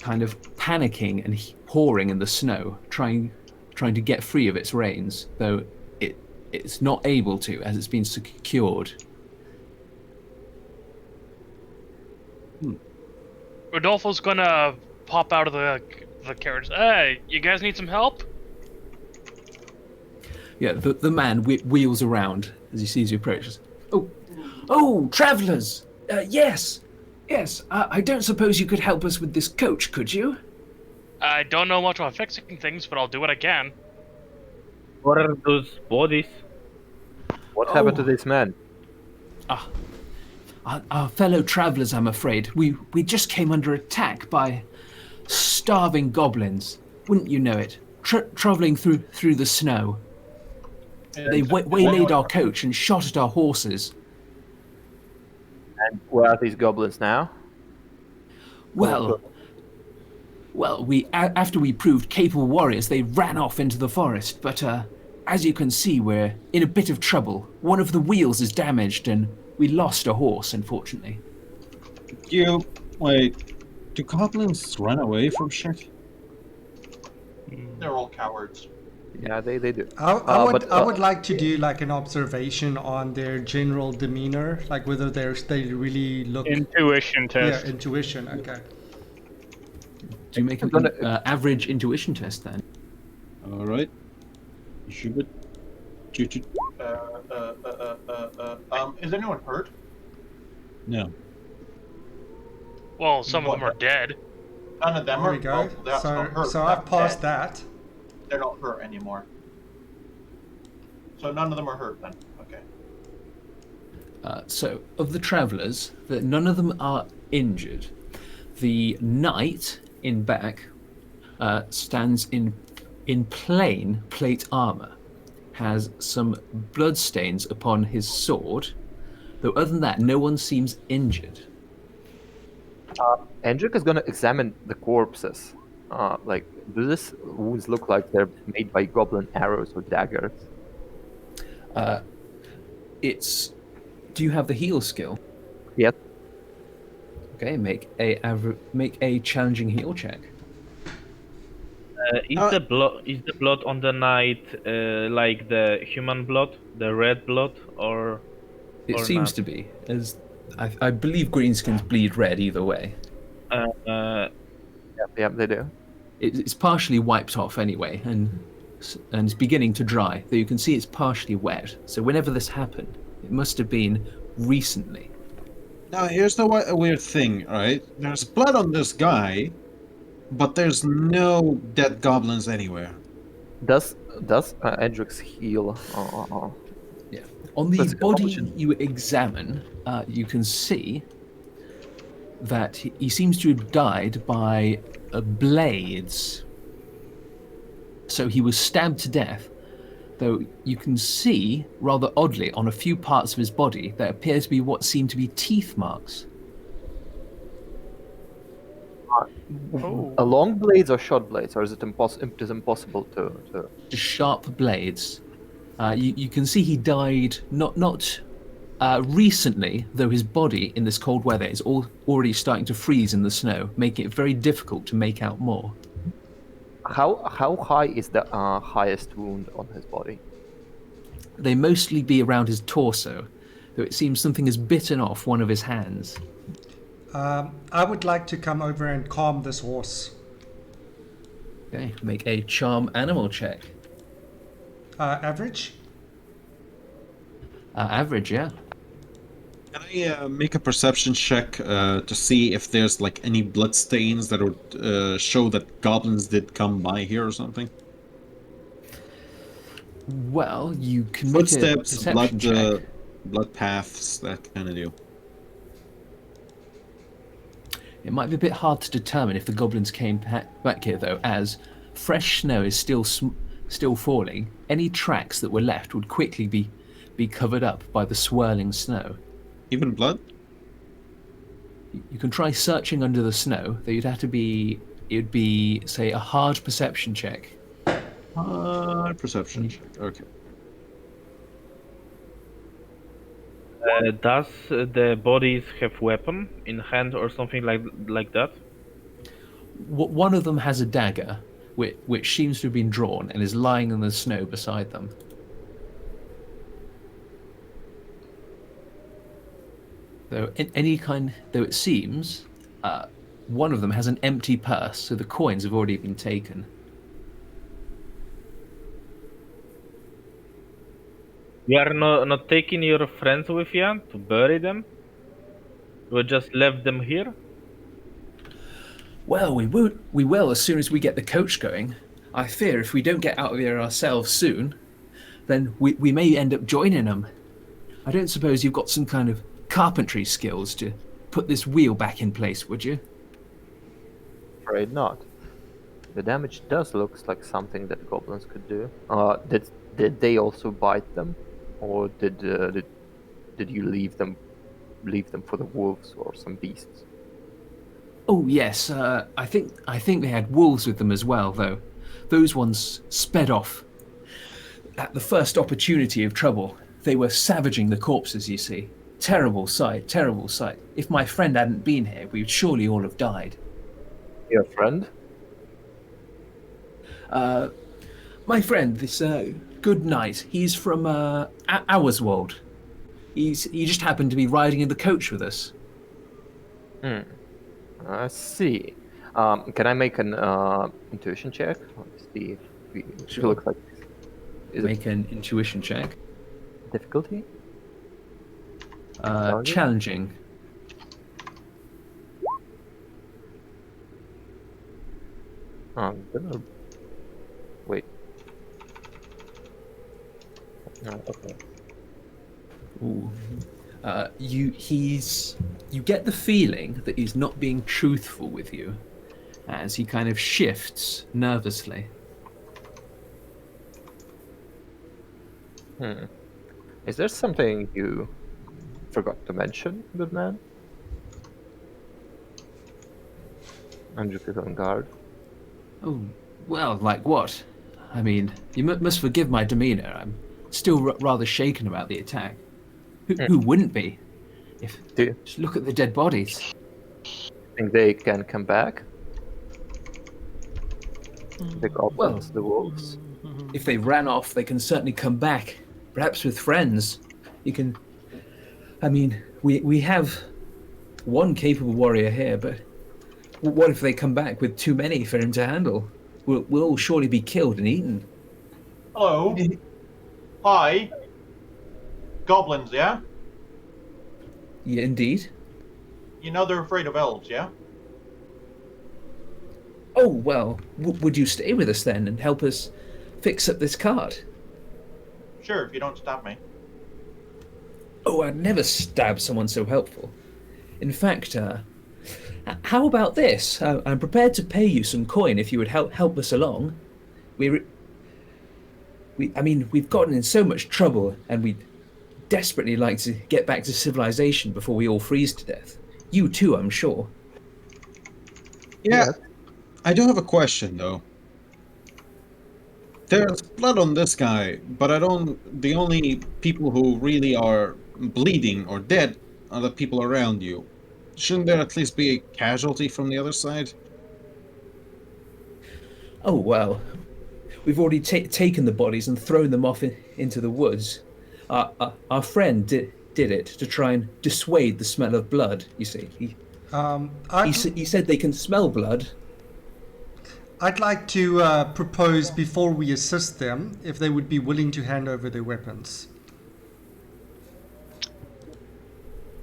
[SPEAKER 2] kind of panicking and pawing in the snow, trying to get free of its reins, though it's not able to, as it's been secured.
[SPEAKER 6] Rodolfo's gonna pop out of the carriage. Hey, you guys need some help?
[SPEAKER 2] Yeah, the man wheels around as he sees you approach. Oh, travellers! Yes. I don't suppose you could help us with this coach, could you?
[SPEAKER 6] I don't know much about fixing things, but I'll do what I can.
[SPEAKER 7] What are those bodies?
[SPEAKER 5] What happened to this man?
[SPEAKER 2] Our fellow travellers, I'm afraid. We just came under attack by starving goblins. Wouldn't you know it? traveling through the snow. They waylaid our coach and shot at our horses.
[SPEAKER 5] And where are these goblins now?
[SPEAKER 2] Well, after we proved capable warriors, they ran off into the forest. But as you can see, we're in a bit of trouble. One of the wheels is damaged, and we lost a horse, unfortunately.
[SPEAKER 4] Do goblins run away from shit?
[SPEAKER 1] They're all cowards.
[SPEAKER 5] Yeah, they do.
[SPEAKER 3] I would like to do like an observation on their general demeanor, like whether they really look.
[SPEAKER 8] Intuition test.
[SPEAKER 3] Yeah, intuition. Okay.
[SPEAKER 2] Do you make an average intuition test then?
[SPEAKER 4] All right. You should.
[SPEAKER 1] Is anyone hurt?
[SPEAKER 4] No.
[SPEAKER 6] Well, some of them are dead.
[SPEAKER 1] None of them
[SPEAKER 3] There
[SPEAKER 1] are.
[SPEAKER 3] we go.
[SPEAKER 1] Oh, that's not hurt.
[SPEAKER 3] So I've
[SPEAKER 1] That's
[SPEAKER 3] passed
[SPEAKER 1] dead.
[SPEAKER 3] that.
[SPEAKER 1] They're not hurt anymore. So none of them are hurt then. Okay.
[SPEAKER 2] So, of the travellers, none of them are injured. The knight in back stands in plain plate armour, has some bloodstains upon his sword, though other than that, no one seems injured.
[SPEAKER 5] Hendrik is gonna examine the corpses. Do these wounds look like they're made by goblin arrows or daggers?
[SPEAKER 2] Do you have the heal skill?
[SPEAKER 5] Yes.
[SPEAKER 2] Okay, make a challenging heal check.
[SPEAKER 7] Is the blood on the knight like the human blood, the red blood, or?
[SPEAKER 2] It
[SPEAKER 7] or
[SPEAKER 2] seems
[SPEAKER 7] not?
[SPEAKER 2] to be, as I believe greenskins bleed red either way.
[SPEAKER 5] Yeah, they do.
[SPEAKER 2] It's partially wiped off anyway, and it's beginning to dry, though you can see it's partially wet. So whenever this happened, it must have been recently.
[SPEAKER 4] Now, here's the weird thing, right? There's blood on this guy, but there's no dead goblins anywhere.
[SPEAKER 5] Does Hendrix heal?
[SPEAKER 2] Yeah. On the
[SPEAKER 5] That's a good
[SPEAKER 2] body
[SPEAKER 5] option.
[SPEAKER 2] you examine, you can see that he seems to have died by blades. So he was stabbed to death, though you can see, rather oddly, on a few parts of his body, there appear to be what seem to be teeth marks.
[SPEAKER 5] Long blades or short blades, or is it impossible to?
[SPEAKER 2] Just sharp blades. You can see he died not recently, though his body in this cold weather is already starting to freeze in the snow, making it very difficult to make out more.
[SPEAKER 5] How high is the highest wound on his body?
[SPEAKER 2] They mostly be around his torso, though it seems something has bitten off one of his hands.
[SPEAKER 3] I would like to come over and calm this horse.
[SPEAKER 2] Okay, make a charm animal check.
[SPEAKER 3] Average?
[SPEAKER 2] Average, yeah.
[SPEAKER 4] Can I make a perception check to see if there's like any blood stains that would show that goblins did come by here or something?
[SPEAKER 2] Well, you can make a
[SPEAKER 4] Footsteps,
[SPEAKER 2] perception check.
[SPEAKER 4] blood paths, that kind of deal.
[SPEAKER 2] It might be a bit hard to determine if the goblins came back here, though, as fresh snow is still falling. Any tracks that were left would quickly be covered up by the swirling snow.
[SPEAKER 4] Even blood?
[SPEAKER 2] You can try searching under the snow, though it would be, say, a hard perception check.
[SPEAKER 4] Perception check, okay.
[SPEAKER 7] Does the bodies have weapon in hand or something like that?
[SPEAKER 2] One of them has a dagger, which seems to have been drawn and is lying in the snow beside them. Though it seems, one of them has an empty purse, so the coins have already been taken.
[SPEAKER 7] You are not taking your friends with you to bury them? We just left them here?
[SPEAKER 2] Well, we will as soon as we get the coach going. I fear if we don't get out of here ourselves soon, then we may end up joining them. I don't suppose you've got some kind of carpentry skills to put this wheel back in place, would you?
[SPEAKER 5] Afraid not. The damage does look like something that goblins could do. Did they also bite them, or did you leave them for the wolves or some beasts?
[SPEAKER 2] Oh yes, I think they had wolves with them as well, though. Those ones sped off at the first opportunity of trouble. They were savaging the corpses, you see. Terrible sight, terrible sight. If my friend hadn't been here, we would surely all have died.
[SPEAKER 5] Your friend?
[SPEAKER 2] My friend, this good knight, he's from Auerswald. He just happened to be riding in the coach with us.
[SPEAKER 5] I see. Can I make an intuition check? Let's see if it looks like this.
[SPEAKER 2] Make an intuition check.
[SPEAKER 5] Difficulty?
[SPEAKER 2] Challenging.
[SPEAKER 5] I'm gonna wait. No, okay.
[SPEAKER 2] Ooh. You get the feeling that he's not being truthful with you, as he kind of shifts nervously.
[SPEAKER 5] Is there something you forgot to mention, good man? Andrew is on guard.
[SPEAKER 2] Oh, well, like what? I mean, you must forgive my demeanor. I'm still rather shaken about the attack. Who wouldn't be? Just look at the dead bodies.
[SPEAKER 5] Think they can come back? The goblins, the wolves.
[SPEAKER 2] If they ran off, they can certainly come back. Perhaps with friends. You can... I mean, we have one capable warrior here, but what if they come back with too many for him to handle? We'll all surely be killed and eaten.
[SPEAKER 1] Hello. Hi. Goblins, yeah?
[SPEAKER 2] Yeah, indeed.
[SPEAKER 1] You know they're afraid of elves, yeah?
[SPEAKER 2] Oh, well, would you stay with us then and help us fix up this cart?
[SPEAKER 1] Sure, if you don't stab me.
[SPEAKER 2] Oh, I'd never stab someone so helpful. In fact, how about this? I'm prepared to pay you some coin if you would help us along. I mean, we've gotten in so much trouble, and we'd desperately like to get back to civilization before we all freeze to death. You too, I'm sure.
[SPEAKER 4] Yeah, I do have a question, though. There's blood on this guy, but the only people who really are bleeding or dead are the people around you. Shouldn't there at least be a casualty from the other side?
[SPEAKER 2] Oh, well, we've already taken the bodies and thrown them off into the woods. Our friend did it to try and dissuade the smell of blood, you see. He said they can smell blood.
[SPEAKER 3] I'd like to propose, before we assist them, if they would be willing to hand over their weapons.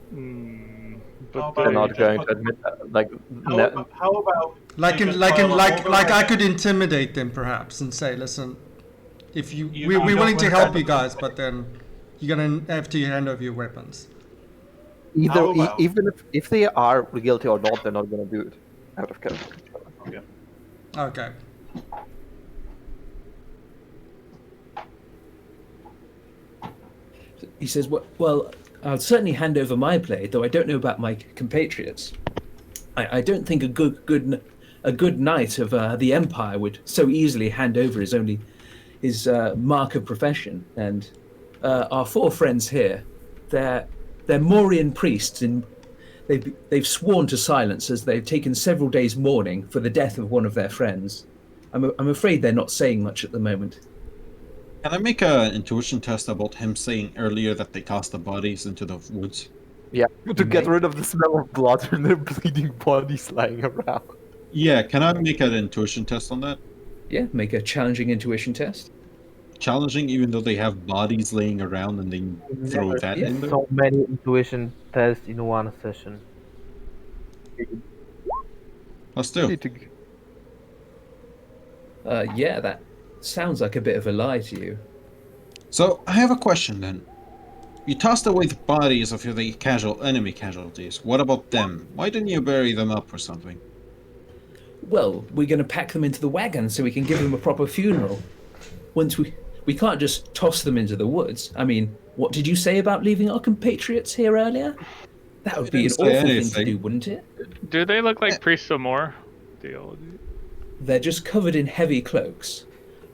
[SPEAKER 1] But
[SPEAKER 5] They're not going to admit that. Like,
[SPEAKER 1] how about
[SPEAKER 3] Like I could intimidate them perhaps and say, listen, if we're willing to help you guys, but then you're gonna have to hand over your weapons.
[SPEAKER 5] Even if they are guilty or not, they're not gonna do it out of character.
[SPEAKER 1] Okay.
[SPEAKER 3] Okay.
[SPEAKER 2] He says, well, I'll certainly hand over my blade, though I don't know about my compatriots. I don't think a good knight of the Empire would so easily hand over his mark of profession. And our four friends here, they're Mauryan priests, and they've sworn to silence as they've taken several days mourning for the death of one of their friends. I'm afraid they're not saying much at the moment.
[SPEAKER 4] Can I make an intuition test about him saying earlier that they tossed the bodies into the woods?
[SPEAKER 5] Yeah, to get rid of the smell of blood and their bleeding bodies lying around.
[SPEAKER 4] Yeah, can I make an intuition test on that?
[SPEAKER 2] Yeah, make a challenging intuition test.
[SPEAKER 4] Challenging, even though they have bodies laying around and they throw that in there?
[SPEAKER 7] So many intuition tests in one session.
[SPEAKER 4] Let's do.
[SPEAKER 2] Yeah, that sounds like a bit of a lie to you.
[SPEAKER 4] So, I have a question then. You tossed away the bodies of the enemy casualties. What about them? Why didn't you bury them up or something?
[SPEAKER 2] Well, we're going to pack them into the wagon so we can give them a proper funeral. We can't just toss them into the woods. I mean, what did you say about leaving our compatriots here earlier? That would be an
[SPEAKER 4] didn't
[SPEAKER 2] awful
[SPEAKER 4] say
[SPEAKER 2] thing to
[SPEAKER 4] anything.
[SPEAKER 2] do, wouldn't it?
[SPEAKER 8] Do they look like priests of more? Theology.
[SPEAKER 2] They're just covered in heavy cloaks.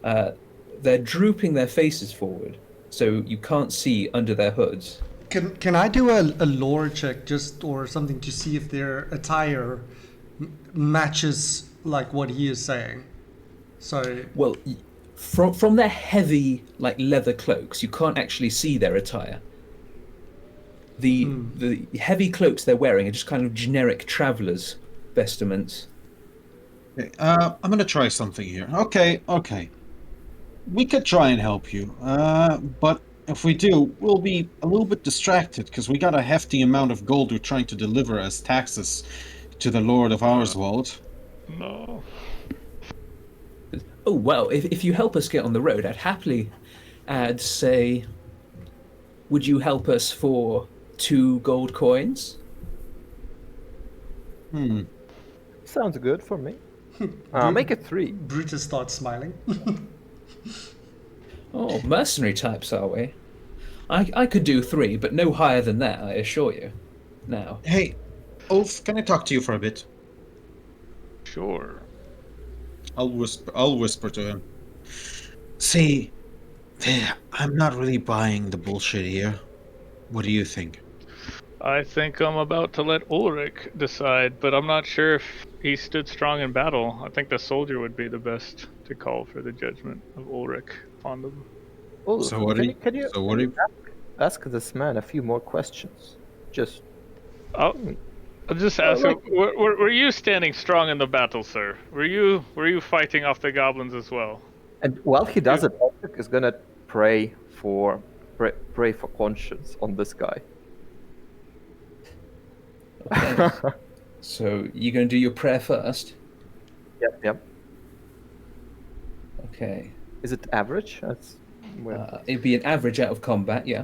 [SPEAKER 2] They're drooping their faces forward, so you can't see under their hoods.
[SPEAKER 3] Can I do a lore check or something to see if their attire matches like what he is saying? So
[SPEAKER 2] Well, from their heavy leather cloaks, you can't actually see their attire. The heavy cloaks they're wearing are just kind of generic travelers' vestments.
[SPEAKER 4] Okay, I'm gonna try something here. Okay. We could try and help you, but if we do, we'll be a little bit distracted because we got a hefty amount of gold we're trying to deliver as taxes to the Lord of Ourswold.
[SPEAKER 8] No.
[SPEAKER 2] Oh, well, if you help us get on the road, I'd happily add, say, would you help us for 2 gold coins?
[SPEAKER 5] Sounds good for me. Make it 3.
[SPEAKER 3] Brutus starts smiling.
[SPEAKER 2] Oh, mercenary types, are we? I could do 3, but no higher than that, I assure you. Now.
[SPEAKER 4] Hey, Ulf, can I talk to you for a bit?
[SPEAKER 8] Sure.
[SPEAKER 4] I'll whisper to him. See, I'm not really buying the bullshit here. What do you think?
[SPEAKER 8] I think I'm about to let Ulrich decide, but I'm not sure if he stood strong in battle. I think the soldier would be the best to call for the judgment of Ulrich on them.
[SPEAKER 5] Oh,
[SPEAKER 4] So what do you-
[SPEAKER 5] can you ask this man a few more questions? Just
[SPEAKER 8] I'll just ask him, were you standing strong in the battle, sir? Were you fighting off the goblins as well?
[SPEAKER 5] and while he does it, Ulrich is gonna pray for conscience on this guy.
[SPEAKER 2] Okay. So you're going to do your prayer first?
[SPEAKER 5] Yep.
[SPEAKER 2] Okay.
[SPEAKER 5] Is it average? That's
[SPEAKER 2] It'd be an average out of combat, yeah.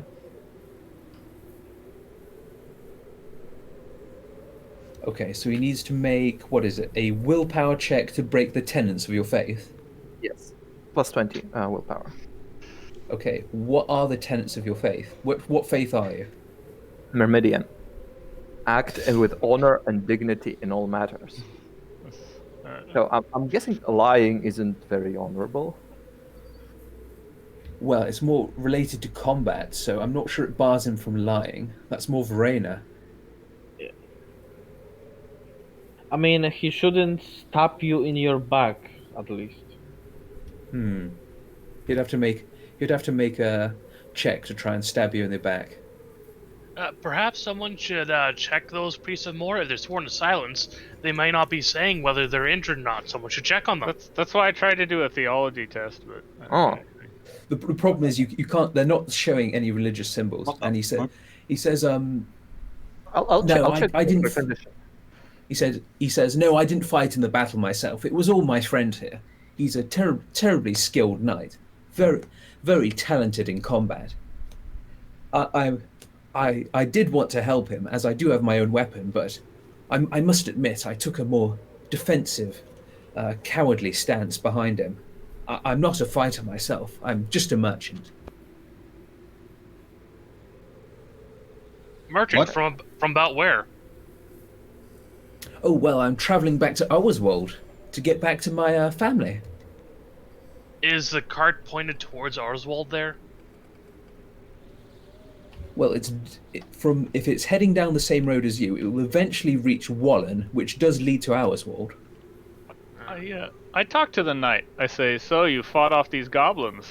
[SPEAKER 2] Okay, so he needs to make, what is it, a willpower check to break the tenets of your faith?
[SPEAKER 5] yes, plus 20 willpower.
[SPEAKER 2] Okay, what are the tenets of your faith? What faith are you?
[SPEAKER 5] Myrmidian. Act with honor and dignity in all matters. So I'm guessing lying isn't very honorable.
[SPEAKER 2] Well, it's more related to combat, so I'm not sure it bars him from lying. That's more Verena.
[SPEAKER 7] I mean, he shouldn't stab you in your back, at least.
[SPEAKER 2] He'd have to make a check to try and stab you in the back.
[SPEAKER 6] Perhaps someone should check those priests of more. If they're sworn to silence, they might not be saying whether they're injured or not. Someone should check on them.
[SPEAKER 8] That's why I tried to do a theology test, but
[SPEAKER 2] The problem is you can't. They're not showing any religious symbols, and he says
[SPEAKER 5] I'll check
[SPEAKER 2] I didn't.
[SPEAKER 5] the condition.
[SPEAKER 2] He says no, I didn't fight in the battle myself. It was all my friend here. He's a terribly skilled knight, very talented in combat. I did want to help him, as I do have my own weapon, but I must admit I took a more defensive, cowardly stance behind him. I'm not a fighter myself. I'm just a merchant.
[SPEAKER 6] Merchant
[SPEAKER 4] What?
[SPEAKER 6] from about where?
[SPEAKER 2] Oh, well, I'm traveling back to Ourswold to get back to my family.
[SPEAKER 6] Is the cart pointed towards Ourswold there?
[SPEAKER 2] Well, if it's heading down the same road as you, it will eventually reach Wallen, which does lead to Ourswold.
[SPEAKER 8] I talked to the knight. I say, so you fought off these goblins.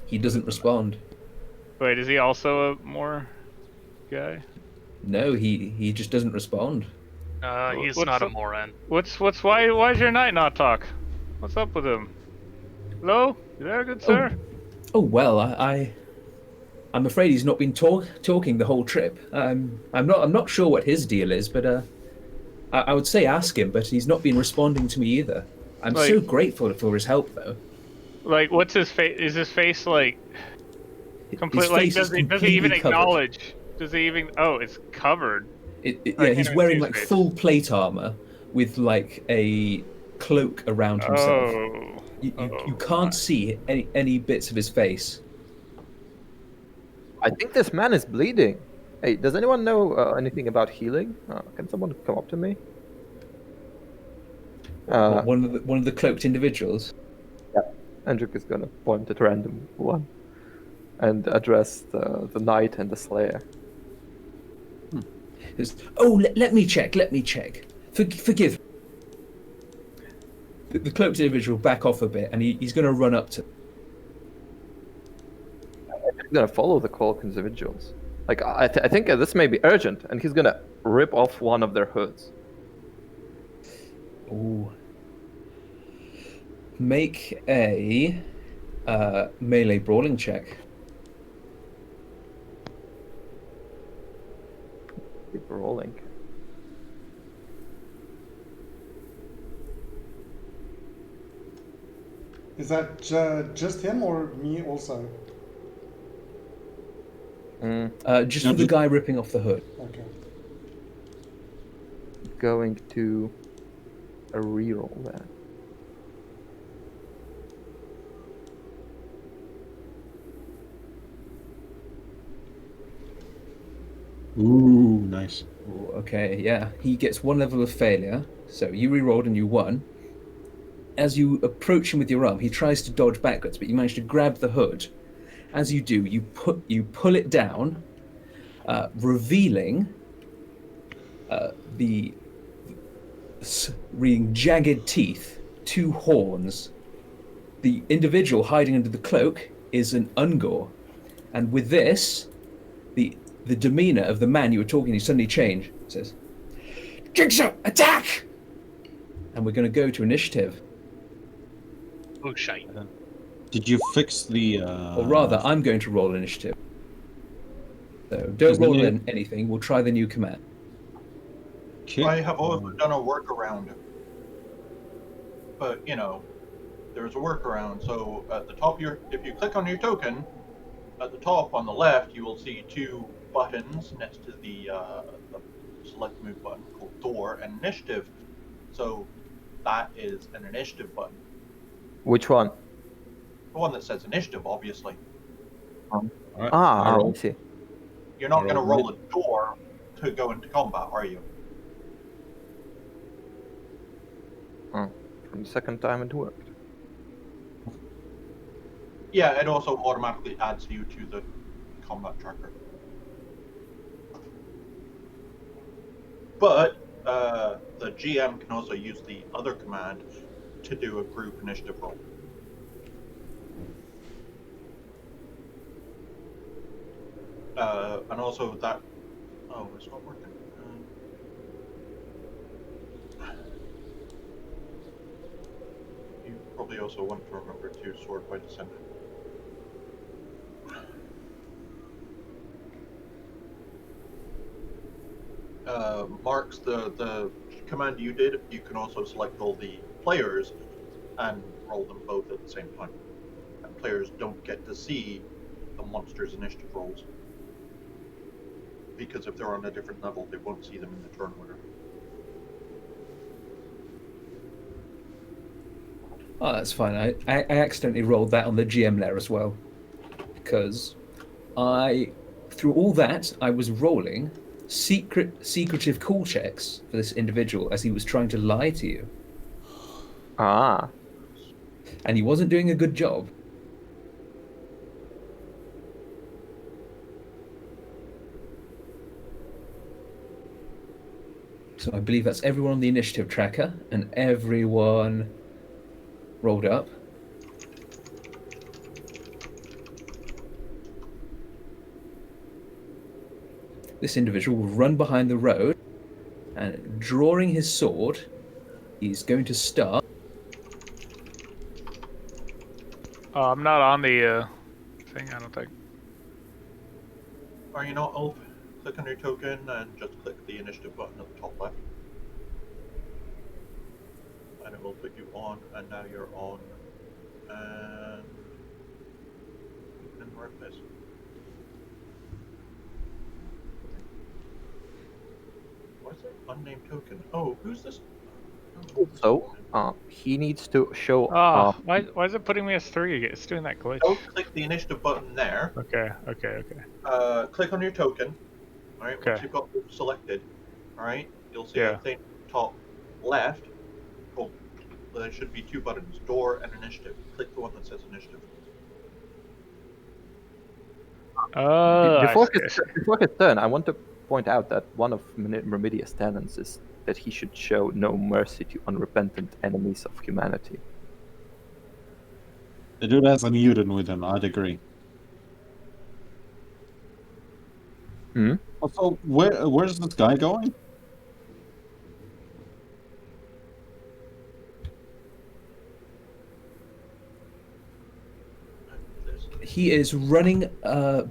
[SPEAKER 2] He doesn't respond.
[SPEAKER 8] Wait, is he also a more guy?
[SPEAKER 2] No, he just doesn't respond.
[SPEAKER 6] He's
[SPEAKER 8] What's
[SPEAKER 6] not a
[SPEAKER 8] up?
[SPEAKER 6] Moran.
[SPEAKER 8] Why's your knight not talk? What's up with him? Hello? You there, good sir?
[SPEAKER 2] Oh well, I'm afraid he's not been talking the whole trip. I'm not sure what his deal is, but I would say ask him, but he's not been responding to me either. I'm so grateful for his help, though.
[SPEAKER 8] Like, what's his face? Is his face like complete?
[SPEAKER 2] His
[SPEAKER 8] Like,
[SPEAKER 2] face is
[SPEAKER 8] does he even
[SPEAKER 2] completely covered.
[SPEAKER 8] acknowledge? Does he even? Oh, it's covered.
[SPEAKER 2] Yeah,
[SPEAKER 8] I
[SPEAKER 2] he's
[SPEAKER 8] can't
[SPEAKER 2] wearing
[SPEAKER 8] see
[SPEAKER 2] like
[SPEAKER 8] his face.
[SPEAKER 2] full plate armor with like a cloak around himself.
[SPEAKER 8] Oh.
[SPEAKER 2] You can't see any bits of his face.
[SPEAKER 5] I think this man is bleeding. Hey, does anyone know anything about healing? Can someone come up to me?
[SPEAKER 2] One of the cloaked individuals.
[SPEAKER 5] Andric is gonna point at random one and address the knight and the slayer.
[SPEAKER 2] Oh, let me check. Forgive. The cloaked individual back off a bit, and he's going to run up to.
[SPEAKER 5] He's gonna follow the cloaked individuals. Like I think this may be urgent, and he's gonna rip off one of their hoods.
[SPEAKER 2] Ooh. Make a melee brawling check.
[SPEAKER 5] Keep rolling.
[SPEAKER 3] Is that just him or me also?
[SPEAKER 2] Just for the guy ripping off the hood.
[SPEAKER 3] Okay.
[SPEAKER 5] Going to reroll that.
[SPEAKER 4] Ooh, nice.
[SPEAKER 2] Ooh, okay, yeah. He gets one level of failure, so you rerolled and you won. As you approach him with your arm, he tries to dodge backwards, but you manage to grab the hood. As you do, you pull it down, revealing the jagged teeth, 2 horns. The individual hiding under the cloak is an Ungor, and with this, the demeanor of the man you were talking to suddenly changed. It says, "Jigsaw, attack!" And we're going to go to initiative.
[SPEAKER 6] Oh, shite.
[SPEAKER 4] Did you fix the?
[SPEAKER 2] Or rather, I'm going to roll initiative. So don't roll anything. We'll try the new command.
[SPEAKER 4] Okay.
[SPEAKER 1] I have also done a workaround. But, you know, there's a workaround. So at the top, if you click on your token, at the top on the left, you will see 2 buttons next to the select move button called Door and Initiative. So that is an initiative button.
[SPEAKER 5] Which one?
[SPEAKER 1] The one that says initiative, obviously.
[SPEAKER 4] All right.
[SPEAKER 5] I see.
[SPEAKER 1] You're not going to roll a door to go into combat, are you?
[SPEAKER 5] From the second time it worked.
[SPEAKER 1] Yeah, it also automatically adds you to the combat tracker. But the GM can also use the other command to do a group initiative roll. And also that... Oh, it's not working. You probably also want to remember to sort by descendant. Marks, the command you did, you can also select all the players and roll them both at the same time. And players don't get to see the monster's initiative rolls. Because if they're on a different level, they won't see them in the turn order.
[SPEAKER 2] Oh, that's fine. I accidentally rolled that on the GM layer as well. Because through all that, I was rolling secretive call checks for this individual as he was trying to lie to you.
[SPEAKER 5] Ah.
[SPEAKER 2] And he wasn't doing a good job. So I believe that's everyone on the initiative tracker, and everyone rolled up. This individual will run behind the road, and drawing his sword, he's going to start.
[SPEAKER 8] I'm not on the thing, I don't think.
[SPEAKER 1] Are you not, Ulf? Click on your token and just click the initiative button at the top left. And it will put you on, and now you're on. And in the right place. What's it? Unnamed token. Oh, who's this?
[SPEAKER 5] Also, he needs to show.
[SPEAKER 8] Oh, why is it putting me as 3 again? It's doing that glitch.
[SPEAKER 1] Don't click the initiative button there.
[SPEAKER 8] Okay.
[SPEAKER 1] Click on your token. All right.
[SPEAKER 8] Okay.
[SPEAKER 1] Once you've got it selected, all right, you'll see
[SPEAKER 8] Yeah.
[SPEAKER 1] a thing top left. Oh, there should be 2 buttons: door and initiative. Click the one that says initiative.
[SPEAKER 5] Before his turn, I want to point out that one of Remedia's tenets is that he should show no mercy to unrepentant enemies of humanity.
[SPEAKER 4] The dude has a mutant with him, I'd agree.
[SPEAKER 5] Hmm?
[SPEAKER 4] Also, where's this guy going?
[SPEAKER 2] He is running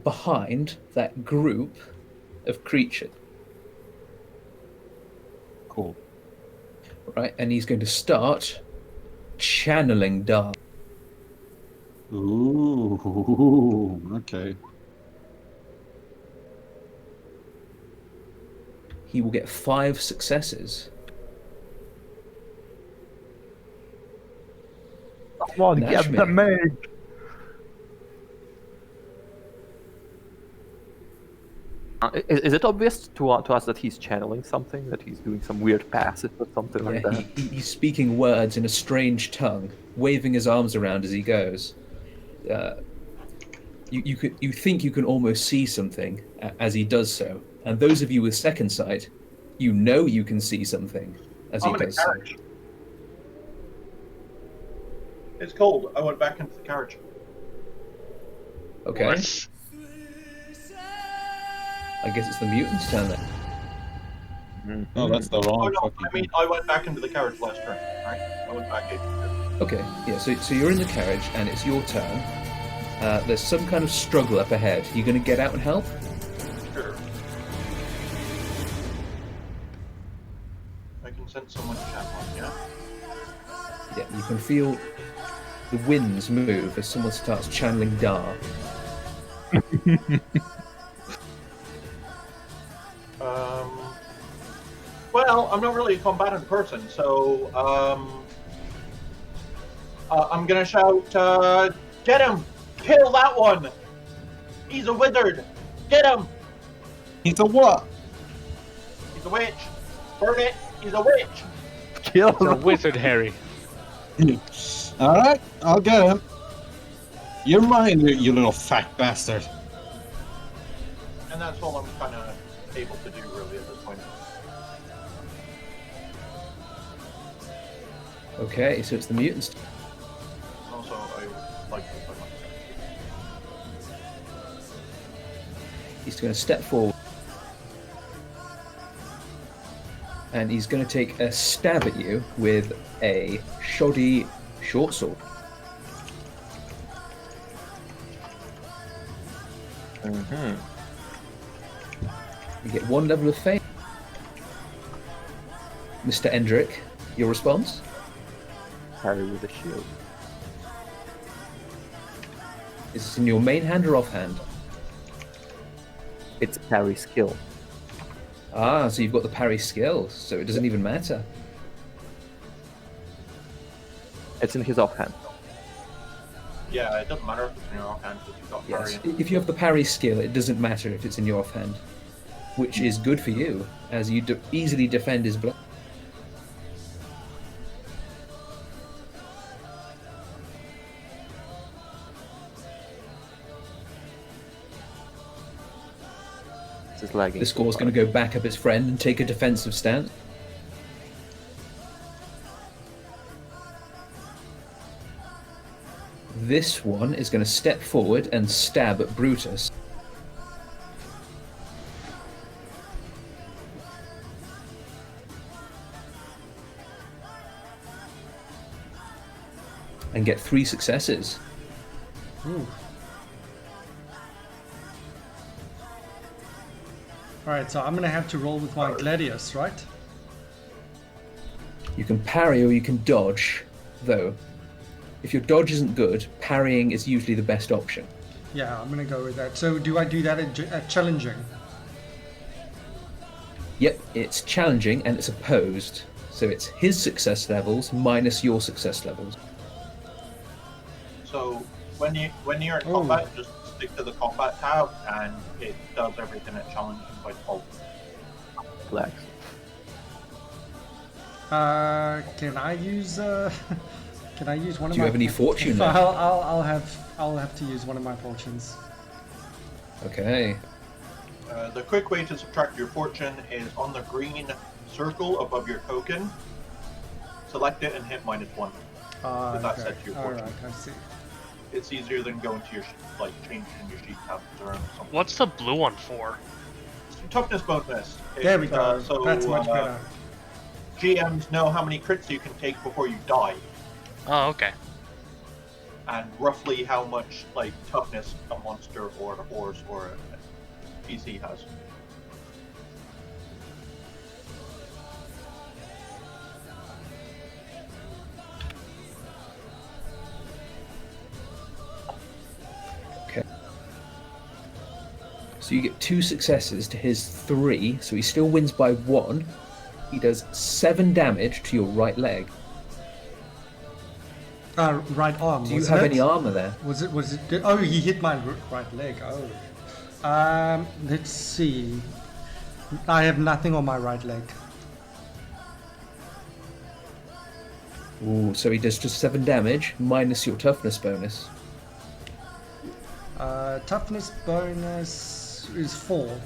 [SPEAKER 2] behind that group of creatures,
[SPEAKER 4] Cool.
[SPEAKER 2] right? And he's going to start channeling dark.
[SPEAKER 4] Ooh, okay.
[SPEAKER 2] He will get 5 successes.
[SPEAKER 5] Come on,
[SPEAKER 2] That's
[SPEAKER 5] get the
[SPEAKER 2] me.
[SPEAKER 5] mage! Is it obvious to us that he's channeling something? That he's doing some weird passive or something like
[SPEAKER 2] Yeah,
[SPEAKER 5] that?
[SPEAKER 2] he's speaking words in a strange tongue, waving his arms around as he goes. You think you can almost see something as he does so, and those of you with second sight, you know you can see something as he
[SPEAKER 1] I'm in the
[SPEAKER 2] does so.
[SPEAKER 1] carriage. It's cold. I went back into the carriage.
[SPEAKER 2] Okay,
[SPEAKER 6] What?
[SPEAKER 2] I guess it's the mutant's turn then.
[SPEAKER 4] No, that's the wrong
[SPEAKER 1] Oh no,
[SPEAKER 4] fucking
[SPEAKER 1] I mean I went back into the carriage last turn. Right? I went back in.
[SPEAKER 2] Okay, yeah, so you're in the carriage and it's your turn. There's some kind of struggle up ahead. You going to get out and help?
[SPEAKER 1] Sure. I can send someone to chat on, yeah?
[SPEAKER 2] Yeah, you can feel the winds move as someone starts channeling Dar.
[SPEAKER 1] Well, I'm not really a combatant person, so I'm gonna shout, get him! Kill that one! He's a wizard! Get him!
[SPEAKER 4] He's a what?
[SPEAKER 1] He's a witch! Burn it! He's a witch!
[SPEAKER 5] Kill
[SPEAKER 8] It's a wizard, Harry.
[SPEAKER 4] Alright, I'll get him. You're mine, you little fat bastard.
[SPEAKER 1] And that's all I'm kind of able to do, really, at this point.
[SPEAKER 2] Okay, so it's the mutant's turn.
[SPEAKER 1] Also, I would like to put my
[SPEAKER 2] He's going to step forward. And he's going to take a stab at you with a shoddy short sword.
[SPEAKER 5] Mm-hmm.
[SPEAKER 2] You get 1 level of fame. Mr. Endrick, your response?
[SPEAKER 5] Harry with a shield.
[SPEAKER 2] Is this in your main hand or offhand?
[SPEAKER 5] It's parry skill.
[SPEAKER 2] Ah, so you've got the parry skill, so it doesn't even matter.
[SPEAKER 5] It's in his offhand.
[SPEAKER 1] Yeah, it doesn't matter if it's in your offhand because you've got
[SPEAKER 2] Yes.
[SPEAKER 1] parry.
[SPEAKER 2] If you have the parry skill, it doesn't matter if it's in your offhand. Which is good for you, as you easily defend his blow.
[SPEAKER 5] This is lagging.
[SPEAKER 2] The score's going to go back up its friend and take a defensive stance. This one is going to step forward and stab at Brutus. And get 3 successes.
[SPEAKER 3] Ooh. Alright, so I'm gonna have to roll with my Gladius, right?
[SPEAKER 2] You can parry or you can dodge, though. If your dodge isn't good, parrying is usually the best option.
[SPEAKER 3] Yeah, I'm gonna go with that. So do I do that at challenging?
[SPEAKER 2] Yep, it's challenging and it's opposed. So it's his success levels minus your success levels.
[SPEAKER 1] So when you're in combat, just stick to the combat tab, and it does everything at challenging by default.
[SPEAKER 5] Flex.
[SPEAKER 3] Can I use can I use one of my?
[SPEAKER 2] Do you have any fortune left?
[SPEAKER 3] I'll have to use one of my fortunes.
[SPEAKER 2] Okay.
[SPEAKER 1] The quick way to subtract your fortune is on the green circle above your token. Select it and hit -1. That's set to your fortune.
[SPEAKER 3] Alright, I see.
[SPEAKER 1] It's easier than going to your changing your sheet tabs or something.
[SPEAKER 6] What's the blue one for?
[SPEAKER 1] Toughness bonus.
[SPEAKER 3] There we go. That's much better.
[SPEAKER 1] GMs know how many crits you can take before you die,
[SPEAKER 6] Oh, okay.
[SPEAKER 1] and roughly how much toughness a monster or a horse or a PC has.
[SPEAKER 2] So you get 2 successes to his 3, so he still wins by 1. He does 7 damage to your right leg.
[SPEAKER 3] Right arm.
[SPEAKER 2] Do you have any armor there?
[SPEAKER 3] Was it? Oh, he hit my right leg. Oh. Let's see. I have nothing on my right leg.
[SPEAKER 2] Ooh, so he does just 7 damage minus your toughness bonus.
[SPEAKER 3] Toughness bonus is 4.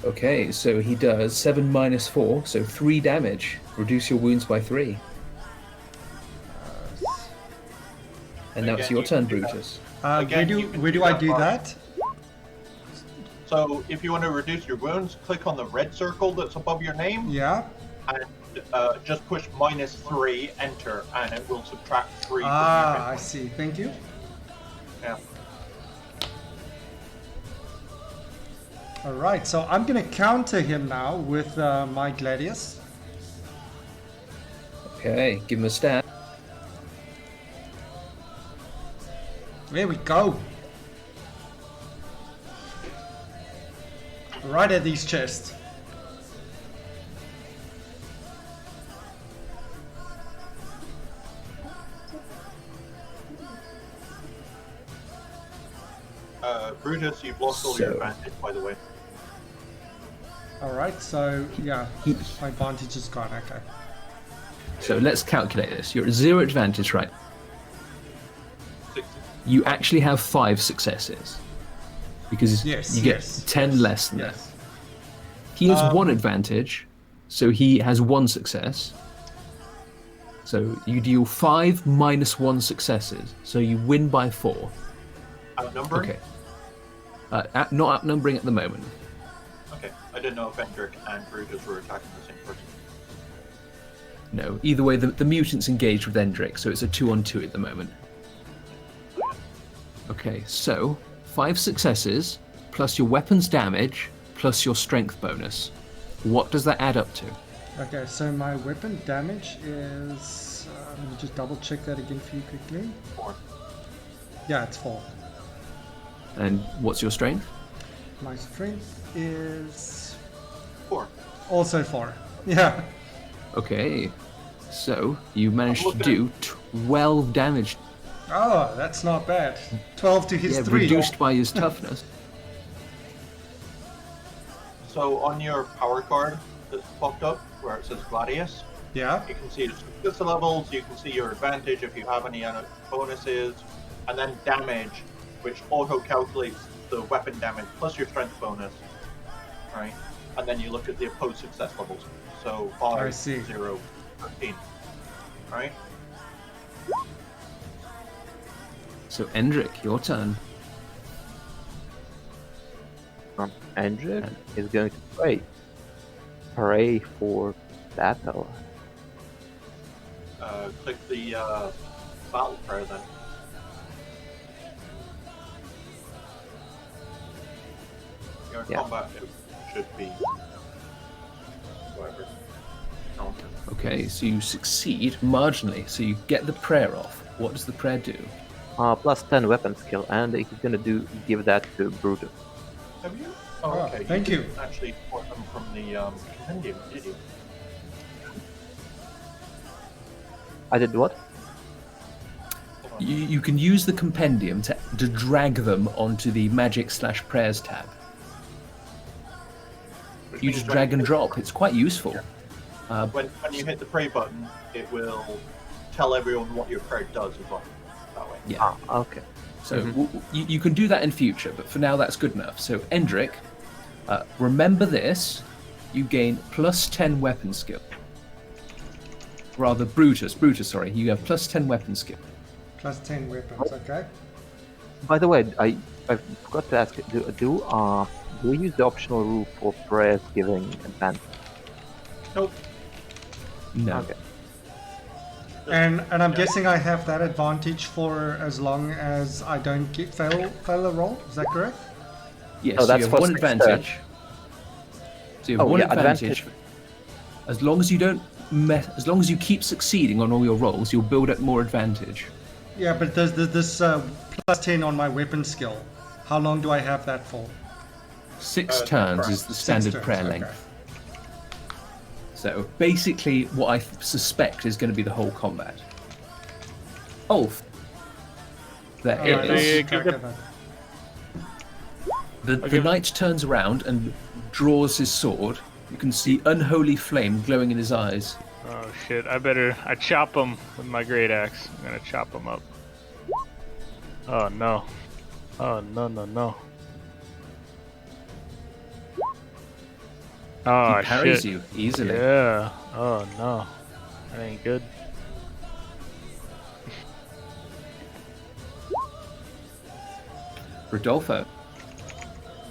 [SPEAKER 2] Okay, so he does 7 minus 4, so 3 damage. Reduce your wounds by 3. And now it's your turn, Brutus.
[SPEAKER 3] Where do I do that?
[SPEAKER 1] So if you want to reduce your wounds, click on the red circle that's above your name.
[SPEAKER 3] Yeah.
[SPEAKER 1] And just push -3, enter, and it will subtract 3 from your
[SPEAKER 3] Ah, I
[SPEAKER 1] hit
[SPEAKER 3] see. Thank you.
[SPEAKER 1] Yeah.
[SPEAKER 3] Alright, so I'm gonna counter him now with my Gladius.
[SPEAKER 2] Okay, give him a stat.
[SPEAKER 3] There we go. Right at these chests.
[SPEAKER 1] Brutus, you've lost all your advantage, by the way.
[SPEAKER 3] Alright, so yeah, my advantage is gone, okay.
[SPEAKER 2] So let's calculate this. You're at 0 advantage, right?
[SPEAKER 1] 60.
[SPEAKER 2] You actually have 5 successes. Because you get 10 less than that. He has 1 advantage, so he has 1 success. So you deal 5 minus 1 successes, so you win by 4.
[SPEAKER 1] Outnumbering?
[SPEAKER 2] Okay. Not outnumbering at the moment.
[SPEAKER 1] Okay, I didn't know if Hendrik and Brutus were attacking the same person.
[SPEAKER 2] No, either way, the mutant's engaged with Endrick, so it's a 2-on-2 at the moment. Okay, so 5 successes, plus your weapon's damage, plus your strength bonus. What does that add up to?
[SPEAKER 3] Okay, so my weapon damage is... let me just double check that again for you quickly.
[SPEAKER 1] 4.
[SPEAKER 3] Yeah, it's 4.
[SPEAKER 2] And what's your strength?
[SPEAKER 3] My strength is...
[SPEAKER 1] 4.
[SPEAKER 3] Also 4. Yeah.
[SPEAKER 2] Okay, so you managed to do 12 damage.
[SPEAKER 3] Oh, that's not bad. 12 to his 3.
[SPEAKER 2] Reduced by his toughness.
[SPEAKER 1] So on your power card that's popped up, where it says Gladius,
[SPEAKER 3] Yeah.
[SPEAKER 1] you can see your skill level, you can see your advantage if you have any bonuses, and then damage, which auto-calculates the weapon damage plus your strength bonus, right? And then you look at the opposed success levels. So 5, 0, 13, right?
[SPEAKER 2] So Endrick, your turn.
[SPEAKER 5] Hendrik is going to pray. Pray for battle.
[SPEAKER 1] Click the battle prayer then. You're in combat, it should be whatever.
[SPEAKER 2] Okay, so you succeed marginally, so you get the prayer off. What does the prayer do?
[SPEAKER 5] Plus 10 weapon skill, and he's gonna give that to Brutus.
[SPEAKER 1] Have you? Oh,
[SPEAKER 3] Oh,
[SPEAKER 1] okay.
[SPEAKER 3] thank you.
[SPEAKER 1] didn't actually import them from the compendium, did you?
[SPEAKER 5] I did what?
[SPEAKER 2] You can use the compendium to drag them onto the magic/prayers tab.
[SPEAKER 1] Which
[SPEAKER 2] You
[SPEAKER 1] means
[SPEAKER 2] just
[SPEAKER 1] when
[SPEAKER 2] drag
[SPEAKER 1] you
[SPEAKER 2] and
[SPEAKER 1] hit-
[SPEAKER 2] drop. It's quite useful.
[SPEAKER 1] When you hit the pray button, it will tell everyone what your prayer does as well. That way.
[SPEAKER 2] Yeah.
[SPEAKER 5] Okay.
[SPEAKER 2] So you can do that in future, but for now that's good enough. So Endrick, remember this: you gain plus 10 weapon skill. Rather, Brutus, sorry, you have plus 10 weapon skill.
[SPEAKER 3] Plus 10 weapons, okay.
[SPEAKER 5] By the way, I forgot to ask. Do we use the optional rule for prayers giving advantage?
[SPEAKER 1] Nope.
[SPEAKER 2] No.
[SPEAKER 5] Okay.
[SPEAKER 3] And I'm guessing I have that advantage for as long as I don't fail a roll. Is that correct?
[SPEAKER 2] Yes,
[SPEAKER 5] Oh,
[SPEAKER 2] so
[SPEAKER 5] that's
[SPEAKER 2] you have
[SPEAKER 5] for
[SPEAKER 2] one
[SPEAKER 5] 6 turns.
[SPEAKER 2] advantage. So you have
[SPEAKER 5] Oh,
[SPEAKER 2] one
[SPEAKER 5] yeah,
[SPEAKER 2] advantage. As long as you don't as long as you keep succeeding on all your rolls, you'll build up more advantage.
[SPEAKER 3] Yeah, but there's this plus 10 on my weapon skill. How long do I have that for?
[SPEAKER 2] 6 turns
[SPEAKER 1] correct.
[SPEAKER 2] is the
[SPEAKER 3] 6
[SPEAKER 2] standard
[SPEAKER 3] turns,
[SPEAKER 2] prayer
[SPEAKER 3] okay.
[SPEAKER 2] length. So basically, what I suspect is going to be the whole combat. Ulf. There
[SPEAKER 3] Alright,
[SPEAKER 2] it
[SPEAKER 3] I'll
[SPEAKER 2] is.
[SPEAKER 3] keep track of that.
[SPEAKER 2] The knight turns around and draws his sword. You can see unholy flame glowing in his eyes.
[SPEAKER 8] Oh shit! I chop him with my great axe. I'm gonna chop him up. Oh no! Oh no! Oh
[SPEAKER 2] He parries
[SPEAKER 8] shit!
[SPEAKER 2] you easily.
[SPEAKER 8] Yeah. Oh no! That ain't good.
[SPEAKER 2] Rodolfo.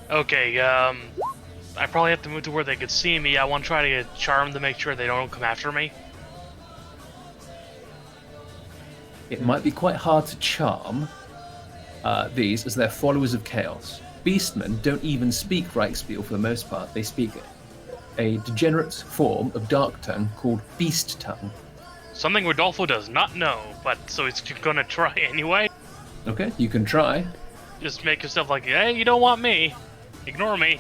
[SPEAKER 6] Okay, I probably have to move to where they could see me. I want to try to get charm to make sure they don't come after me.
[SPEAKER 2] It might be quite hard to charm these, as they're followers of chaos. Beastmen don't even speak Reichspiel for the most part. They speak a degenerate form of Dark Tongue called Beast Tongue.
[SPEAKER 6] Something Rodolfo does not know, but so he's gonna try anyway.
[SPEAKER 2] Okay, you can try.
[SPEAKER 6] Just make yourself like, hey, you don't want me. Ignore me.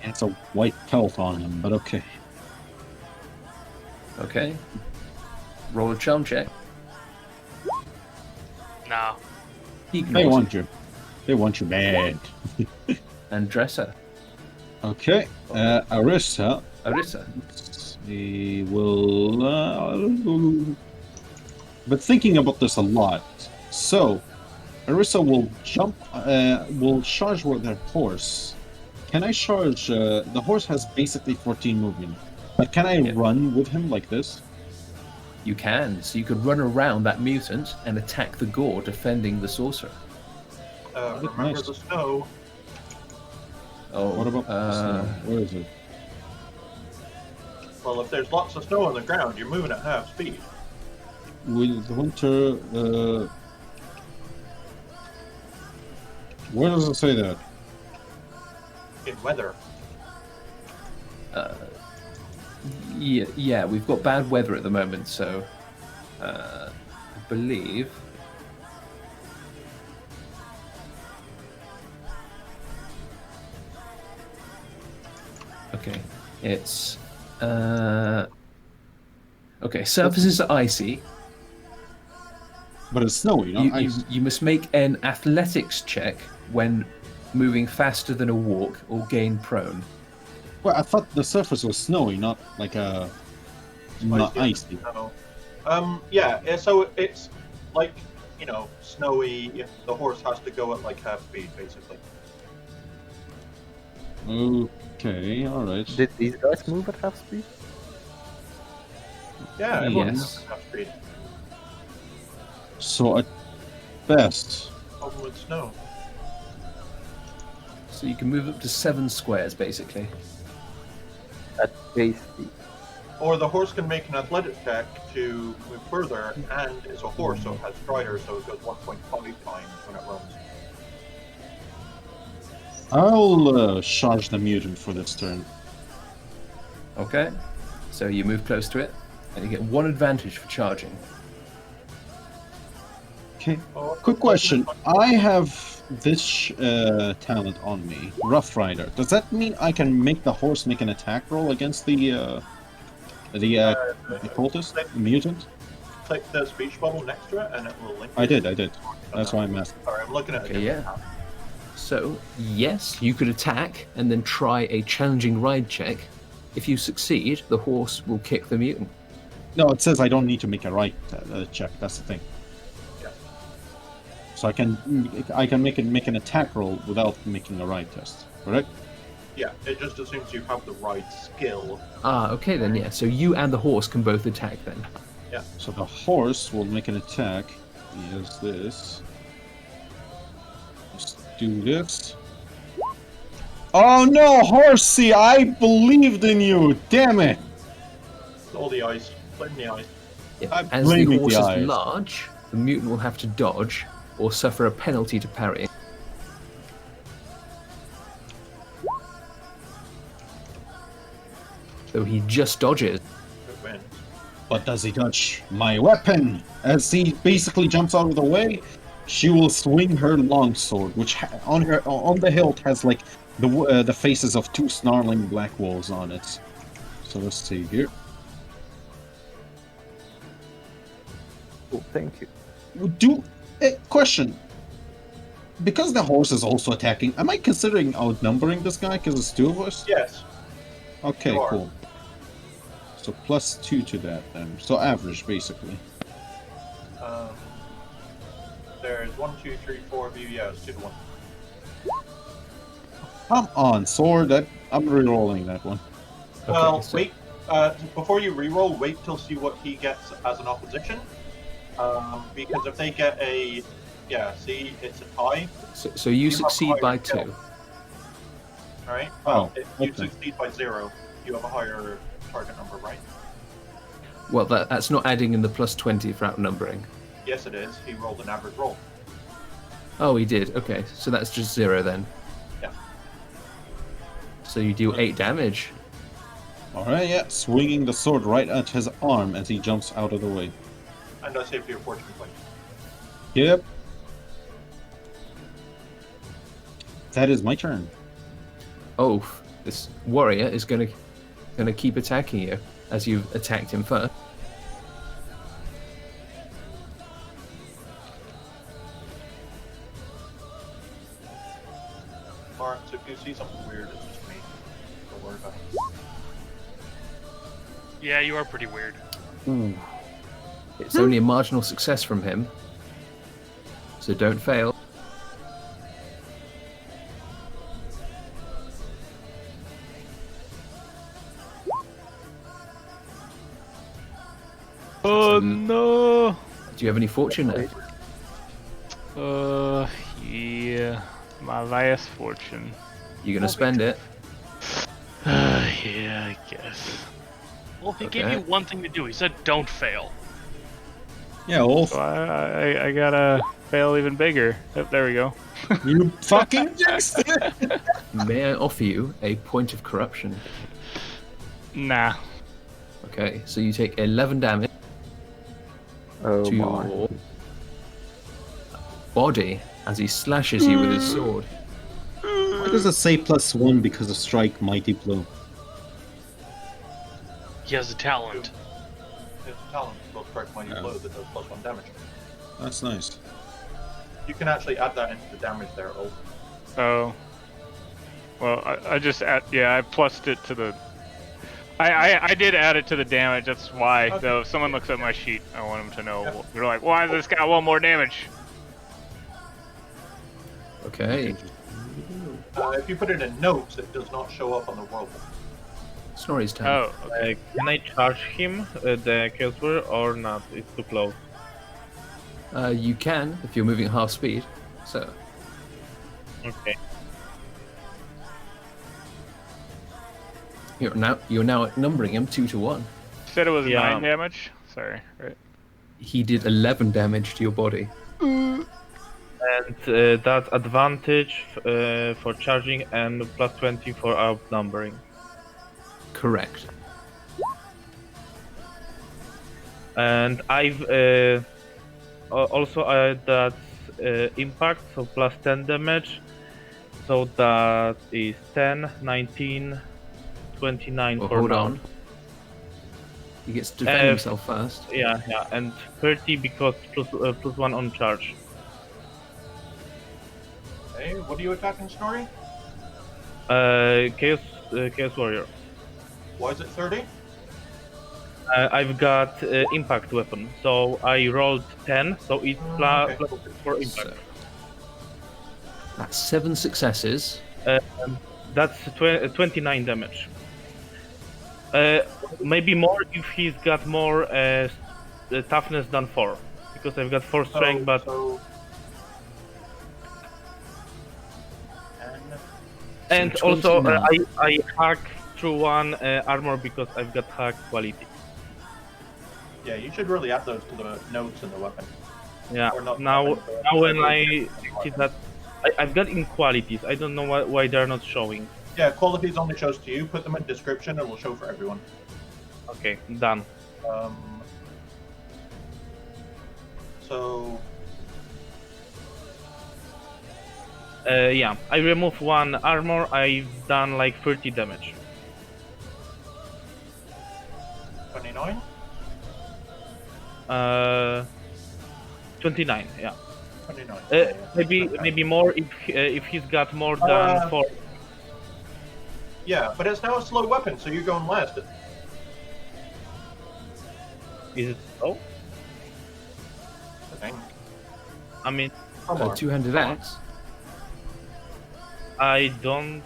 [SPEAKER 4] It's a white pelt on him, but okay.
[SPEAKER 2] Okay. Roll a charm check.
[SPEAKER 6] No.
[SPEAKER 2] He
[SPEAKER 4] They
[SPEAKER 2] ignores
[SPEAKER 4] want you. They want you bad.
[SPEAKER 2] it. And Dresser.
[SPEAKER 4] Okay, Arista.
[SPEAKER 2] Arissa.
[SPEAKER 4] He will. But thinking about this a lot. So, Arissa will jump, will charge with her horse. Can I charge? The horse has basically 14 movement. But can I run with him like this?
[SPEAKER 2] You can. So you could run around that mutant and attack the gore defending the sorcerer.
[SPEAKER 1] Remember
[SPEAKER 4] nice.
[SPEAKER 1] the snow.
[SPEAKER 2] Oh,
[SPEAKER 4] What about the snow? Where is it?
[SPEAKER 1] Well, if there's lots of snow on the ground, you're moving at half speed.
[SPEAKER 4] With the winter. Where does it say that?
[SPEAKER 1] In weather.
[SPEAKER 2] Yeah, we've got bad weather at the moment, so I believe. Okay, it's okay. Surfaces are icy.
[SPEAKER 4] But it's snowy, not ice.
[SPEAKER 2] You must make an athletics check when moving faster than a walk or gain prone.
[SPEAKER 4] Well, I thought the surface was snowy, not like a. Not icy.
[SPEAKER 1] No. Yeah, so it's like, snowy. The horse has to go at like half speed, basically.
[SPEAKER 4] Okay, alright.
[SPEAKER 5] Did these guys move at half speed?
[SPEAKER 1] Yeah, everyone
[SPEAKER 2] Yes.
[SPEAKER 1] moves at half speed.
[SPEAKER 4] So at best.
[SPEAKER 1] Problem with snow.
[SPEAKER 2] So you can move up to 7 squares, basically.
[SPEAKER 5] At base speed.
[SPEAKER 1] Or the horse can make an athletic check to move further, and it's a horse, so it has strider, so it goes 1.5 times when it runs.
[SPEAKER 4] I'll charge the mutant for this turn.
[SPEAKER 2] Okay. So you move close to it, and you get 1 advantage for charging.
[SPEAKER 4] Okay.
[SPEAKER 1] Oh,
[SPEAKER 4] Quick question. I have this talent on me, Rough Rider. Does that mean I can make the horse make an attack roll against the cultist, the mutant?
[SPEAKER 1] Click the speech bubble next to it, and it will link.
[SPEAKER 4] I did. That's why I'm asking.
[SPEAKER 1] Sorry, I'm looking at it.
[SPEAKER 2] Okay, yeah. So, yes, you could attack and then try a challenging ride check. If you succeed, the horse will kick the mutant.
[SPEAKER 4] No, it says I don't need to make a right check. That's the thing.
[SPEAKER 1] Yeah.
[SPEAKER 4] So I can make an attack roll without making a right test, correct?
[SPEAKER 1] Yeah, it just assumes you have the right skill.
[SPEAKER 2] Ah, okay then, yeah. So you and the horse can both attack then.
[SPEAKER 1] Yeah.
[SPEAKER 4] So the horse will make an attack. He does this. Let's do this. Oh no, horsey! I believed in you. Damn it!
[SPEAKER 1] All the ice. Blame the ice.
[SPEAKER 2] Yeah.
[SPEAKER 4] I'm
[SPEAKER 2] As the
[SPEAKER 4] blaming
[SPEAKER 2] horse
[SPEAKER 4] the
[SPEAKER 2] is
[SPEAKER 4] eyes.
[SPEAKER 2] large, the mutant will have to dodge or suffer a penalty to parry. So he just dodges.
[SPEAKER 1] Good win.
[SPEAKER 4] But does he touch my weapon? As he basically jumps out of the way, she will swing her longsword, which on the hilt has like the faces of two snarling black wolves on it. So let's see here.
[SPEAKER 5] Cool, thank you.
[SPEAKER 4] Question. Because the horse is also attacking, am I considering outnumbering this guy because it's two of us?
[SPEAKER 1] Yes.
[SPEAKER 4] Okay,
[SPEAKER 1] You are.
[SPEAKER 4] cool. So +2 to that then. So average, basically.
[SPEAKER 1] There's 1, 2, 3, 4 of you. Yeah, it's 2 to 1.
[SPEAKER 4] Come on, sword. I'm re-rolling that one.
[SPEAKER 1] Well,
[SPEAKER 2] so-
[SPEAKER 1] wait. Before you re-roll, wait till see what he gets as an opposition. Because if they get a, see, it's a tie.
[SPEAKER 2] So you
[SPEAKER 1] You have
[SPEAKER 2] succeed
[SPEAKER 1] higher
[SPEAKER 2] by
[SPEAKER 1] skill.
[SPEAKER 2] 2.
[SPEAKER 1] All right.
[SPEAKER 4] Oh,
[SPEAKER 1] If you
[SPEAKER 4] okay.
[SPEAKER 1] succeed by 0, you have a higher target number, right?
[SPEAKER 2] Well, that's not adding in the +20 for outnumbering.
[SPEAKER 1] Yes, it is. He rolled an average roll.
[SPEAKER 2] Oh, he did. Okay, so that's just 0 then.
[SPEAKER 1] Yeah.
[SPEAKER 2] So you do 8 damage.
[SPEAKER 4] Alright, yeah. Swinging the sword right at his arm as he jumps out of the way.
[SPEAKER 1] And I saved your fortune point.
[SPEAKER 4] Yep. That is my turn.
[SPEAKER 2] Oh, this warrior is gonna keep attacking you as you've attacked him first.
[SPEAKER 1] Mark, so if you see something weird, it's just me. Don't worry about it.
[SPEAKER 6] Yeah, you are pretty weird.
[SPEAKER 2] Ooh. It's only a marginal success from him. So don't fail.
[SPEAKER 8] Oh
[SPEAKER 2] So-
[SPEAKER 8] no!
[SPEAKER 2] Do you have any fortune left?
[SPEAKER 8] Yeah. My last fortune.
[SPEAKER 2] You're gonna spend it.
[SPEAKER 8] Yeah, I guess.
[SPEAKER 6] Well, he gave
[SPEAKER 2] Okay.
[SPEAKER 6] you one thing to do. He said, "Don't fail."
[SPEAKER 4] Yeah, Wolf.
[SPEAKER 8] So I gotta fail even bigger. Oh, there we go.
[SPEAKER 4] You fucking jinxed it!
[SPEAKER 2] May I offer you a point of corruption?
[SPEAKER 8] Nah.
[SPEAKER 2] Okay, so you take 11 damage
[SPEAKER 5] Oh
[SPEAKER 2] to
[SPEAKER 5] my.
[SPEAKER 2] your body as he slashes you with his sword.
[SPEAKER 4] Why does it say +1 because of strike mighty blow?
[SPEAKER 6] He has a talent.
[SPEAKER 1] It's a talent. Will strike mighty blow that does +1 damage.
[SPEAKER 4] That's nice.
[SPEAKER 1] You can actually add that into the damage there, Ulf.
[SPEAKER 8] Oh. Well, I just I plussed it to the. I did add it to the damage. That's why.
[SPEAKER 1] Okay.
[SPEAKER 8] Though if someone looks at my sheet, I want them to know. They're like, why has this got 1 more damage?
[SPEAKER 2] Okay,
[SPEAKER 1] If you put it in notes, it does not show up on the world.
[SPEAKER 2] Snorri's turn.
[SPEAKER 8] Oh, okay.
[SPEAKER 7] Can I charge him, the Killsword, or not? It's too close.
[SPEAKER 2] You can if you're moving at half speed. So
[SPEAKER 7] Okay.
[SPEAKER 2] you're now outnumbering him 2 to 1.
[SPEAKER 8] Said it was
[SPEAKER 7] Yeah.
[SPEAKER 8] 9 damage. Sorry, right?
[SPEAKER 2] He did 11 damage to your body.
[SPEAKER 7] And that's advantage for charging and +20 for outnumbering.
[SPEAKER 2] Correct.
[SPEAKER 7] And I've also that's impact, so plus 10 damage. So that is 10, 19, 29
[SPEAKER 2] Well,
[SPEAKER 7] for
[SPEAKER 2] hold
[SPEAKER 7] now.
[SPEAKER 2] on. He gets to defend himself first.
[SPEAKER 7] Yeah, and 30 because plus 1 on charge.
[SPEAKER 1] Hey, what are you attacking, Snorri?
[SPEAKER 7] Chaos Warrior.
[SPEAKER 1] Why is it 30?
[SPEAKER 7] I've got impact weapon, so I rolled 10, so it's
[SPEAKER 1] okay.
[SPEAKER 7] plus 4 impact.
[SPEAKER 2] So, that's 7 successes.
[SPEAKER 7] That's 29 damage. Maybe more if he's got more toughness than 4, because I've got 4 strength, but
[SPEAKER 1] So...
[SPEAKER 7] and
[SPEAKER 2] So
[SPEAKER 7] also
[SPEAKER 2] 29.
[SPEAKER 7] I hack through 1 armor because I've got hack quality.
[SPEAKER 1] Yeah, you should really add those to the notes in the weapon.
[SPEAKER 7] Yeah.
[SPEAKER 1] Or not
[SPEAKER 7] Now
[SPEAKER 1] weapon, but-
[SPEAKER 7] when I see that I've got inequalities, I don't know why they're not showing.
[SPEAKER 1] Yeah, qualities only shows to you. Put them in description and will show for everyone.
[SPEAKER 7] Okay, done.
[SPEAKER 1] So...
[SPEAKER 7] Yeah, I remove 1 armor. I've done like 30 damage.
[SPEAKER 1] 29?
[SPEAKER 7] 29. Yeah.
[SPEAKER 1] 29.
[SPEAKER 7] Maybe more if he's got more than 4.
[SPEAKER 1] Yeah, but it's now a slow weapon, so you're going last.
[SPEAKER 7] Is it so?
[SPEAKER 1] I think.
[SPEAKER 7] I mean,
[SPEAKER 1] Come on.
[SPEAKER 2] Two-handed axe.
[SPEAKER 7] I don't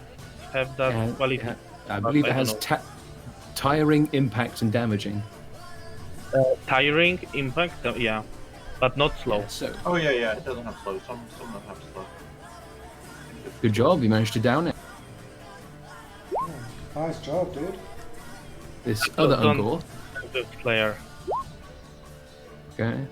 [SPEAKER 7] have that quality.
[SPEAKER 2] I believe
[SPEAKER 7] I
[SPEAKER 2] it has
[SPEAKER 7] don't know.
[SPEAKER 2] tiring, impact, and damaging.
[SPEAKER 7] Tiring, impact, yeah, but not slow.
[SPEAKER 2] Yeah, so,
[SPEAKER 1] Oh yeah, it doesn't have slow. Some of them have slow.
[SPEAKER 2] good job, you managed to down it.
[SPEAKER 3] Nice job, dude.
[SPEAKER 2] This other
[SPEAKER 7] Don't-
[SPEAKER 2] Ungor.
[SPEAKER 7] The player.
[SPEAKER 2] Okay.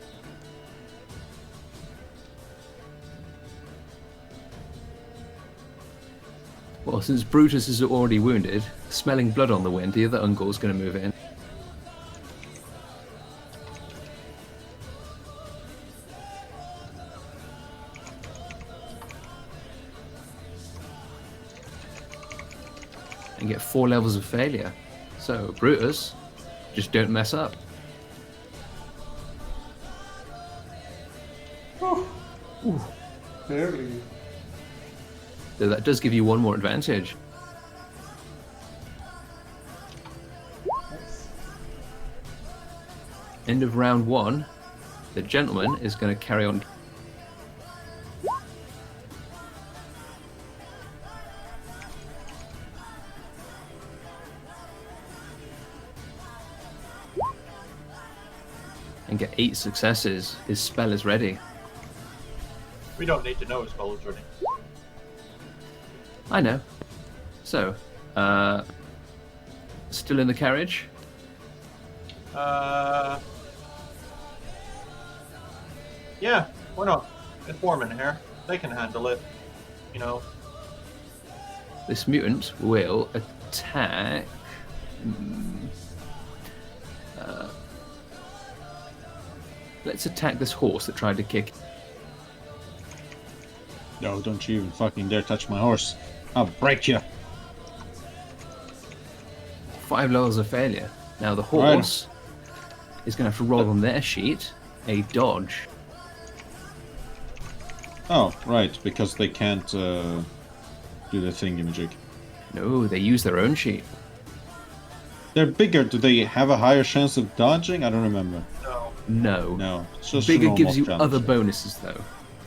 [SPEAKER 2] Well, since Brutus is already wounded, smelling blood on the wind, the other Ungor's going to move in. And get 4 levels of failure. So, Brutus, just don't mess up.
[SPEAKER 3] Barely.
[SPEAKER 2] So that does give you 1 more advantage.
[SPEAKER 3] Nice.
[SPEAKER 2] End of round 1, the gentleman is going to carry on. And get 8 successes. His spell is ready.
[SPEAKER 1] We don't need to know his spell is ready.
[SPEAKER 2] I know. So, still in the carriage?
[SPEAKER 1] Yeah, why not? It's warm in here. They can handle it. You know.
[SPEAKER 2] This mutant will attack. Let's attack this horse that tried to kick.
[SPEAKER 4] No, don't you even fucking dare touch my horse. I'll break you.
[SPEAKER 2] 5 levels of failure. Now the horse is going to have to roll on their sheet a dodge.
[SPEAKER 4] Oh, right, because they can't do the thingamajig.
[SPEAKER 2] No, they use their own sheet.
[SPEAKER 4] They're bigger. Do they have a higher chance of dodging? I don't remember.
[SPEAKER 2] No.
[SPEAKER 4] No, it's just a
[SPEAKER 2] Bigger
[SPEAKER 4] normal
[SPEAKER 2] gives you
[SPEAKER 4] chance.
[SPEAKER 2] other bonuses though.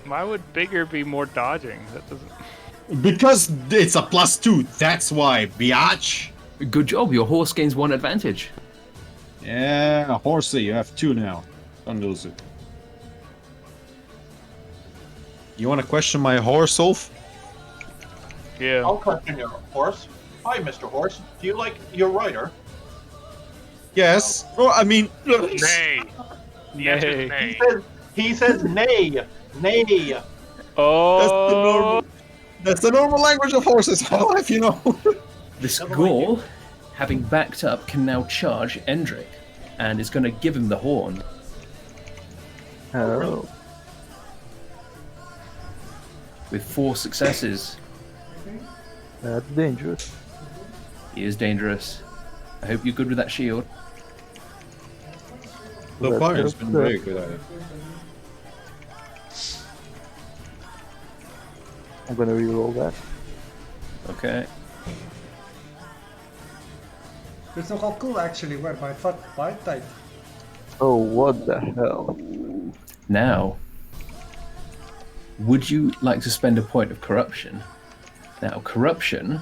[SPEAKER 8] Why would bigger be more dodging? That doesn't.
[SPEAKER 4] Because it's a +2. That's why, biatch.
[SPEAKER 2] Good job, your horse gains 1 advantage.
[SPEAKER 4] Yeah, horsey, you have 2 now. Don't lose it. You want to question my horse, Ulf?
[SPEAKER 8] Yeah.
[SPEAKER 1] I'll question your horse. Hi, Mr. Horse. Do you like your rider?
[SPEAKER 4] Yes. Well, I mean,
[SPEAKER 6] Nay. The answer is nay.
[SPEAKER 1] He says nay. Nay.
[SPEAKER 8] Oh.
[SPEAKER 4] that's the normal language of horses, if you know.
[SPEAKER 2] This
[SPEAKER 1] Never
[SPEAKER 2] Gaul, having backed up, can now charge Endrick and is going to give him the horn.
[SPEAKER 5] Oh.
[SPEAKER 2] with 4 successes.
[SPEAKER 5] That's dangerous.
[SPEAKER 2] He is dangerous. I hope you're good with that shield.
[SPEAKER 4] So far, it's been very good at it.
[SPEAKER 5] I'm gonna reroll that.
[SPEAKER 2] Okay.
[SPEAKER 3] Dit is nogal cool actually, waar my vat baie tyd.
[SPEAKER 5] Oh, what the hell?
[SPEAKER 2] Now, would you like to spend a point of corruption? Now, corruption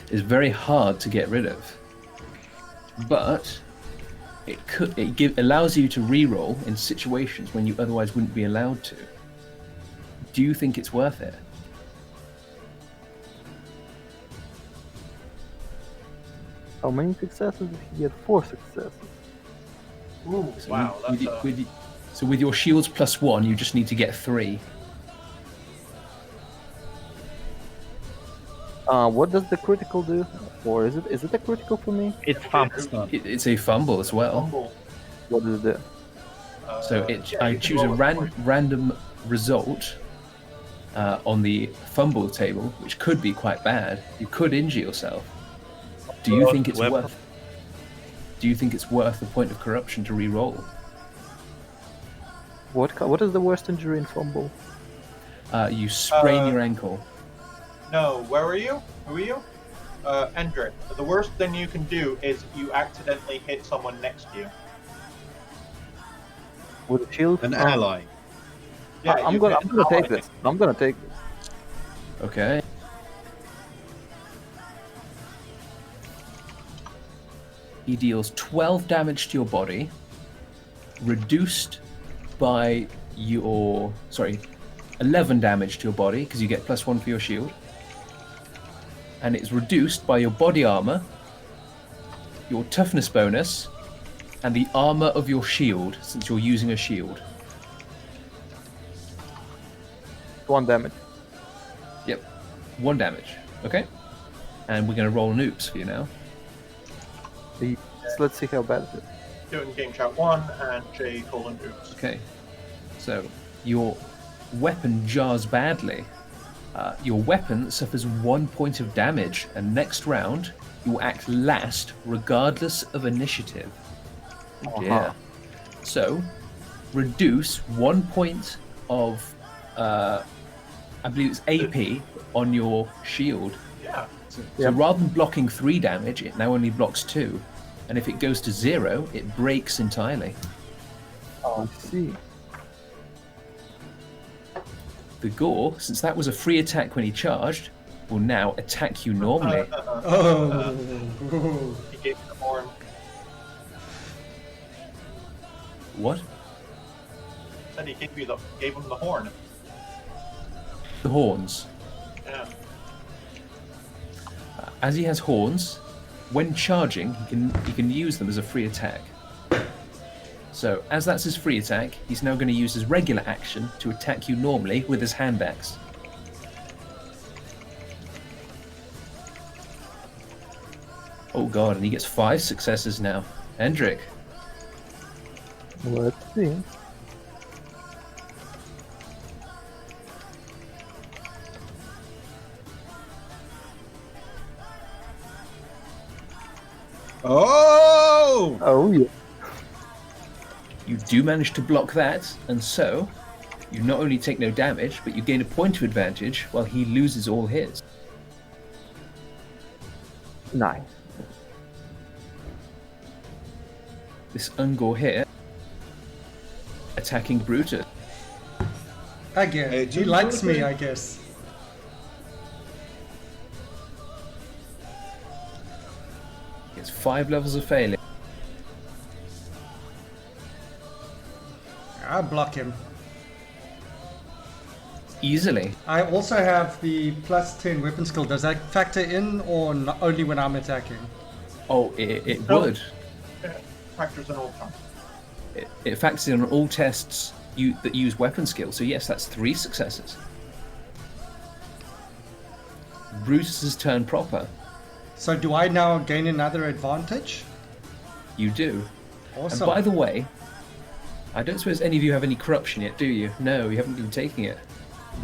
[SPEAKER 2] is very hard to get rid of, but it allows you to reroll in situations when you otherwise wouldn't be allowed to. Do you think it's worth it?
[SPEAKER 5] How many successes did he get? 4 successes.
[SPEAKER 1] Ooh,
[SPEAKER 2] So
[SPEAKER 1] wow, that's
[SPEAKER 2] so with your shields +1, you just need to get 3.
[SPEAKER 5] What does the critical do? Or is it a critical for me?
[SPEAKER 7] It's fun.
[SPEAKER 2] It's a fumble as well.
[SPEAKER 1] humble.
[SPEAKER 5] What does it do?
[SPEAKER 2] So
[SPEAKER 1] Yeah,
[SPEAKER 2] I
[SPEAKER 1] you can
[SPEAKER 2] choose a
[SPEAKER 1] roll it.
[SPEAKER 2] random result on the fumble table, which could be quite bad. You could injure yourself. Do you think it's
[SPEAKER 7] Weapon.
[SPEAKER 2] worth? Do you think it's worth a point of corruption to re-roll?
[SPEAKER 5] What is the worst injury in fumble?
[SPEAKER 2] You sprain your ankle.
[SPEAKER 1] No, where were you? Who are you? Hendrik. The worst thing you can do is you accidentally hit someone next to you.
[SPEAKER 5] With a shield?
[SPEAKER 4] An ally.
[SPEAKER 1] Yeah,
[SPEAKER 5] I'm
[SPEAKER 1] you
[SPEAKER 5] gonna
[SPEAKER 1] hit an
[SPEAKER 5] take
[SPEAKER 1] ally.
[SPEAKER 5] this. I'm gonna take this.
[SPEAKER 2] Okay. He deals 12 damage to your body, reduced by 11 damage to your body, because you get +1 for your shield. And it's reduced by your body armor, your toughness bonus, and the armor of your shield, since you're using a shield.
[SPEAKER 5] 1 damage.
[SPEAKER 2] Yep. 1 damage. Okay? And we're going to roll an oops for you now.
[SPEAKER 5] Let's see how bad it is.
[SPEAKER 1] Do it in game chat 1 and J:oops.
[SPEAKER 2] Okay. So, your weapon jars badly. Your weapon suffers 1 point of damage, and next round, you will act last, regardless of initiative. Oh dear. So, reduce 1 point of, I believe it's AP, on your shield.
[SPEAKER 1] Yeah.
[SPEAKER 2] So rather than blocking 3 damage, it now only blocks 2. And if it goes to 0, it breaks entirely.
[SPEAKER 5] Oh, I see.
[SPEAKER 2] The Gore, since that was a free attack when he charged, will now attack you normally.
[SPEAKER 3] Oh.
[SPEAKER 1] He gave me the horn.
[SPEAKER 2] What?
[SPEAKER 1] Said he gave him the horn.
[SPEAKER 2] The horns.
[SPEAKER 1] Yeah.
[SPEAKER 2] As he has horns, when charging, he can use them as a free attack. So, as that's his free attack, he's now going to use his regular action to attack you normally with his hand axe. Oh god, and he gets 5 successes now. Hendrik.
[SPEAKER 5] Let's see.
[SPEAKER 4] Oh!
[SPEAKER 5] Oh yeah.
[SPEAKER 2] You do manage to block that, and so you not only take no damage, but you gain a point of advantage while he loses all his.
[SPEAKER 5] Nice.
[SPEAKER 2] This Ungor here attacking Brutus.
[SPEAKER 3] Again,
[SPEAKER 4] Hey,
[SPEAKER 3] he
[SPEAKER 4] do you
[SPEAKER 3] likes
[SPEAKER 4] know
[SPEAKER 3] me,
[SPEAKER 4] that?
[SPEAKER 3] I guess.
[SPEAKER 2] Gets 5 levels of failure.
[SPEAKER 3] I block him.
[SPEAKER 2] Easily.
[SPEAKER 3] I also have the +10 weapon skill. Does that factor in or only when I'm attacking?
[SPEAKER 2] Oh, it
[SPEAKER 1] No.
[SPEAKER 2] would.
[SPEAKER 1] Factors in all time.
[SPEAKER 2] It factors in on all tests that use weapon skill. So yes, that's 3 successes. Brutus's turn proper.
[SPEAKER 3] So do I now gain another advantage?
[SPEAKER 2] You do.
[SPEAKER 3] Awesome.
[SPEAKER 2] And by the way, I don't suppose any of you have any corruption yet, do you? No, you haven't been taking it.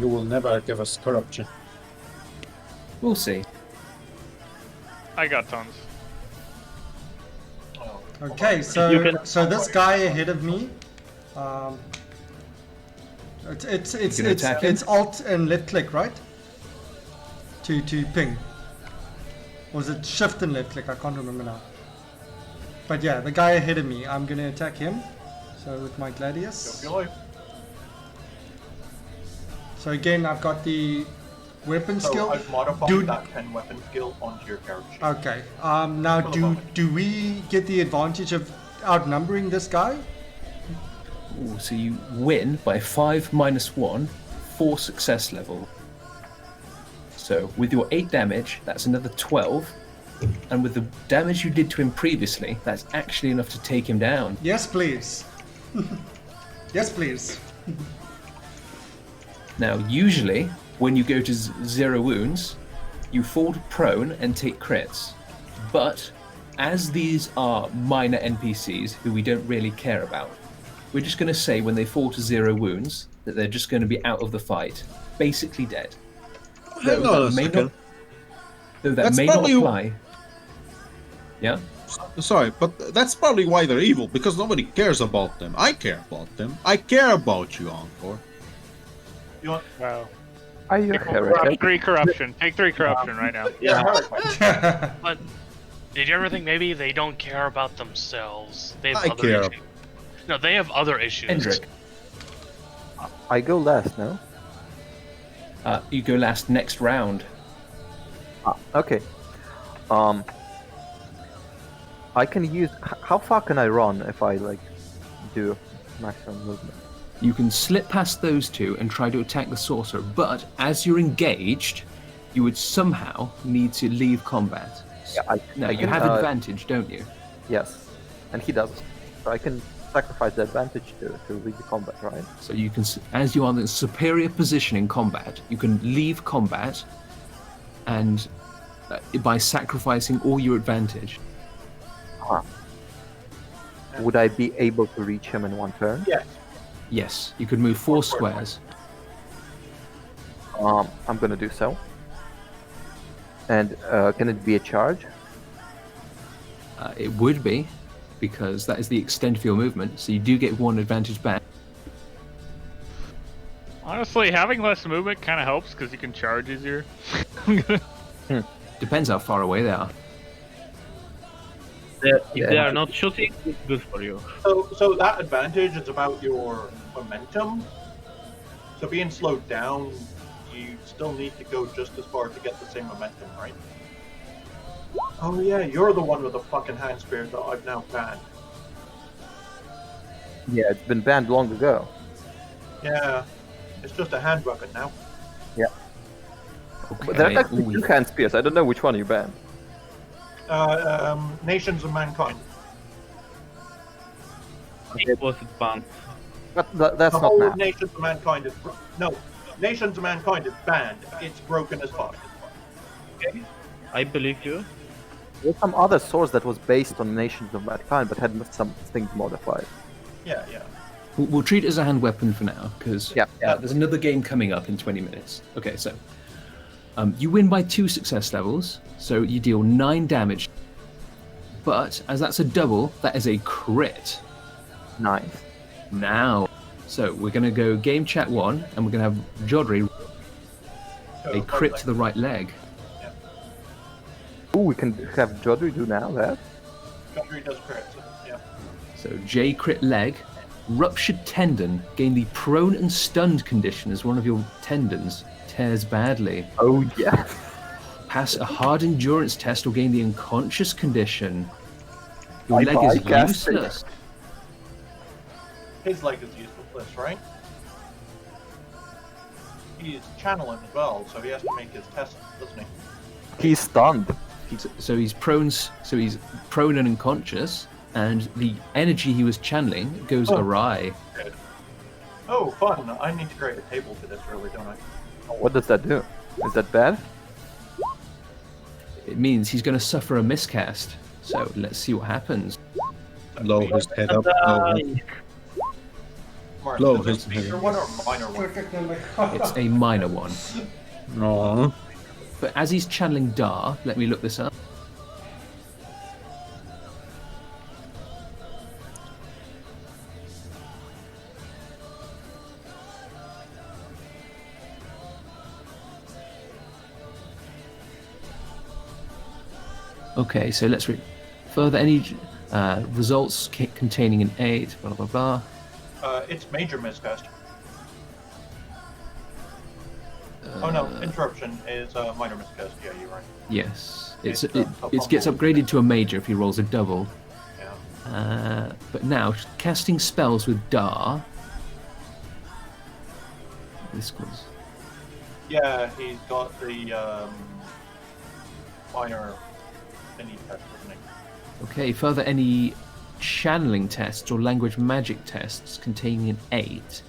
[SPEAKER 4] You will never give us corruption.
[SPEAKER 2] We'll see.
[SPEAKER 8] I got tons.
[SPEAKER 1] Oh,
[SPEAKER 3] Okay,
[SPEAKER 7] You
[SPEAKER 3] so
[SPEAKER 7] can-
[SPEAKER 3] so this guy ahead of me, it's
[SPEAKER 2] You can attack him?
[SPEAKER 3] it's Alt and left click, right? To ping. Or was it Shift and left click? I can't remember now. But yeah, the guy ahead of me, I'm gonna attack him. So with my Gladius.
[SPEAKER 1] Go for your life.
[SPEAKER 3] So again, I've got the weapon
[SPEAKER 1] So
[SPEAKER 3] skill.
[SPEAKER 1] I've modified
[SPEAKER 3] Dude.
[SPEAKER 1] that 10 weapon skill onto your character sheet.
[SPEAKER 3] Okay. Now
[SPEAKER 1] For the moment.
[SPEAKER 3] do we get the advantage of outnumbering this guy?
[SPEAKER 2] Ooh, so you win by 5 minus 1 for success level. So with your 8 damage, that's another 12. And with the damage you did to him previously, that's actually enough to take him down.
[SPEAKER 3] Yes, please. Yes, please.
[SPEAKER 2] Now, usually, when you go to 0 wounds, you fall to prone and take crits. But, as these are minor NPCs who we don't really care about, we're just going to say when they fall to 0 wounds that they're just going to be out of the fight, basically dead.
[SPEAKER 4] Hang
[SPEAKER 2] Though
[SPEAKER 4] on a
[SPEAKER 2] that may
[SPEAKER 4] second.
[SPEAKER 2] not- Though that
[SPEAKER 4] That's
[SPEAKER 2] may not
[SPEAKER 4] probably-
[SPEAKER 2] apply. Yeah?
[SPEAKER 4] Sorry, but that's probably why they're evil, because nobody cares about them. I care about them. I care about you, Encore.
[SPEAKER 1] You want?
[SPEAKER 8] Wow.
[SPEAKER 5] Are you a
[SPEAKER 8] Take
[SPEAKER 5] heretic?
[SPEAKER 8] 3 corruption. Take 3 corruption right now.
[SPEAKER 1] Yeah.
[SPEAKER 6] But did you ever think maybe they don't care about themselves? They have
[SPEAKER 4] I
[SPEAKER 6] other
[SPEAKER 4] care.
[SPEAKER 6] issues. No, they have other issues.
[SPEAKER 2] Hendrik,
[SPEAKER 5] I go last, no?
[SPEAKER 2] you go last next round.
[SPEAKER 5] Okay. I can use. How far can I run if I like do maximum movement?
[SPEAKER 2] You can slip past those two and try to attack the sorcerer, but as you're engaged, you would somehow need to leave combat.
[SPEAKER 5] Yeah,
[SPEAKER 2] No,
[SPEAKER 5] I
[SPEAKER 2] you
[SPEAKER 5] can,
[SPEAKER 2] have advantage, don't you?
[SPEAKER 5] Yes, and he doesn't. So I can sacrifice the advantage to lead the combat, right?
[SPEAKER 2] So you can, as you are in a superior position in combat, you can leave combat, and by sacrificing all your advantage.
[SPEAKER 5] Would I be able to reach him in one turn?
[SPEAKER 1] Yes.
[SPEAKER 2] Yes, you could move 4 squares.
[SPEAKER 5] I'm gonna do so. And can it be a charge?
[SPEAKER 2] It would be, because that is the extent of your movement, so you do get 1 advantage back.
[SPEAKER 8] Honestly, having less movement kind of helps because you can charge easier.
[SPEAKER 2] Depends how far away they are.
[SPEAKER 7] If they are not shooting, it's good for you.
[SPEAKER 1] So that advantage is about your momentum. So being slowed down, you still need to go just as far to get the same momentum, right? Oh yeah, you're the one with the fucking hand spear that I've now banned.
[SPEAKER 5] Yeah, it's been banned long ago.
[SPEAKER 1] Yeah, it's just a hand weapon now.
[SPEAKER 5] But there's
[SPEAKER 2] Okay,
[SPEAKER 5] actually 2 hand spears. I don't know which one you banned.
[SPEAKER 1] Nations of Mankind.
[SPEAKER 7] It was banned.
[SPEAKER 5] But that's
[SPEAKER 1] The
[SPEAKER 5] not
[SPEAKER 1] whole
[SPEAKER 5] math.
[SPEAKER 1] Nations of Mankind is no. Nations of Mankind is banned. It's broken as fuck. Okay.
[SPEAKER 7] I believe you.
[SPEAKER 5] There's some other source that was based on Nations of Mankind, but had some things modified.
[SPEAKER 1] Yeah, yeah.
[SPEAKER 2] We'll treat it as a hand weapon for now, because
[SPEAKER 5] Yeah.
[SPEAKER 2] there's another game coming up in 20 minutes. Okay, so you win by 2 success levels, so you deal 9 damage. But as that's a double, that is a crit.
[SPEAKER 5] Nice.
[SPEAKER 2] Now, so we're going to go game chat 1, and we're going to have Jodri a crit to the right leg.
[SPEAKER 5] Ooh, we can have Jodri do now that.
[SPEAKER 1] Country does crit. Yeah.
[SPEAKER 2] So J crit leg, ruptured tendon, gain the prone and stunned condition as one of your tendons. Tears badly.
[SPEAKER 5] Oh yeah.
[SPEAKER 2] Pass a hard endurance test or gain the unconscious condition. Your leg
[SPEAKER 5] Bye-bye,
[SPEAKER 2] is
[SPEAKER 5] casting.
[SPEAKER 2] useless.
[SPEAKER 1] His leg is useless, right? He's channeling as well, so he has to make his test, doesn't he?
[SPEAKER 5] He's stunned.
[SPEAKER 2] So he's prone. So he's prone and unconscious, and the energy he was channeling goes awry.
[SPEAKER 1] Oh, fun! I need to create a table for this, really, don't I?
[SPEAKER 5] What does that do? Is that bad?
[SPEAKER 2] It means he's going to suffer a miscast. So let's see what happens.
[SPEAKER 4] Blow his head up. blow his-
[SPEAKER 1] Mark,
[SPEAKER 4] Blow
[SPEAKER 1] is it
[SPEAKER 4] his
[SPEAKER 1] a major
[SPEAKER 4] head.
[SPEAKER 1] one or a minor one?
[SPEAKER 2] It's a minor one.
[SPEAKER 4] No.
[SPEAKER 2] But as he's channeling Dar, let me look this up. Okay, so let's read. Further, any results containing an 8, blah, blah, blah.
[SPEAKER 1] It's major miscast. Oh no, interruption is minor miscast. Yeah, you're right.
[SPEAKER 2] Yes, it
[SPEAKER 1] top
[SPEAKER 2] gets
[SPEAKER 1] on
[SPEAKER 2] upgraded to a major if he rolls a double.
[SPEAKER 1] Yeah.
[SPEAKER 2] But now, casting spells with Dar. This was.
[SPEAKER 1] Yeah, he's got the minor any test, doesn't he?
[SPEAKER 2] Okay, further, any channeling tests or language magic tests containing an 8,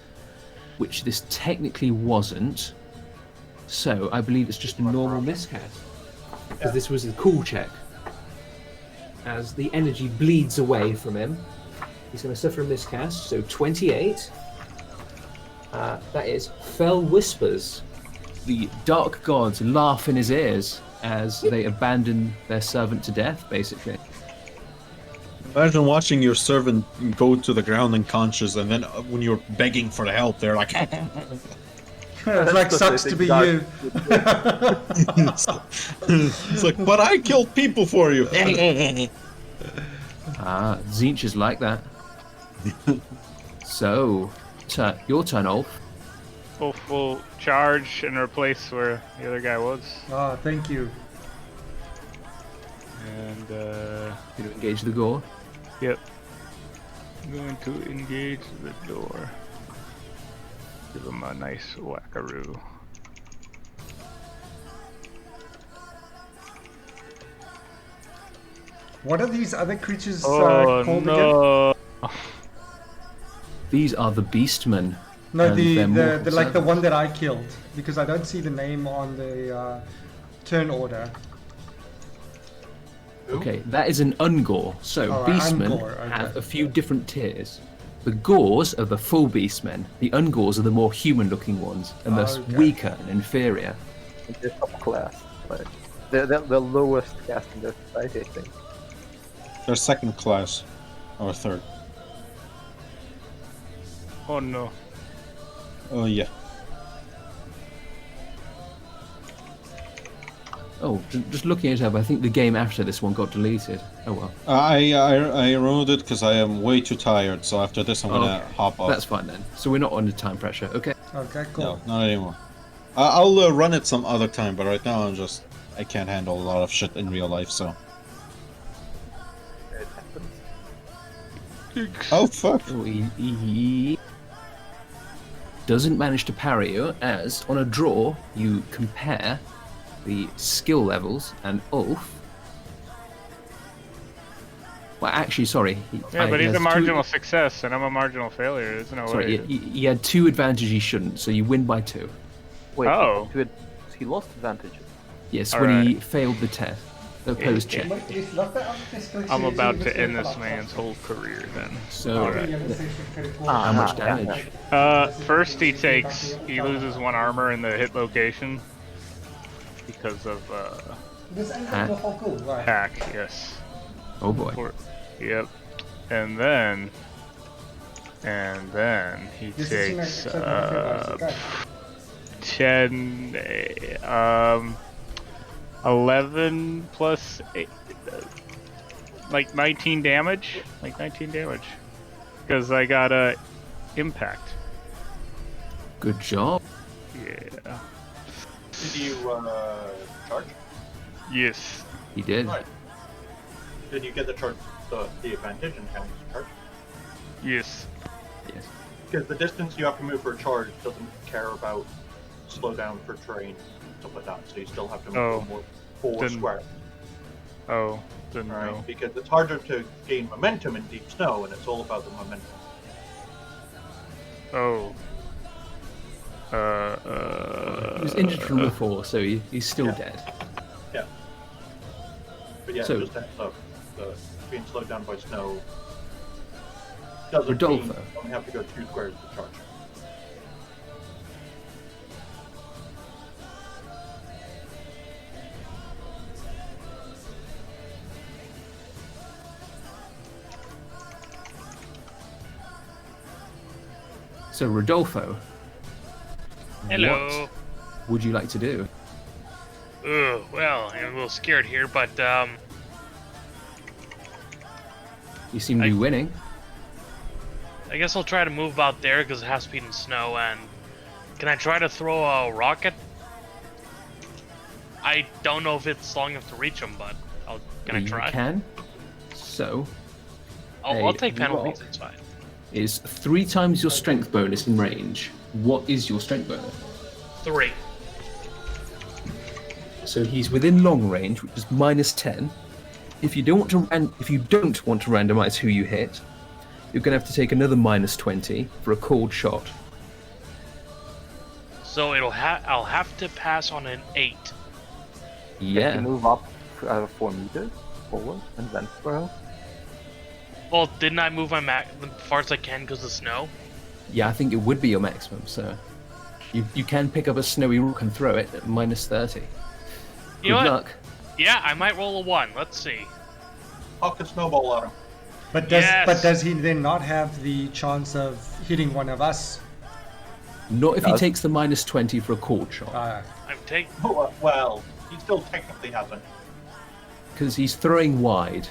[SPEAKER 2] which this technically wasn't. So I believe it's just a normal miscast. Because this was a cool check. As the energy bleeds away from him, he's going to suffer a miscast. So 28. That is Fell Whispers. The dark gods laugh in his ears as they abandon their servant to death, basically.
[SPEAKER 4] Imagine watching your servant go to the ground unconscious, and then when you're begging for help, they're like,
[SPEAKER 3] It like sucks to be you.
[SPEAKER 4] it's like, but I killed people for you.
[SPEAKER 2] Zinch is like that. So, your turn, Ulf.
[SPEAKER 8] Wolf will charge and replace where the other guy was.
[SPEAKER 3] Oh, thank you.
[SPEAKER 8] And,
[SPEAKER 2] You engage the gore.
[SPEAKER 8] yep. I'm going to engage the door. Give him a nice whackaroo.
[SPEAKER 3] What are these other creatures
[SPEAKER 8] Oh,
[SPEAKER 3] called again?
[SPEAKER 8] no.
[SPEAKER 2] These are the Beastmen.
[SPEAKER 3] No,
[SPEAKER 2] and
[SPEAKER 3] the
[SPEAKER 2] their mortal
[SPEAKER 3] like the
[SPEAKER 2] servants.
[SPEAKER 3] one that I killed, because I don't see the name on the turn order.
[SPEAKER 2] Okay, that is an Ungor. So
[SPEAKER 3] Oh,
[SPEAKER 2] Beastmen
[SPEAKER 3] Ungor, okay.
[SPEAKER 2] have a few different tiers. The Gors are the full Beastmen. The Ungors are the more human-looking ones, and thus
[SPEAKER 3] Okay.
[SPEAKER 2] weaker and inferior.
[SPEAKER 5] They're top class. Like, they're the lowest caste in their society, I think.
[SPEAKER 4] They're second class, or third.
[SPEAKER 8] Oh, no.
[SPEAKER 4] Oh yeah.
[SPEAKER 2] Oh, just looking it up, I think the game after this one got deleted. Oh well.
[SPEAKER 4] I ruined it because I am way too tired. So after this, I'm gonna
[SPEAKER 2] Okay.
[SPEAKER 4] hop off.
[SPEAKER 2] That's fine then. So we're not under time pressure. Okay.
[SPEAKER 3] Okay, cool.
[SPEAKER 4] No, not anymore. I'll run it some other time, but right now I can't handle a lot of shit in real life. So.
[SPEAKER 5] It happens.
[SPEAKER 4] Oh fuck!
[SPEAKER 2] Oh, he doesn't manage to parry you, as on a draw you compare the skill levels, and Ulf. Well, actually, sorry.
[SPEAKER 8] Yeah, but he's
[SPEAKER 2] has
[SPEAKER 8] a
[SPEAKER 2] two-
[SPEAKER 8] marginal success, and I'm a marginal failure. There's no
[SPEAKER 2] Sorry,
[SPEAKER 8] way.
[SPEAKER 2] he had 2 advantages he shouldn't, so you win by 2.
[SPEAKER 5] Wait,
[SPEAKER 8] Oh.
[SPEAKER 5] he lost advantages.
[SPEAKER 2] Yes,
[SPEAKER 8] All
[SPEAKER 2] when he
[SPEAKER 8] right.
[SPEAKER 2] failed the test, the opposed check.
[SPEAKER 8] I'm about to end this man's whole career then.
[SPEAKER 2] So, how much damage?
[SPEAKER 8] First he loses 1 armor in the hit location because of hack, yes.
[SPEAKER 2] Oh boy.
[SPEAKER 8] Yep. And then he takes 10 11 plus 8, like 19 damage, because I got a impact.
[SPEAKER 2] Good job.
[SPEAKER 8] Yeah.
[SPEAKER 1] Did you charge?
[SPEAKER 8] Yes.
[SPEAKER 2] He did.
[SPEAKER 1] Right. Did you get the charge, the advantage and count as a charge?
[SPEAKER 8] Yes.
[SPEAKER 2] Yes.
[SPEAKER 1] Because the distance you have to move for a charge doesn't care about slow down for terrain, stuff like that. So you still have to move more 4
[SPEAKER 8] Then-
[SPEAKER 1] square.
[SPEAKER 8] Oh, didn't
[SPEAKER 1] Right?
[SPEAKER 8] know.
[SPEAKER 1] Because it's harder to gain momentum in deep snow, and it's all about the momentum.
[SPEAKER 8] Oh.
[SPEAKER 2] He was injured from before, so he's still
[SPEAKER 1] Yeah.
[SPEAKER 2] dead.
[SPEAKER 1] Yeah. But yeah,
[SPEAKER 2] So-
[SPEAKER 1] just heads up. Being slowed down by snow doesn't mean
[SPEAKER 2] Rodolfo.
[SPEAKER 1] you only have to go 2 squares to charge.
[SPEAKER 2] So, Rodolfo,
[SPEAKER 6] Hello.
[SPEAKER 2] what would you like to do?
[SPEAKER 6] Well, I'm a little scared here, but
[SPEAKER 2] You seem to be winning.
[SPEAKER 6] I guess I'll try to move out there because it has speed and snow. And can I try to throw a rocket? I don't know if it's long enough to reach him, but can I try?
[SPEAKER 2] You can. So,
[SPEAKER 6] I'll take
[SPEAKER 2] a
[SPEAKER 6] penalties.
[SPEAKER 2] rock
[SPEAKER 6] It's fine.
[SPEAKER 2] is 3 times your strength bonus in range. What is your strength bonus?
[SPEAKER 6] 3.
[SPEAKER 2] So he's within long range, which is -10. If you don't want to randomize who you hit, you're going to have to take another -20 for a cold shot.
[SPEAKER 6] So I'll have to pass on an 8.
[SPEAKER 5] You
[SPEAKER 2] Yeah.
[SPEAKER 5] move up 4 meters forward and then throw.
[SPEAKER 6] Well, didn't I move the farthest I can because of snow?
[SPEAKER 2] Yeah, I think it would be your maximum. So you can pick up a snowy rock and throw it at -30.
[SPEAKER 6] You know
[SPEAKER 2] Good
[SPEAKER 6] what?
[SPEAKER 2] luck.
[SPEAKER 6] Yeah, I might roll a 1. Let's see.
[SPEAKER 1] Huck a snowball at him.
[SPEAKER 3] But
[SPEAKER 6] Yes.
[SPEAKER 3] does he then not have the chance of hitting one of us?
[SPEAKER 2] Not if he
[SPEAKER 5] Does.
[SPEAKER 2] takes the -20 for a cold shot,
[SPEAKER 6] I'm taking.
[SPEAKER 1] Oh, well, he still technically hasn't.
[SPEAKER 2] because he's throwing wide,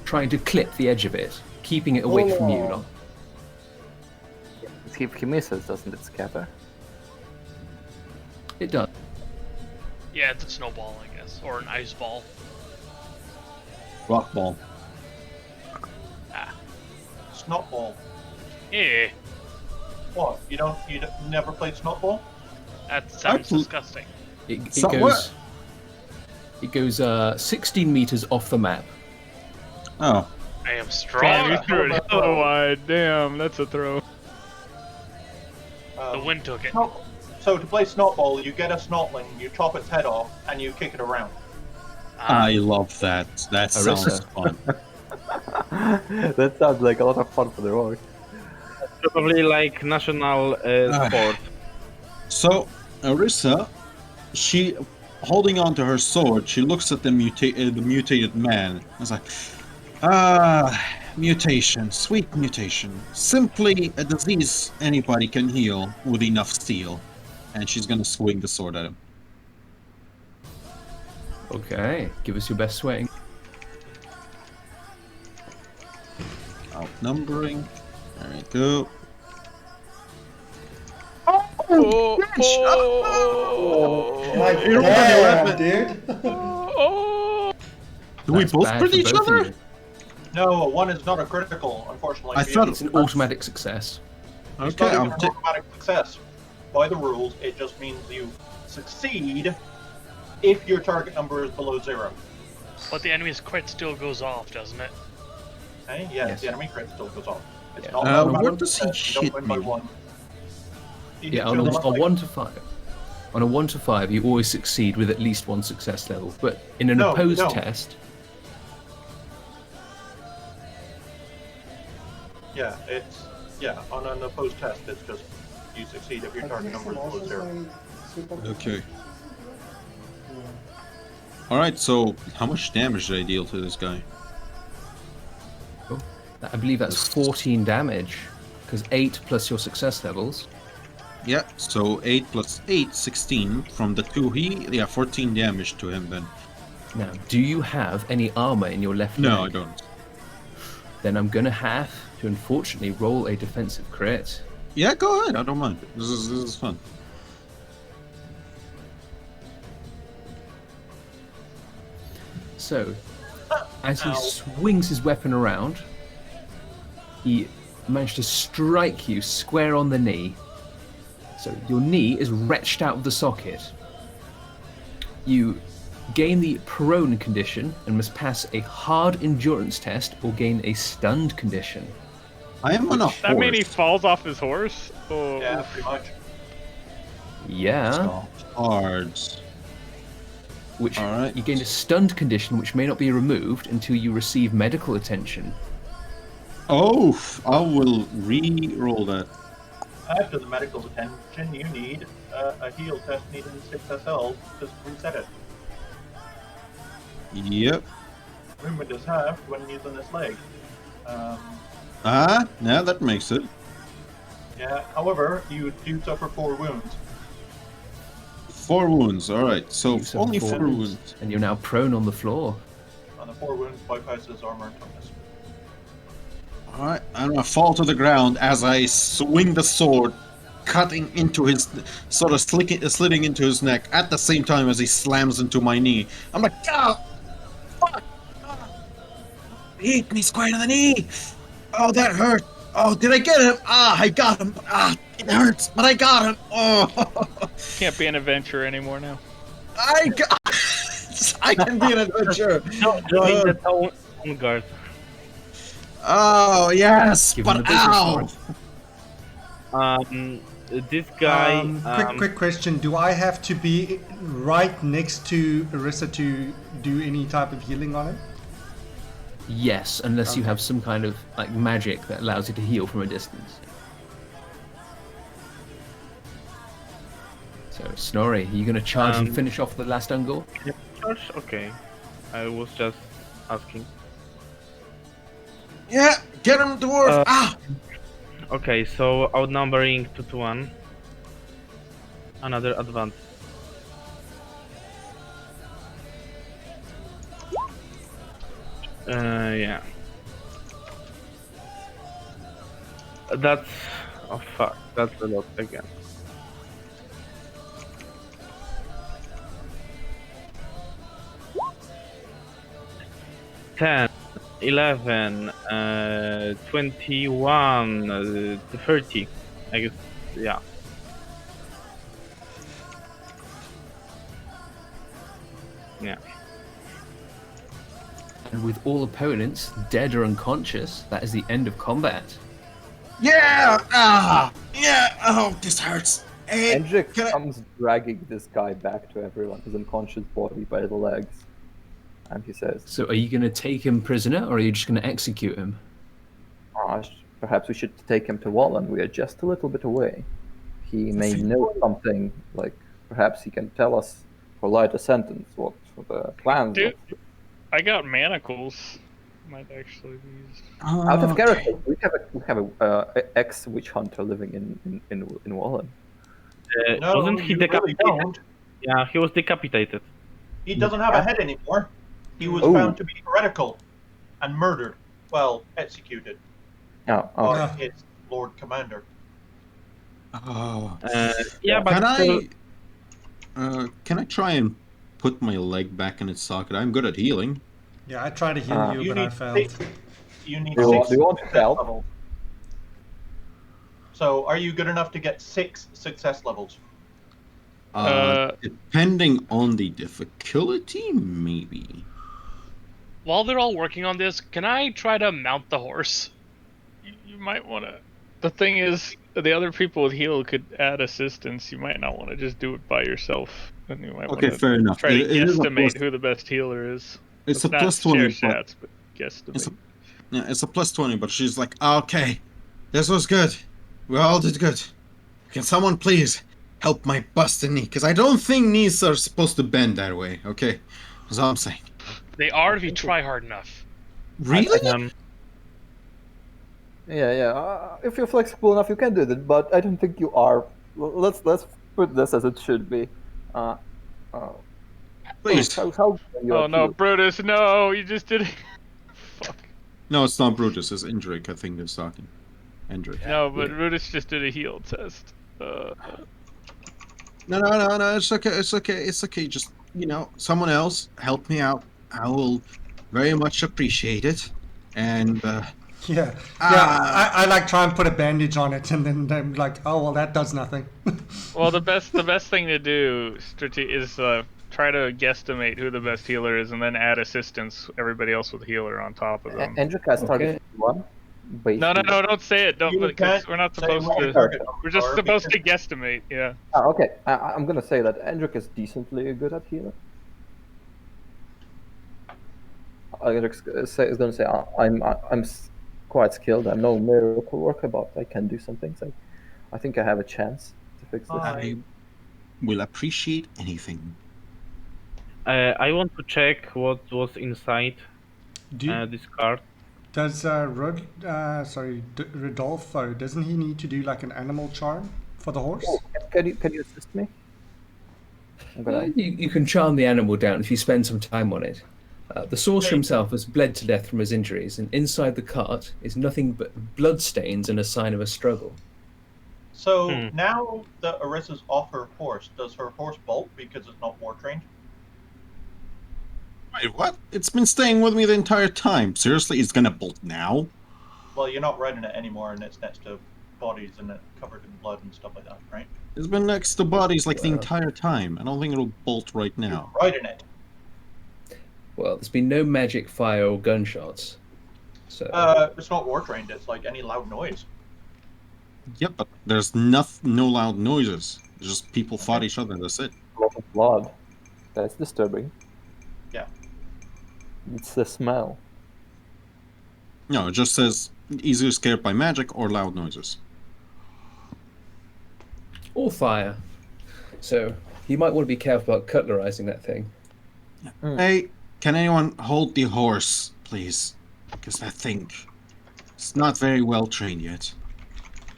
[SPEAKER 2] trying to clip the edge of it, keeping it away from you lot.
[SPEAKER 5] If he misses, doesn't it scatter?
[SPEAKER 2] It does.
[SPEAKER 6] Yeah, it's a snowball, I guess, or an ice ball.
[SPEAKER 4] Rock ball.
[SPEAKER 1] Snotball.
[SPEAKER 6] Yeah,
[SPEAKER 1] What? You never played snotball?
[SPEAKER 6] that sounds
[SPEAKER 4] Actually-
[SPEAKER 6] disgusting.
[SPEAKER 2] It
[SPEAKER 4] So
[SPEAKER 2] goes.
[SPEAKER 4] what?
[SPEAKER 2] It goes 16 meters off the map.
[SPEAKER 4] Oh.
[SPEAKER 6] I am
[SPEAKER 8] Damn,
[SPEAKER 6] strong.
[SPEAKER 8] you threw it hella wide. Damn, that's a throw.
[SPEAKER 6] The wind took it.
[SPEAKER 1] So to play snotball, you get a snotling, you chop its head off, and you kick it around.
[SPEAKER 4] I love that. That sounds
[SPEAKER 2] Arissa.
[SPEAKER 4] fun.
[SPEAKER 5] That sounds like a lot of fun for the orc.
[SPEAKER 7] Probably like national sport.
[SPEAKER 4] So, Arissa, she, holding onto her sword, she looks at the mutated man. I was like, mutation, sweet mutation. Simply a disease anybody can heal with enough steel. And she's gonna swing the sword at him.
[SPEAKER 2] Okay, give us your best swing.
[SPEAKER 4] Outnumbering. There we go.
[SPEAKER 3] My
[SPEAKER 4] You're
[SPEAKER 3] damn, dude.
[SPEAKER 4] Do we
[SPEAKER 2] That's
[SPEAKER 4] both
[SPEAKER 2] bad
[SPEAKER 4] crit
[SPEAKER 2] for
[SPEAKER 4] each
[SPEAKER 2] both of
[SPEAKER 4] other?
[SPEAKER 2] you.
[SPEAKER 1] No, 1 is not a critical, unfortunately.
[SPEAKER 4] I
[SPEAKER 1] for you.
[SPEAKER 4] thought
[SPEAKER 2] It's an automatic success.
[SPEAKER 1] It's
[SPEAKER 4] Okay,
[SPEAKER 1] not
[SPEAKER 4] I'm
[SPEAKER 1] even an automatic success. By the rules, it just means you succeed if your target number is below 0.
[SPEAKER 6] But the enemy's crit still goes off, doesn't it?
[SPEAKER 1] Okay? Yes,
[SPEAKER 2] Yes.
[SPEAKER 1] the enemy crit still goes off. It's
[SPEAKER 2] Yeah.
[SPEAKER 1] not
[SPEAKER 4] Where
[SPEAKER 1] automatic
[SPEAKER 4] does he
[SPEAKER 1] success, you don't
[SPEAKER 4] hit
[SPEAKER 1] win by
[SPEAKER 4] me?
[SPEAKER 1] 1. You
[SPEAKER 2] Yeah,
[SPEAKER 1] hit
[SPEAKER 2] on
[SPEAKER 1] two
[SPEAKER 2] a,
[SPEAKER 1] of them,
[SPEAKER 2] a
[SPEAKER 1] like-
[SPEAKER 2] 1 to 5. On a 1 to 5, you always succeed with at least 1 success level. But in an
[SPEAKER 1] No,
[SPEAKER 2] opposed
[SPEAKER 1] no.
[SPEAKER 2] test,
[SPEAKER 1] Yeah, on an opposed test, it's just you succeed if your target number is below 0.
[SPEAKER 4] Okay. Alright, so how much damage did I deal to this guy?
[SPEAKER 2] I believe that's 14 damage. Because 8 plus your success levels.
[SPEAKER 4] Yeah, so 8 plus 8, 16. From the 2 yeah, 14 damage to him then.
[SPEAKER 2] Now, do you have any armor in your left
[SPEAKER 4] No, I
[SPEAKER 2] leg?
[SPEAKER 4] don't.
[SPEAKER 2] Then I'm gonna have to unfortunately roll a defensive crit.
[SPEAKER 4] Yeah, go ahead, I don't mind. This is fun.
[SPEAKER 2] So, as he swings his weapon around, he managed to strike you square on the knee. So your knee is wrenched out of the socket. You gain the prone condition and must pass a hard endurance test or gain a stunned condition.
[SPEAKER 4] I am on a horse.
[SPEAKER 8] That mean he falls off his horse? Oh,
[SPEAKER 1] Yeah, pretty much.
[SPEAKER 2] Yeah,
[SPEAKER 4] So, hard.
[SPEAKER 2] which
[SPEAKER 4] alright.
[SPEAKER 2] you gain a stunned condition which may not be removed until you receive medical attention.
[SPEAKER 4] Oh, I will re-roll that.
[SPEAKER 1] After the medical attention, you need a heal test needing 6 SL to reset it.
[SPEAKER 4] Yep.
[SPEAKER 1] Movement is halved when using this leg.
[SPEAKER 4] Now that makes it.
[SPEAKER 1] Yeah, however, you do suffer 4 wounds.
[SPEAKER 4] 4 wounds, alright. So
[SPEAKER 2] You suffer
[SPEAKER 4] only
[SPEAKER 2] 4
[SPEAKER 4] 4
[SPEAKER 2] wounds.
[SPEAKER 4] wounds.
[SPEAKER 2] And you're now prone on the floor.
[SPEAKER 1] On the 4 wounds, bypasses armor and toughness.
[SPEAKER 4] Alright, I'm gonna fall to the ground as I swing the sword, cutting into his, sort of slitting into his neck at the same time as he slams into my knee. I'm like, ah! Fuck! Ah! He hit me square in the knee! Oh, that hurt! Oh, did I get him? Ah, I got him! Ah, it hurts, but I got him! Oh!
[SPEAKER 8] Can't be an adventurer anymore now.
[SPEAKER 4] I can be an adventurer!
[SPEAKER 7] Join the town guard.
[SPEAKER 4] Oh, yes!
[SPEAKER 2] Give him the
[SPEAKER 4] But
[SPEAKER 2] business
[SPEAKER 4] ow!
[SPEAKER 2] sword.
[SPEAKER 7] This guy.
[SPEAKER 3] Quick question. Do I have to be right next to Arissa to do any type of healing on him?
[SPEAKER 2] Yes, unless you have some kind of like magic that allows you to heal from a distance. So, Snorri, are you going to charge and finish off the last Ungor?
[SPEAKER 7] Charge? Okay. I was just asking.
[SPEAKER 4] Yeah, get him, dwarf! Ah!
[SPEAKER 7] Okay, so outnumbering 2 to 1. Another advantage. Yeah. That's... Oh fuck, that's a lot again. Ten, 11, 21, 30, I guess, yeah. Yeah.
[SPEAKER 2] And with all opponents dead or unconscious, that is the end of combat.
[SPEAKER 4] Yeah! Ah! Yeah! Oh, this hurts. Hey,
[SPEAKER 5] Hendrik
[SPEAKER 4] can I-
[SPEAKER 5] comes dragging this guy back to everyone, his unconscious body by the legs. And he says,
[SPEAKER 2] So, are you going to take him prisoner, or are you just going to execute him?
[SPEAKER 5] perhaps we should take him to Wallen. We are just a little bit away. He may know something, like perhaps he can tell us for lighter sentence what the plans
[SPEAKER 8] Dude.
[SPEAKER 5] are.
[SPEAKER 8] I got manacles. Might actually be used.
[SPEAKER 5] Out of character, we have a ex-witch hunter living in Wallen.
[SPEAKER 1] No,
[SPEAKER 7] Wasn't he
[SPEAKER 1] you really
[SPEAKER 7] decapitated?
[SPEAKER 1] don't.
[SPEAKER 7] Yeah, he was decapitated.
[SPEAKER 1] He doesn't have a head anymore. He was
[SPEAKER 5] Oh.
[SPEAKER 1] found to be heretical and murdered. Well, executed
[SPEAKER 5] Oh,
[SPEAKER 1] by
[SPEAKER 5] okay.
[SPEAKER 1] his Lord Commander.
[SPEAKER 4] Oh.
[SPEAKER 7] Yeah, but
[SPEAKER 4] Can I try and put my leg back in its socket? I'm good at healing.
[SPEAKER 3] Yeah, I tried to heal you,
[SPEAKER 1] You
[SPEAKER 3] but I
[SPEAKER 1] need
[SPEAKER 3] failed.
[SPEAKER 1] 6. You need
[SPEAKER 5] Do you want-
[SPEAKER 1] 6
[SPEAKER 5] do you want to
[SPEAKER 1] success
[SPEAKER 5] help?
[SPEAKER 1] levels. So, are you good enough to get 6 success levels?
[SPEAKER 4] Depending on the difficulty, maybe.
[SPEAKER 6] While they're all working on this, can I try to mount the horse?
[SPEAKER 8] You might want to. The thing is, the other people with heal could add assistance. You might not want to just do it by yourself. And you might
[SPEAKER 4] Okay,
[SPEAKER 8] want
[SPEAKER 4] fair enough.
[SPEAKER 8] try to
[SPEAKER 4] It is a
[SPEAKER 8] guesstimate
[SPEAKER 4] plus-
[SPEAKER 8] who the best healer is.
[SPEAKER 4] It's a
[SPEAKER 8] not
[SPEAKER 4] plus
[SPEAKER 8] share
[SPEAKER 4] 20, but
[SPEAKER 8] stats, but guesstimate.
[SPEAKER 4] it's a plus 20, but she's like, okay, this was good. We all did good. Can someone please help my busted knee? Because I don't think knees are supposed to bend that way, okay? That's all I'm saying.
[SPEAKER 6] They are if you try hard enough.
[SPEAKER 4] Really?
[SPEAKER 5] Yeah. If you're flexible enough, you can do that. But I don't think you are. Let's put this as it should be.
[SPEAKER 4] Please.
[SPEAKER 5] How
[SPEAKER 8] Oh no, Brutus! No, you just did it. Fuck.
[SPEAKER 4] No, it's not Brutus. It's Indrik, I think, that's talking. Indrik.
[SPEAKER 8] No, but Brutus just did a heal test.
[SPEAKER 4] No, it's okay. Just, someone else help me out. I will very much appreciate it. And,
[SPEAKER 3] Yeah, I like try and put a bandage on it, and then I'm like, oh well, that does nothing.
[SPEAKER 8] Well, the best thing to do is try to guesstimate who the best healer is, and then add assistance, everybody else with healer on top of them.
[SPEAKER 5] Hendrik has target 1.
[SPEAKER 8] No, don't say it. Don't,
[SPEAKER 1] You
[SPEAKER 8] because
[SPEAKER 1] can't
[SPEAKER 8] we're not
[SPEAKER 1] say
[SPEAKER 8] supposed
[SPEAKER 1] what your
[SPEAKER 8] to.
[SPEAKER 1] target
[SPEAKER 8] We're just
[SPEAKER 1] are
[SPEAKER 8] supposed to
[SPEAKER 1] because-
[SPEAKER 8] guesstimate. Yeah.
[SPEAKER 5] Okay, I'm gonna say that Hendrik is decently good at healing. Hendrik is gonna say I'm quite skilled. I'm no miracle worker, but I can do some things. I think I have a chance to fix this.
[SPEAKER 4] I will appreciate anything.
[SPEAKER 7] I want to check what was inside
[SPEAKER 3] Do
[SPEAKER 7] this card.
[SPEAKER 3] does Rodolfo, doesn't he need to do like an animal charm for the horse?
[SPEAKER 5] Oh, can you assist me? I'm gonna...
[SPEAKER 2] You can charm the animal down if you spend some time on it. The sorcerer himself has bled to death from his injuries, and inside the cart is nothing but bloodstains and a sign of a struggle.
[SPEAKER 1] So now that Arissa's off her horse, does her horse bolt because it's not war trained?
[SPEAKER 4] Wait, what? It's been staying with me the entire time. Seriously, it's gonna bolt now?
[SPEAKER 1] Well, you're not riding it anymore, and it's next to bodies and it's covered in blood and stuff like that, right?
[SPEAKER 4] It's been next to bodies like the entire time. I don't think it'll bolt right now.
[SPEAKER 1] You're riding it.
[SPEAKER 2] Well, there's been no magic, fire, or gunshots. So
[SPEAKER 1] It's not war trained. It's like any loud noise.
[SPEAKER 4] Yep, but there's no loud noises. Just people fought each other, that's it.
[SPEAKER 5] A lot of blood. That's disturbing.
[SPEAKER 1] Yeah.
[SPEAKER 5] It's the smell.
[SPEAKER 4] No, it just says easier scared by magic or loud noises.
[SPEAKER 2] or fire. So you might want to be careful about cutlerizing that thing.
[SPEAKER 4] Hey, can anyone hold the horse, please? Because that thing, it's not very well trained yet.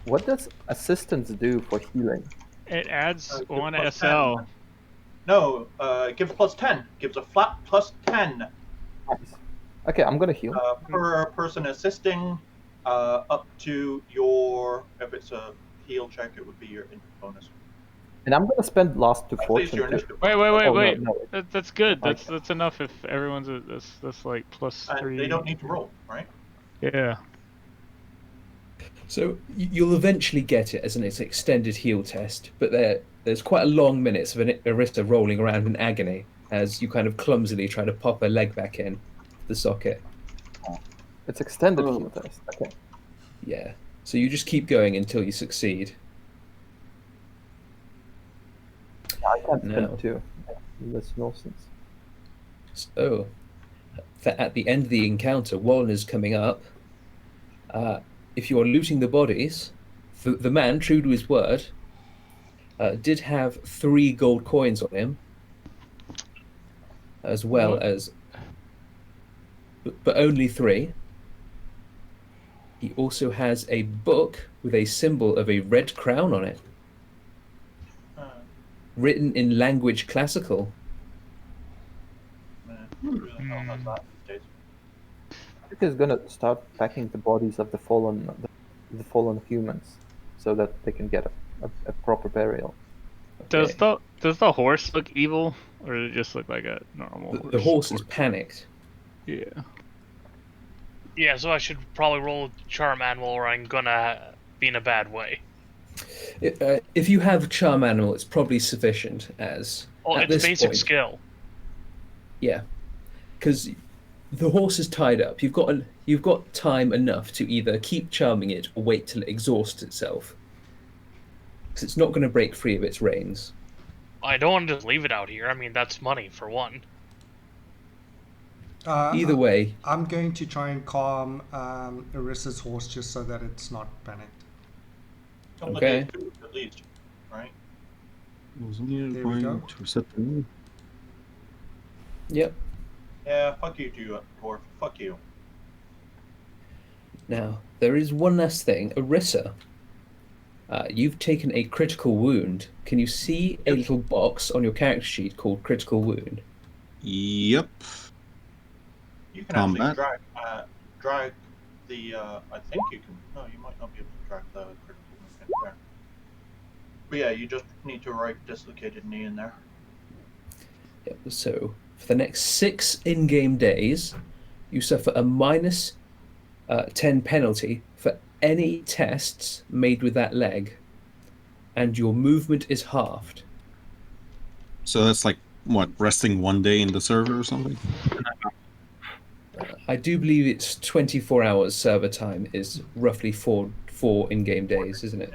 [SPEAKER 5] What does assistance do for healing?
[SPEAKER 8] It adds
[SPEAKER 1] Gives
[SPEAKER 8] one
[SPEAKER 1] plus
[SPEAKER 8] SL.
[SPEAKER 1] 10. No, it gives plus 10. Gives a flat plus 10
[SPEAKER 5] Nice. Okay, I'm gonna heal.
[SPEAKER 1] per person assisting, up to your, if it's a heal check, it would be your bonus.
[SPEAKER 5] And I'm gonna spend last to
[SPEAKER 1] Actually, it's
[SPEAKER 5] fortune.
[SPEAKER 1] your
[SPEAKER 5] too.
[SPEAKER 1] initiative.
[SPEAKER 8] Wait.
[SPEAKER 5] Oh,
[SPEAKER 8] Wait.
[SPEAKER 5] no.
[SPEAKER 8] That's good.
[SPEAKER 5] Okay.
[SPEAKER 8] That's enough if everyone's that's like plus
[SPEAKER 1] And
[SPEAKER 8] 3.
[SPEAKER 1] they don't need to roll, right?
[SPEAKER 8] Yeah.
[SPEAKER 2] So you'll eventually get it as an extended heal test, but there's quite a long minutes of an Arista rolling around in agony as you kind of clumsily try to pop her leg back in the socket.
[SPEAKER 5] It's extended heal test. Okay.
[SPEAKER 2] Yeah. So you just keep going until you succeed.
[SPEAKER 5] I can't
[SPEAKER 2] No.
[SPEAKER 5] spend 2. That's nonsense.
[SPEAKER 2] So at the end of the encounter, Wallen is coming up. If you are looting the bodies, the man, true to his word, did have 3 gold coins on him, as well as, but only 3. He also has a book with a symbol of a red crown on it, written in language classical.
[SPEAKER 1] Who the hell has that these days?
[SPEAKER 5] He's gonna start packing the bodies of the fallen humans, so that they can get a proper burial.
[SPEAKER 8] Does the horse look evil, or does it just look like a normal horse?
[SPEAKER 2] The horse is panicked.
[SPEAKER 8] Yeah.
[SPEAKER 6] Yeah, so I should probably roll Charm Animal or I'm gonna be in a bad way.
[SPEAKER 2] If you have Charm Animal, it's probably sufficient as.
[SPEAKER 6] Oh,
[SPEAKER 2] at
[SPEAKER 6] it's
[SPEAKER 2] this
[SPEAKER 6] basic
[SPEAKER 2] point-
[SPEAKER 6] skill.
[SPEAKER 2] Yeah, because the horse is tied up. You've got time enough to either keep charming it or wait till it exhausts itself, because it's not going to break free of its reins.
[SPEAKER 6] I don't want to just leave it out here. I mean, that's money for one.
[SPEAKER 2] Either way,
[SPEAKER 3] I'm going to try and calm Arissa's horse just so that it's not panicked.
[SPEAKER 1] Couple
[SPEAKER 2] Okay.
[SPEAKER 1] of days food, at least, right?
[SPEAKER 4] Was only
[SPEAKER 3] There we
[SPEAKER 4] going
[SPEAKER 3] go.
[SPEAKER 4] to set the mood.
[SPEAKER 2] yep.
[SPEAKER 1] Yeah, fuck you, dwarf. Fuck you.
[SPEAKER 2] Now there is one last thing, Arissa. You've taken a critical wound. Can you see a little box on your character sheet called critical wound?
[SPEAKER 4] Yep.
[SPEAKER 1] You can
[SPEAKER 4] Combat.
[SPEAKER 1] actually drag the. I think you can. No, you might not be able to drag the critical movement there. But yeah, you just need to write dislocated knee in there.
[SPEAKER 2] Yep. So for the next 6 in-game days, you suffer a minus 10 penalty for any tests made with that leg, and your movement is halved.
[SPEAKER 4] So that's like, what, resting 1 day in the server or something?
[SPEAKER 2] I do believe it's 24 hours server time is roughly four in-game days, isn't it?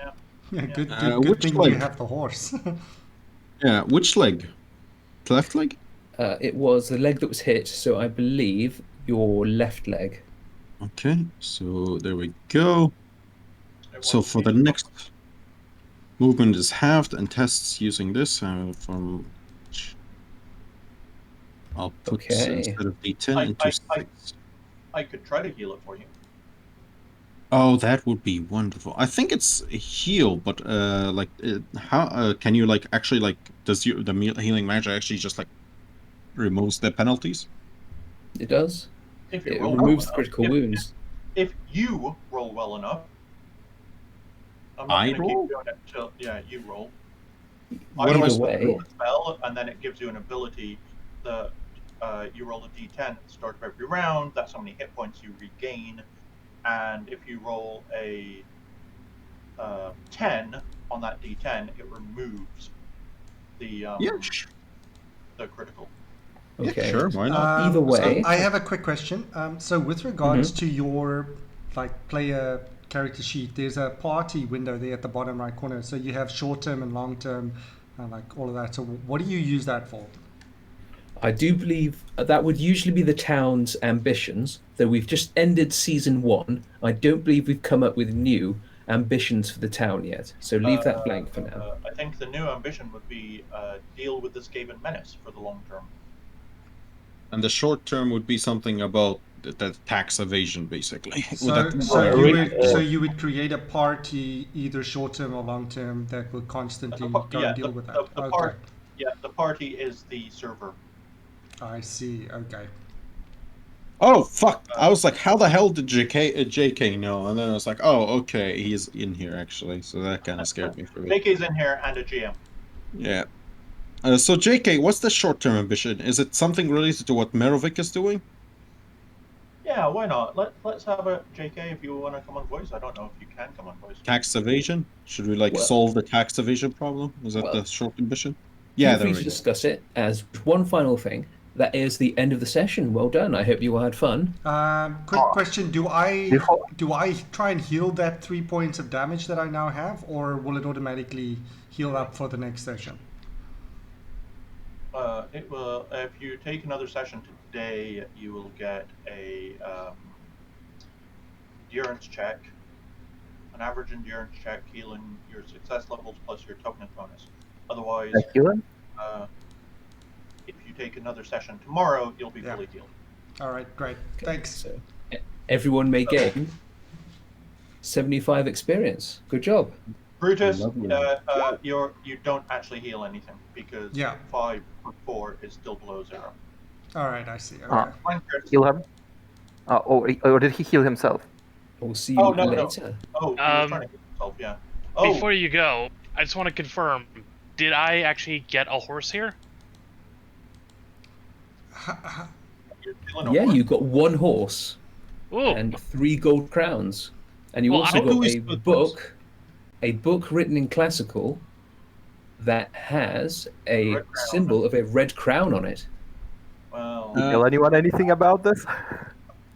[SPEAKER 3] Yeah, good
[SPEAKER 4] which
[SPEAKER 3] thing
[SPEAKER 4] leg?
[SPEAKER 3] you have the horse.
[SPEAKER 4] Yeah, which leg? The left leg?
[SPEAKER 2] It was the leg that was hit, so I believe your left leg.
[SPEAKER 4] Okay, so there we go.
[SPEAKER 1] It
[SPEAKER 4] So
[SPEAKER 1] works
[SPEAKER 4] for the
[SPEAKER 1] easy.
[SPEAKER 4] next movement is halved and tests using this from. I'll put
[SPEAKER 2] Okay.
[SPEAKER 4] instead of D10 into 6.
[SPEAKER 1] I could try to heal it for you.
[SPEAKER 4] Oh, that would be wonderful. I think it's a heal, but how can you like actually like does healing magic actually just like removes the penalties?
[SPEAKER 2] It does.
[SPEAKER 1] If you
[SPEAKER 2] It
[SPEAKER 1] roll
[SPEAKER 2] removes
[SPEAKER 1] well
[SPEAKER 2] critical
[SPEAKER 1] enough.
[SPEAKER 2] wounds.
[SPEAKER 1] If you roll well enough. I'm not
[SPEAKER 4] I
[SPEAKER 1] going to
[SPEAKER 4] roll?
[SPEAKER 1] keep doing it until you roll.
[SPEAKER 4] What am I
[SPEAKER 2] Either
[SPEAKER 4] supposed to
[SPEAKER 2] way,
[SPEAKER 4] roll?
[SPEAKER 1] The spell, and then it gives you an ability that you roll a d10 at the start of every round. That's how many hit points you regain. And if you roll a 10 on that d10, it removes the the critical.
[SPEAKER 2] okay.
[SPEAKER 4] Yeah, sure, why not?
[SPEAKER 2] Either way-
[SPEAKER 3] so I have a quick question. So with regards to your player character sheet, there's a party window there at the bottom right corner. So you have short term and long term, all of that. So what do you use that for?
[SPEAKER 2] I do believe that would usually be the town's ambitions, though we've just ended season 1. I don't believe we've come up with new ambitions for the town yet, so leave that blank for now.
[SPEAKER 1] I think the new ambition would be deal with the Skaven menace for the long term.
[SPEAKER 4] And the short term would be something about the tax evasion, basically.
[SPEAKER 3] So you would create a party, either short term or long term, that will constantly go and deal with that.
[SPEAKER 1] The party is the server.
[SPEAKER 3] I see. Okay.
[SPEAKER 4] Oh fuck! I was like, how the hell did JK know? And then I was like, oh, okay, he's in here actually. So that kind of scared me for a bit.
[SPEAKER 1] JK's in here and a GM.
[SPEAKER 4] Yeah. So JK, what's the short-term ambition? Is it something related to what Merovic is doing?
[SPEAKER 1] Yeah, why not? Let's have a JK if you want to come on voice. I don't know if you can come on voice.
[SPEAKER 4] Tax evasion? Should we solve the tax evasion problem? Is that the short ambition?
[SPEAKER 2] Yeah, feel free to discuss it. As one final thing, that is the end of the session. Well done. I hope you all had fun.
[SPEAKER 3] Quick question: Do I try and heal that 3 points of damage that I now have, or will it automatically heal up for the next session?
[SPEAKER 1] It will. If you take another session today, you will get a endurance check, an average endurance check, healing your success levels plus your toughness bonus. Otherwise, if you take another session tomorrow, you'll be fully healed.
[SPEAKER 3] All right, great. Thanks.
[SPEAKER 2] So, everyone may gain 75 experience. Good job.
[SPEAKER 1] Brutus, you don't actually heal anything because 5 or 4 is still below 0.
[SPEAKER 3] All right, I see. Okay.
[SPEAKER 5] Heal him? Or did he heal himself?
[SPEAKER 2] We'll see you later.
[SPEAKER 1] No. Oh, he was trying to heal himself, yeah. Oh.
[SPEAKER 6] Before you go, I just want to confirm, did I actually get a horse here?
[SPEAKER 2] Yeah, you got 1 horse.
[SPEAKER 6] Ooh.
[SPEAKER 2] And 3 gold crowns. And you also got a book written in classical that has a symbol of a red crown on it.
[SPEAKER 1] Well,
[SPEAKER 5] tell anyone anything about this?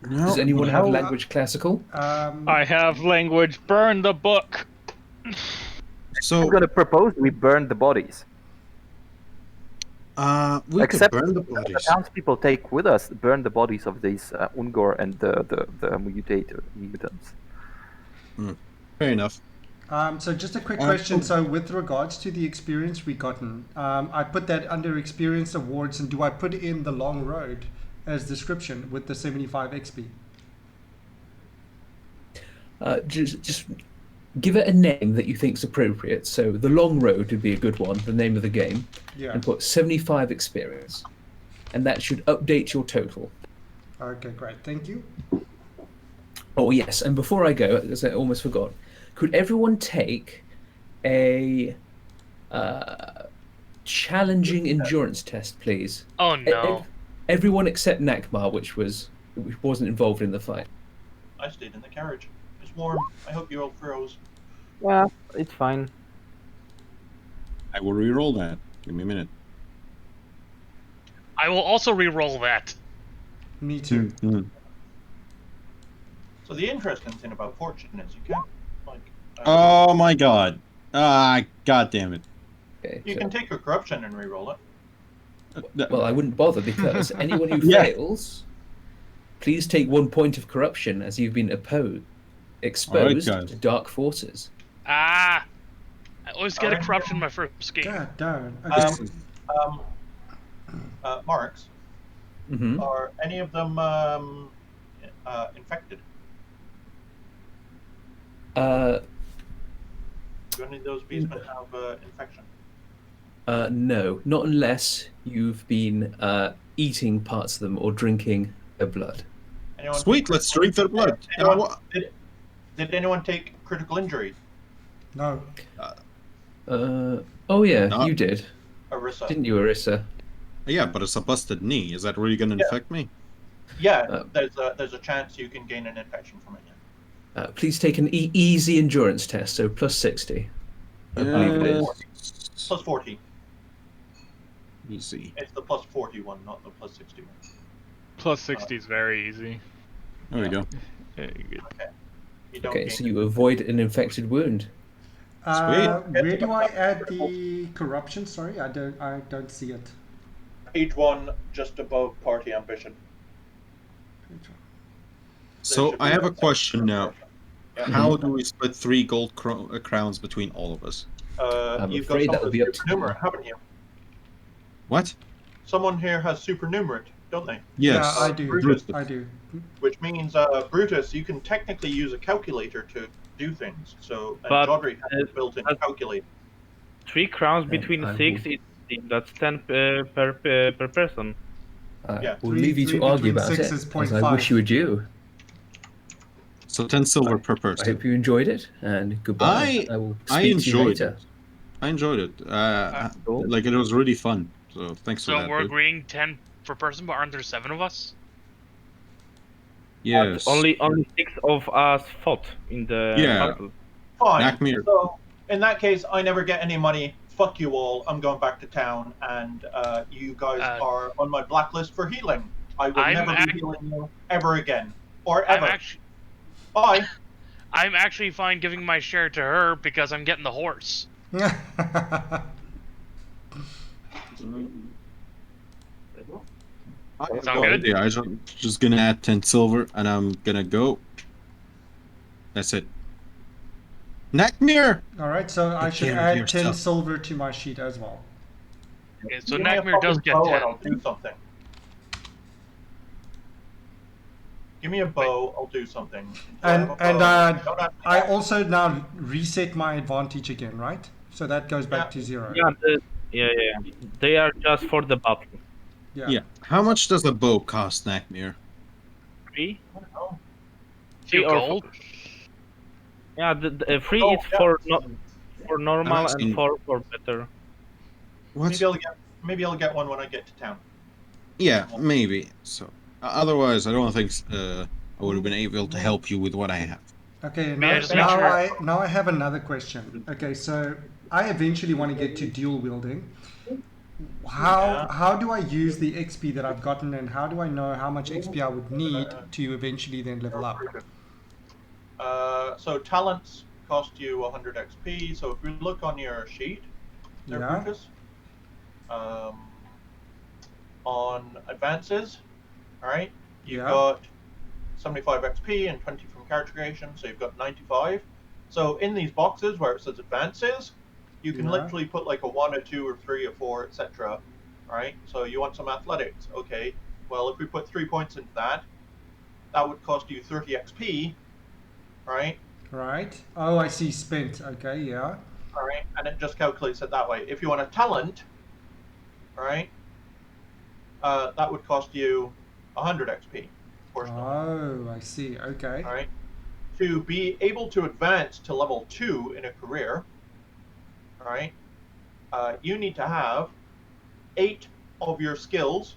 [SPEAKER 2] No, does anyone have language classical?
[SPEAKER 8] I have language. Burn the book.
[SPEAKER 4] So
[SPEAKER 5] I'm gonna propose we burn the bodies.
[SPEAKER 4] We could burn the bodies.
[SPEAKER 5] The townspeople take with us, burn the bodies of these Ungor and the mutants.
[SPEAKER 4] Fair enough.
[SPEAKER 3] So just a quick question. So with regards to the experience we gotten, I put that under experience awards, and do I put in the long road as description with the 75 XP?
[SPEAKER 2] Just give it a name that you think is appropriate. So the long road would be a good one, the name of the game, and put 75 experience, and that should update your total.
[SPEAKER 3] Okay, great. Thank you.
[SPEAKER 2] Oh yes, and before I go, as I almost forgot, could everyone take a challenging endurance test, please?
[SPEAKER 6] Oh no!
[SPEAKER 2] Everyone except Nakmar, which wasn't involved in the fight.
[SPEAKER 1] I stayed in the carriage. It's warm. I hope you all froze.
[SPEAKER 5] Yeah, it's fine.
[SPEAKER 4] I will re-roll that. Give me a minute.
[SPEAKER 6] I will also re-roll that.
[SPEAKER 3] Me too.
[SPEAKER 1] So the interesting thing about fortune is you can't
[SPEAKER 4] oh my god! God damn it!
[SPEAKER 2] Okay,
[SPEAKER 1] you can take a corruption and re-roll it.
[SPEAKER 2] Well, I wouldn't bother because anyone who fails Please take 1 point of corruption as you've been exposed
[SPEAKER 4] guys.
[SPEAKER 2] to dark forces.
[SPEAKER 6] Ah! I always get a
[SPEAKER 1] Alright.
[SPEAKER 6] corruption in my first game.
[SPEAKER 3] God darn. Okay.
[SPEAKER 1] Marks,
[SPEAKER 2] Hmm.
[SPEAKER 1] are any of them infected? Do any of those beastmen have infection?
[SPEAKER 2] No, not unless you've been eating parts of them or drinking their blood.
[SPEAKER 1] Anyone
[SPEAKER 4] Sweet,
[SPEAKER 1] take
[SPEAKER 4] let's drink their blood.
[SPEAKER 1] Anyone, did anyone take critical injury?
[SPEAKER 3] No.
[SPEAKER 2] Oh yeah,
[SPEAKER 4] No.
[SPEAKER 2] you did,
[SPEAKER 1] Arissa?
[SPEAKER 2] didn't you, Arissa?
[SPEAKER 4] Yeah, but it's a busted knee. Is that really gonna infect me?
[SPEAKER 1] Yeah, there's a chance you can gain an infection from it. Yeah.
[SPEAKER 2] Please take an easy endurance test, so plus 60. I believe it is.
[SPEAKER 1] Plus 40.
[SPEAKER 4] Easy.
[SPEAKER 1] It's the plus 40 one, not the plus 60 one.
[SPEAKER 8] Plus 60 is very easy.
[SPEAKER 4] There we go.
[SPEAKER 8] Yeah, you're good.
[SPEAKER 1] Okay. You don't
[SPEAKER 2] Okay,
[SPEAKER 1] gain
[SPEAKER 2] so you avoid an infected wound.
[SPEAKER 3] Where do I add the corruption? Sorry, I don't see it.
[SPEAKER 1] page 1, just above party ambition.
[SPEAKER 4] So I have a question now.
[SPEAKER 1] Yeah.
[SPEAKER 4] How do we split 3 gold crowns between all of us?
[SPEAKER 2] I'm
[SPEAKER 1] You've got
[SPEAKER 2] afraid that
[SPEAKER 1] someone
[SPEAKER 2] would be up to
[SPEAKER 1] supernumerate, haven't you?
[SPEAKER 4] What?
[SPEAKER 1] Someone here has supernumerate, don't they?
[SPEAKER 4] Yes.
[SPEAKER 3] Yeah, I do.
[SPEAKER 1] Brutus.
[SPEAKER 3] I do.
[SPEAKER 1] Which means, Brutus, you can technically use a calculator to do things. So, and
[SPEAKER 7] But,
[SPEAKER 1] Jodri has a built-in
[SPEAKER 7] but-
[SPEAKER 1] calculator.
[SPEAKER 7] 3 crowns
[SPEAKER 2] Yeah,
[SPEAKER 7] between
[SPEAKER 2] I
[SPEAKER 7] 6, that's 10 per person.
[SPEAKER 1] Yeah.
[SPEAKER 2] We'll
[SPEAKER 3] Three-
[SPEAKER 2] leave you
[SPEAKER 3] three
[SPEAKER 2] to argue
[SPEAKER 3] between
[SPEAKER 2] about
[SPEAKER 3] six
[SPEAKER 2] it,
[SPEAKER 3] is
[SPEAKER 2] as
[SPEAKER 3] 0.5.
[SPEAKER 2] I wish you would do.
[SPEAKER 4] So 10 silver per
[SPEAKER 2] I
[SPEAKER 4] person.
[SPEAKER 2] hope you enjoyed it, and goodbye. I will
[SPEAKER 4] I
[SPEAKER 2] speak to you
[SPEAKER 4] enjoyed
[SPEAKER 2] later.
[SPEAKER 4] it. I enjoyed it.
[SPEAKER 5] Cool.
[SPEAKER 4] Like, it was really fun. So thanks for
[SPEAKER 6] So
[SPEAKER 4] that.
[SPEAKER 6] we're
[SPEAKER 4] dude.
[SPEAKER 6] agreeing 10 per person, but aren't there 7 of us?
[SPEAKER 4] Yes.
[SPEAKER 7] Only 6 of us fought in the
[SPEAKER 4] Yeah.
[SPEAKER 7] battle.
[SPEAKER 1] Fine.
[SPEAKER 4] Nakmir.
[SPEAKER 1] So, in that case, I never get any money. Fuck you all. I'm going back to town, and you guys are on my blacklist for healing. I will never be healing you ever again. Or ever. Bye.
[SPEAKER 6] I'm actually fine giving my share to her because I'm getting the horse. Sound good?
[SPEAKER 4] Yeah, I'm just gonna add 10 silver, and I'm gonna go. That's it. Nakmir!
[SPEAKER 3] All right, so I
[SPEAKER 4] Take
[SPEAKER 3] should
[SPEAKER 4] care of
[SPEAKER 3] add 10
[SPEAKER 4] yourself.
[SPEAKER 3] silver to my sheet as well.
[SPEAKER 6] Okay, so
[SPEAKER 1] Give me a
[SPEAKER 6] Nakmir does
[SPEAKER 1] fucking
[SPEAKER 6] get
[SPEAKER 1] bow
[SPEAKER 6] 10.
[SPEAKER 1] and I'll do something. Give me a bow, I'll do something.
[SPEAKER 3] And
[SPEAKER 1] Until I have a bow. Don't have to-
[SPEAKER 3] I also now reset my advantage again, right? So that goes back to 0.
[SPEAKER 7] Yeah, They are just for the battle.
[SPEAKER 4] Yeah. How much does a bow cost, Nakmir?
[SPEAKER 7] 3?
[SPEAKER 1] Oh,
[SPEAKER 6] Few
[SPEAKER 7] 3 or
[SPEAKER 6] gold.
[SPEAKER 7] 4. Yeah, the 3
[SPEAKER 1] Oh,
[SPEAKER 7] is
[SPEAKER 1] yeah.
[SPEAKER 7] for normal
[SPEAKER 4] I'm
[SPEAKER 7] and
[SPEAKER 4] asking-
[SPEAKER 7] 4 for better.
[SPEAKER 4] What?
[SPEAKER 1] maybe I'll get one when I get to town.
[SPEAKER 4] Yeah, maybe. So, otherwise, I don't think I would have been able to help you with what I have.
[SPEAKER 3] Okay,
[SPEAKER 6] May I just
[SPEAKER 3] now,
[SPEAKER 6] make sure-
[SPEAKER 3] now I have another question. Okay, so I eventually want to get to dual wielding. How do I use the XP that I've gotten, and how do I know how much XP I would need to eventually then level up?
[SPEAKER 1] So talents cost you 100 XP. So if you look on your sheet, there,
[SPEAKER 3] Yeah.
[SPEAKER 1] Brutus, on advances, all right, you've
[SPEAKER 3] Yeah.
[SPEAKER 1] got 75 XP and 20 from character creation, so you've got 95. So in these boxes where it says advances, you can
[SPEAKER 3] Yeah.
[SPEAKER 1] literally put like a 1, a 2, or 3, or 4, etc. Right? So you want some athletics. Okay. Well, if we put 3 points into that, that would cost you 30 XP, right?
[SPEAKER 3] Right. Oh, I see. Spent. Okay, yeah.
[SPEAKER 1] All right, and it just calculates it that way. If you want a talent, all right, that would cost you 100 XP.
[SPEAKER 3] Oh, I see. Okay.
[SPEAKER 1] All right. To be able to advance to level 2 in a career, all right, you need to have 8 of your skills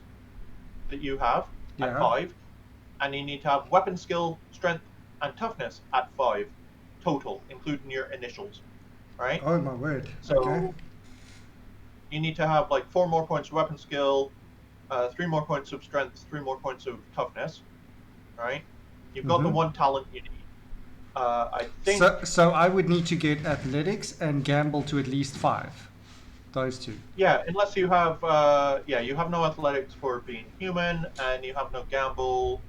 [SPEAKER 1] that you have at
[SPEAKER 3] Yeah.
[SPEAKER 1] 5, and you need to have weapon skill, strength, and toughness at 5 total, including your initials. Right?
[SPEAKER 3] Oh my word.
[SPEAKER 1] So
[SPEAKER 3] Okay.
[SPEAKER 1] you need to have like 4 more points of weapon skill, 3 more points of strength, 3 more points of toughness. Right? You've got the
[SPEAKER 3] Mhm.
[SPEAKER 1] 1 talent you need. I think.
[SPEAKER 3] So I would need to get athletics and gamble to at least 5. Those two.
[SPEAKER 1] Yeah, unless you have, you have no athletics for being human, and you have no gamble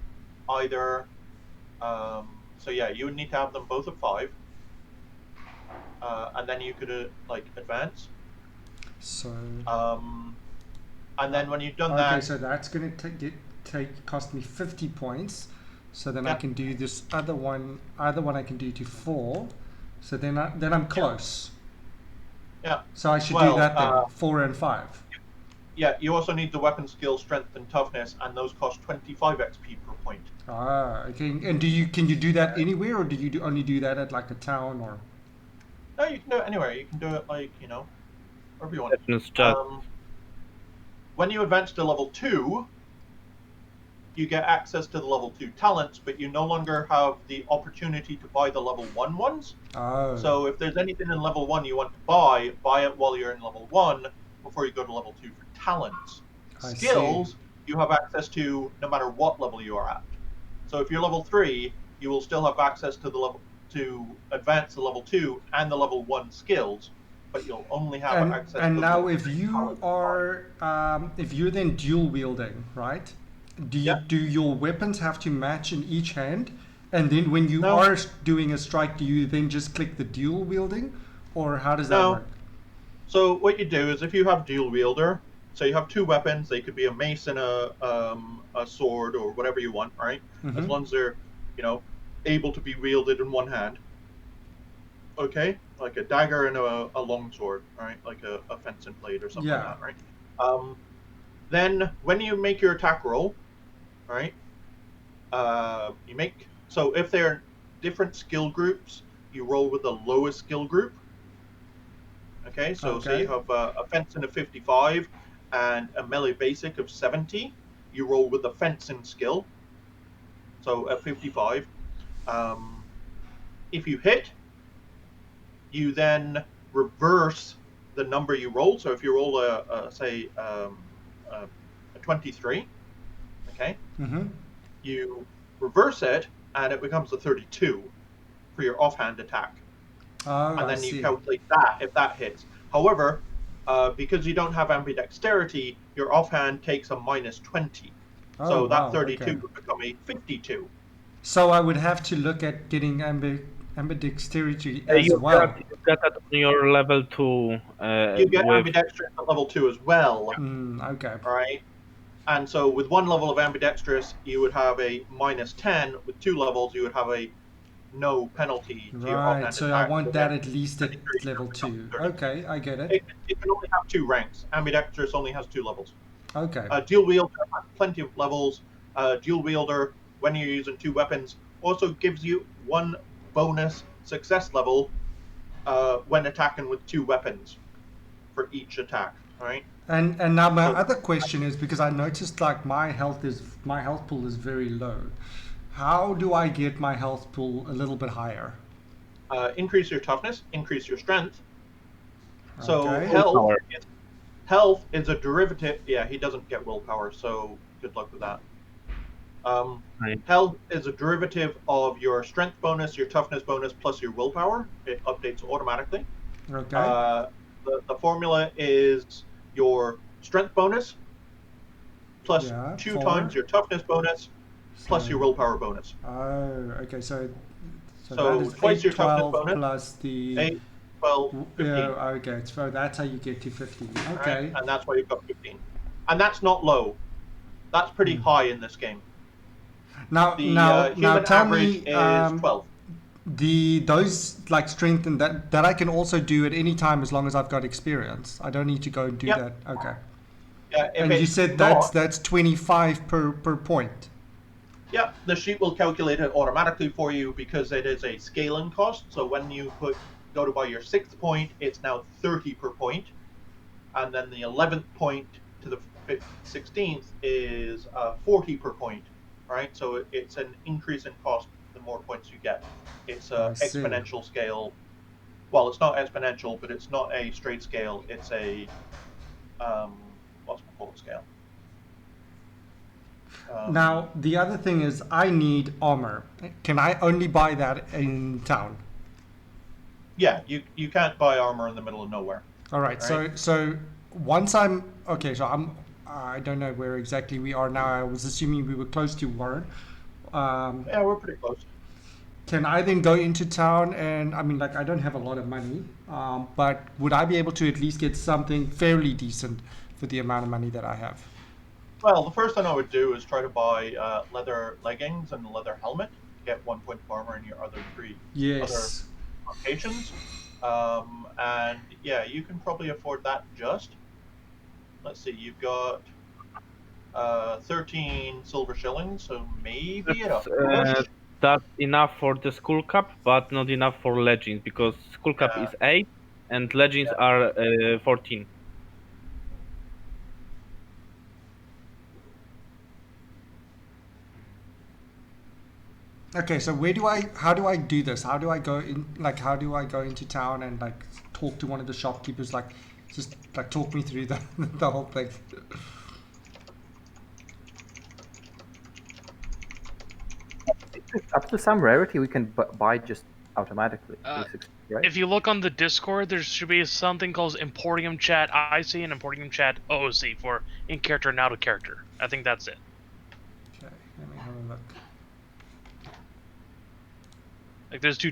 [SPEAKER 1] either. So yeah, you would need to have them both at 5, and then you could like advance.
[SPEAKER 3] So.
[SPEAKER 1] And then when you've done
[SPEAKER 3] Okay,
[SPEAKER 1] that,
[SPEAKER 3] so that's going to cost me 50 points. So then I
[SPEAKER 1] Yep.
[SPEAKER 3] can do this other one. Either one I can do to 4. So then I'm close.
[SPEAKER 1] yeah,
[SPEAKER 3] So I should
[SPEAKER 1] Well,
[SPEAKER 3] do that then. 4 and 5.
[SPEAKER 1] yeah, you also need the weapon skill, strength, and toughness, and those cost 25 XP per point.
[SPEAKER 3] Ah, okay. And can you do that anywhere, or do you only do that at like a town or?
[SPEAKER 1] No, you can do it anywhere. You can do it like wherever you want.
[SPEAKER 7] It's just
[SPEAKER 1] When you advance to level 2, you get access to the level 2 talents, but you no longer have the opportunity to buy the level 1 ones.
[SPEAKER 3] Oh.
[SPEAKER 1] So if there's anything in level 1 you want to buy it while you're in level 1 before you go to level 2 for talents.
[SPEAKER 3] I
[SPEAKER 1] Skills, you have access to no matter what level you are at. So if you're level 3, you will still have access to the level to advance the level 2 and the level 1 skills, but you'll only have access to
[SPEAKER 3] And
[SPEAKER 1] the
[SPEAKER 3] now
[SPEAKER 1] level
[SPEAKER 3] if
[SPEAKER 1] 2
[SPEAKER 3] you
[SPEAKER 1] talents.
[SPEAKER 3] are if you're then dual wielding, right? Do your weapons have to match in each hand? And then when you
[SPEAKER 1] No.
[SPEAKER 3] are doing a strike, do you then just click the dual wielding, or how does that
[SPEAKER 1] No.
[SPEAKER 3] work?
[SPEAKER 1] So what you do is if you have dual wielder, so you have 2 weapons, they could be a mace and a sword or whatever you want, right? As long as they're, able to be wielded in one hand. Okay? Like a dagger and a long sword, right? Like a fencing blade or something
[SPEAKER 3] Yeah.
[SPEAKER 1] like that, right? Then when you make your attack roll, right? So if they're different skill groups, you roll with the lowest skill group. Okay, so say you have a fencing of 55 and a melee basic of 70. You roll with the fencing skill. So at 55, if you hit, you then reverse the number you roll. So if you roll a 23, okay, you reverse it and it becomes a 32 for your offhand attack.
[SPEAKER 3] Oh,
[SPEAKER 1] And
[SPEAKER 3] I
[SPEAKER 1] then you
[SPEAKER 3] see.
[SPEAKER 1] calculate that if that hits. However, because you don't have ambidexterity, your offhand takes a minus 20.
[SPEAKER 3] Oh,
[SPEAKER 1] So that
[SPEAKER 3] wow,
[SPEAKER 1] 32
[SPEAKER 3] okay.
[SPEAKER 1] would become a 52.
[SPEAKER 3] So I would have to look at getting ambidexterity as
[SPEAKER 7] you
[SPEAKER 3] well.
[SPEAKER 7] got that on your level 2
[SPEAKER 1] You get
[SPEAKER 7] with
[SPEAKER 1] ambidextrous at level 2 as well,
[SPEAKER 3] Okay.
[SPEAKER 1] right? And so with 1 level of ambidextrous, you would have a minus 10. With 2 levels, you would have a no penalty to your offhand
[SPEAKER 3] Right, so
[SPEAKER 1] attack.
[SPEAKER 3] I want
[SPEAKER 1] So
[SPEAKER 3] that
[SPEAKER 1] that
[SPEAKER 3] at least at
[SPEAKER 1] 33
[SPEAKER 3] level
[SPEAKER 1] becomes
[SPEAKER 3] 2.
[SPEAKER 1] 30.
[SPEAKER 3] Okay, I get it.
[SPEAKER 1] It can only have 2 ranks. Ambidextrous only has 2 levels.
[SPEAKER 3] Okay.
[SPEAKER 1] Dual wielder has plenty of levels. Dual wielder, when you're using 2 weapons, also gives you 1 bonus success level when attacking with 2 weapons for each attack. Right?
[SPEAKER 3] And now my
[SPEAKER 1] So-
[SPEAKER 3] other question is, because I noticed like my health pool is very low. How do I get my health pool a little bit higher?
[SPEAKER 1] Increase your toughness, increase your strength. So
[SPEAKER 3] Okay.
[SPEAKER 1] health is a derivative. Yeah, he doesn't get willpower, so good luck with that.
[SPEAKER 7] Right.
[SPEAKER 1] Health is a derivative of your strength bonus, your toughness bonus, plus your willpower. It updates automatically.
[SPEAKER 3] Okay.
[SPEAKER 1] The formula is your strength bonus plus
[SPEAKER 3] Yeah,
[SPEAKER 1] 2
[SPEAKER 3] 4.
[SPEAKER 1] times your toughness bonus plus
[SPEAKER 3] So-
[SPEAKER 1] your willpower bonus.
[SPEAKER 3] Oh, okay. So
[SPEAKER 1] So
[SPEAKER 3] that is
[SPEAKER 1] twice
[SPEAKER 3] 8,
[SPEAKER 1] your toughness
[SPEAKER 3] 12
[SPEAKER 1] bonus.
[SPEAKER 3] plus the
[SPEAKER 1] 8, 12, 15.
[SPEAKER 3] Yeah, okay. So that's how you get to 15. Okay.
[SPEAKER 1] Right? And that's why you've got 15. And that's not low. That's pretty high in this game.
[SPEAKER 3] Now,
[SPEAKER 1] The
[SPEAKER 3] now
[SPEAKER 1] human
[SPEAKER 3] tell
[SPEAKER 1] average
[SPEAKER 3] me,
[SPEAKER 1] is 12.
[SPEAKER 3] those like strength and that I can also do at any time as long as I've got experience. I don't need to go and do
[SPEAKER 1] Yep.
[SPEAKER 3] that. Okay.
[SPEAKER 1] Yeah, if
[SPEAKER 3] And you
[SPEAKER 1] it's
[SPEAKER 3] said
[SPEAKER 1] not,
[SPEAKER 3] that's 25 per point.
[SPEAKER 1] yeah, the sheet will calculate it automatically for you because it is a scaling cost. So when you go to buy your 6th point, it's now 30 per point, and then the 11th point to the 16th is 40 per point, right? So it's an increase in cost the more points you get. It's
[SPEAKER 3] I
[SPEAKER 1] a
[SPEAKER 3] see.
[SPEAKER 1] exponential scale. Well, it's not exponential, but it's not a straight scale. It's a what's it called scale?
[SPEAKER 3] Now, the other thing is I need armor. Can I only buy that in town?
[SPEAKER 1] Yeah, you can't buy armor in the middle of nowhere.
[SPEAKER 3] All right. So once I'm okay, so I don't know where exactly we are now. I was assuming we were close to Warren.
[SPEAKER 1] Yeah, we're pretty close.
[SPEAKER 3] Can I then go into town and, I mean, like, I don't have a lot of money, but would I be able to at least get something fairly decent for the amount of money that I have?
[SPEAKER 1] Well, the first thing I would do is try to buy leather leggings and a leather helmet to get 1 point of armor in your other
[SPEAKER 3] Yes.
[SPEAKER 1] locations. And yeah, you can probably afford that just. Let's see, you've got 13 silver shillings, so maybe at a push.
[SPEAKER 7] That's enough for the skull cap, but not enough for legends because skull cap
[SPEAKER 1] Yeah.
[SPEAKER 7] is 8 and legends are 14.
[SPEAKER 3] Okay, so how do I do this? How do I go in, like, how do I go into town and, like, talk to one of the shopkeepers, like, just, like, talk me through the, the whole thing?
[SPEAKER 5] Up to some rarity, we can buy just automatically. Right?
[SPEAKER 6] If you look on the Discord, there should be something called Emporium Chat IC and Emporium Chat OOC for in character and out of character. I think that's it.
[SPEAKER 3] Okay, let me have a look.
[SPEAKER 6] Like there's two